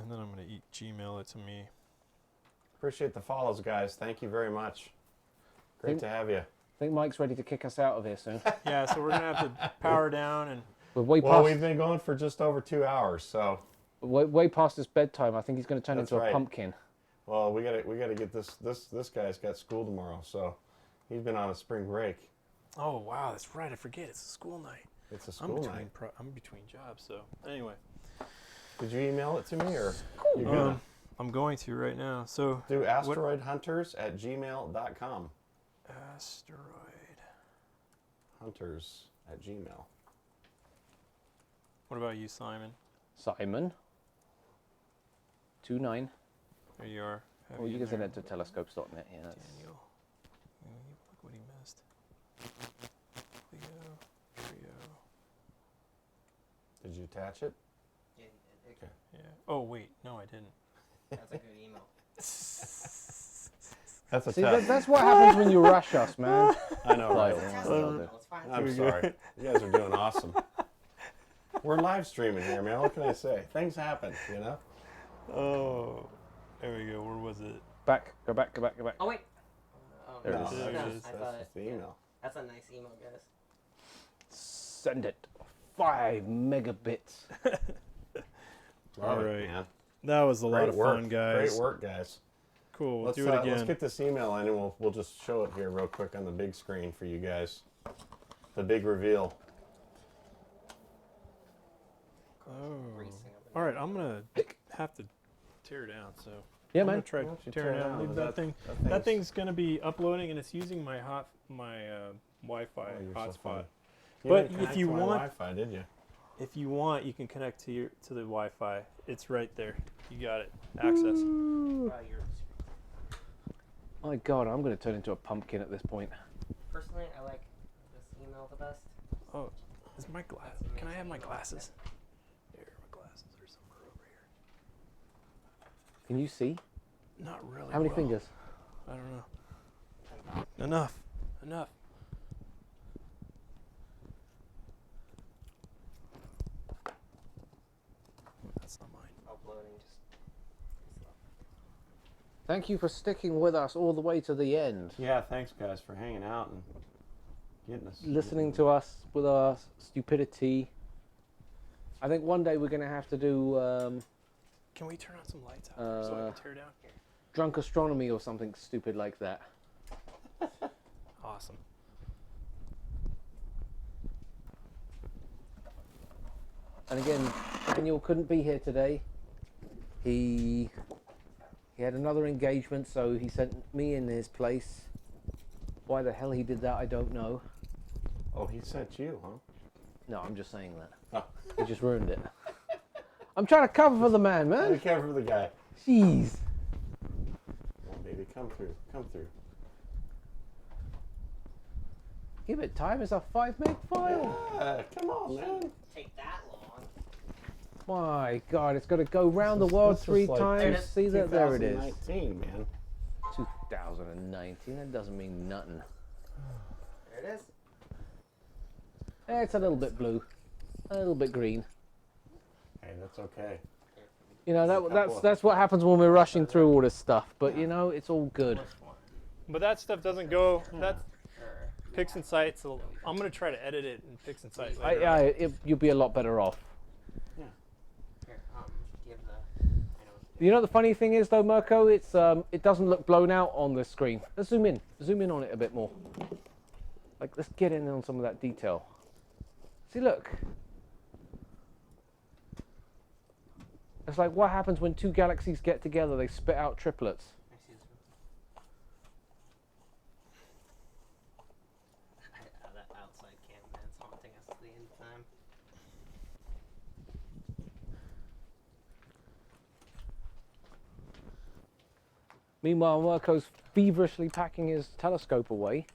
And then I'm going to Gmail it to me. Appreciate the follows, guys. Thank you very much. Great Think- to have you. I think Mike's ready to kick us out of here soon. Yeah, so we're going to have to power down and We're way Well, past, we've been going for just over 2 hours, so way past his bedtime. I think he's going to turn That's into right. a pumpkin. we gotta get this guy's got school tomorrow, so he's been on a spring break. Oh wow, that's right. I forget. It's a school night. It's a I'm school between night. I'm between jobs. So anyway, Did you email it to me or you gonna I'm going to right now. So do asteroidhunters@gmail.com? Asteroid. Hunters@gmail. What about you, Simon? Simon. 29. There you are. Have Well, you in can send there. it to telescopes.net. Yeah, that's... Daniel. Look what he missed. Leo. Trio. Did you attach it? Yeah, you did. Okay. Yeah. Oh wait, no, I didn't. That's a good email. That's a See, test. that's what happens when you rush us, man. I know, right? Like, Test well, email, it's fine. I'm sorry. You guys are doing awesome. We're live streaming here, man. What can I say? Things happen, you know? Oh, there we go. Where was it? back, go back, go back, go back. Oh wait. Oh, There it No, is. that's There it just, is. I that's thought just the yeah. email. That's a nice email, guys. Send it. 5 megabits. Love All it, right. man. That was a lot Great of work. fun, guys. Great work, guys. Cool. We'll Let's, do it again. let's get this email in and we'll just show it here real quick on the big screen for you guys. The big reveal. Oh. Racing up and All right, down. I'm gonna have to tear down. So Yeah, I'm man. gonna try Why don't you tearing tear it down. down? Leave That- that thing. that That thing's- thing's gonna be uploading, and it's using my Wi-Fi Oh, you're so hotspot. funny. You But didn't if connect you to my want- Wi-Fi, did you? If you want, you can connect to the Wi-Fi. It's right there. You got it. Access. My God, I'm going to turn into a pumpkin at this point. Personally, I like this email the best. Oh, is my glass? Can I have my glasses? There, my glasses are somewhere over here. Can you see? Not really. How many well. fingers? I don't know. Enough. Enough. That's not mine. Uploading just. Thank you for sticking with us all the way to the end. Yeah, thanks guys for hanging out and getting us. Listening to us with our stupidity. I think one day we're going to have to do Can we turn on some lights out there so I can tear down? drunk astronomy or something stupid like that. Awesome. And again, Daniel couldn't be here today. He had another engagement, so he sent me in his place. Why the hell he did that, I don't know. Oh, he sent you, huh? No, I'm just saying that. Oh. He just ruined it. I'm trying to cover for the man, Be man. careful for the guy. Jeez. Come on, baby, come through. Come through. Give it time. It's a 5 meg file. Yeah, come on, man. Take that long. My God, it's got to go round the world This is 3 like times. See that? There it is. 2019, man. 2019. That doesn't mean nothing. There it is. It's a little bit blue, a little bit green. Hey, that's okay. You know, that's what happens when we're rushing through all this stuff. But you know, it's all good. But that stuff doesn't go. That's Sure. Pix and Sights. I'm gonna try to edit it in Pix and Sights I, later. I, you'll be a lot better off. Here, give the. I know. You know the funny thing is though, Mirko, it's it doesn't look blown out on the screen. Let's zoom in on it a bit more. Like let's get in on some of that detail. See, look. It's like what happens when 2 galaxies get together? They spit out triplets. I see this one. That outside cameraman's haunting us at the end of time. Meanwhile, Mirko's feverishly packing his telescope away.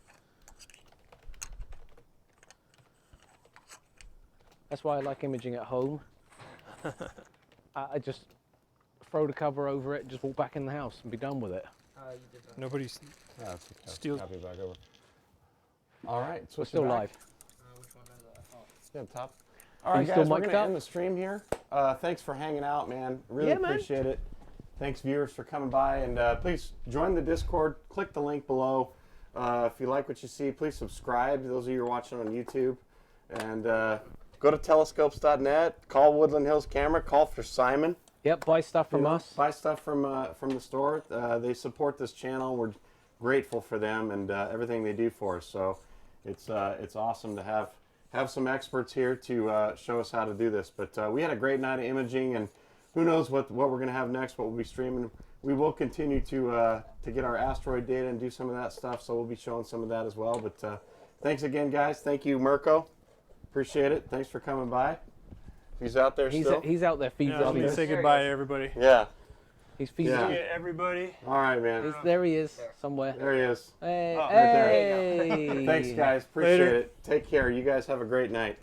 That's why I like imaging at home. I just throw the cover over it, just walk back in the house and be done with it. You did that. Nobody's. Yeah, that's okay. Steal- Copy back over. All right, We're switch still it back. live. Which one is that? Oh. Yeah, top. All Are right, you still guys, we're mic'd gonna up? end the stream here. Thanks for hanging out, man. Really Yeah, man. appreciate it. Thanks, viewers, for coming by, and please join the Discord. Click the link below. If you like what you see, please subscribe. Those of you who are watching on YouTube, and go to telescopes.net. Call Woodland Hills Camera. Call for Simon. Yep, buy stuff from You know, us. Buy stuff from the store. They support this channel. We're grateful for them and everything they do for us. So it's awesome to have some experts here to show us how to do this. But we had a great night of imaging, and who knows what we're going to have next, what we'll be streaming. We will continue to get our asteroid data and do some of that stuff, so we'll be showing some of that as well. But thanks again, guys. Thank you, Mirko. Appreciate it. Thanks for coming by. He's out there still. He's out there feeding. Let me say goodbye to everybody. Yeah. He's feeding. Yeah. Yeah, everybody. All right, man. There he is, somewhere. There he is. Hey, Oh, right there. hey. Thanks, guys. Appreciate Later. it. Take care. You guys have a great night.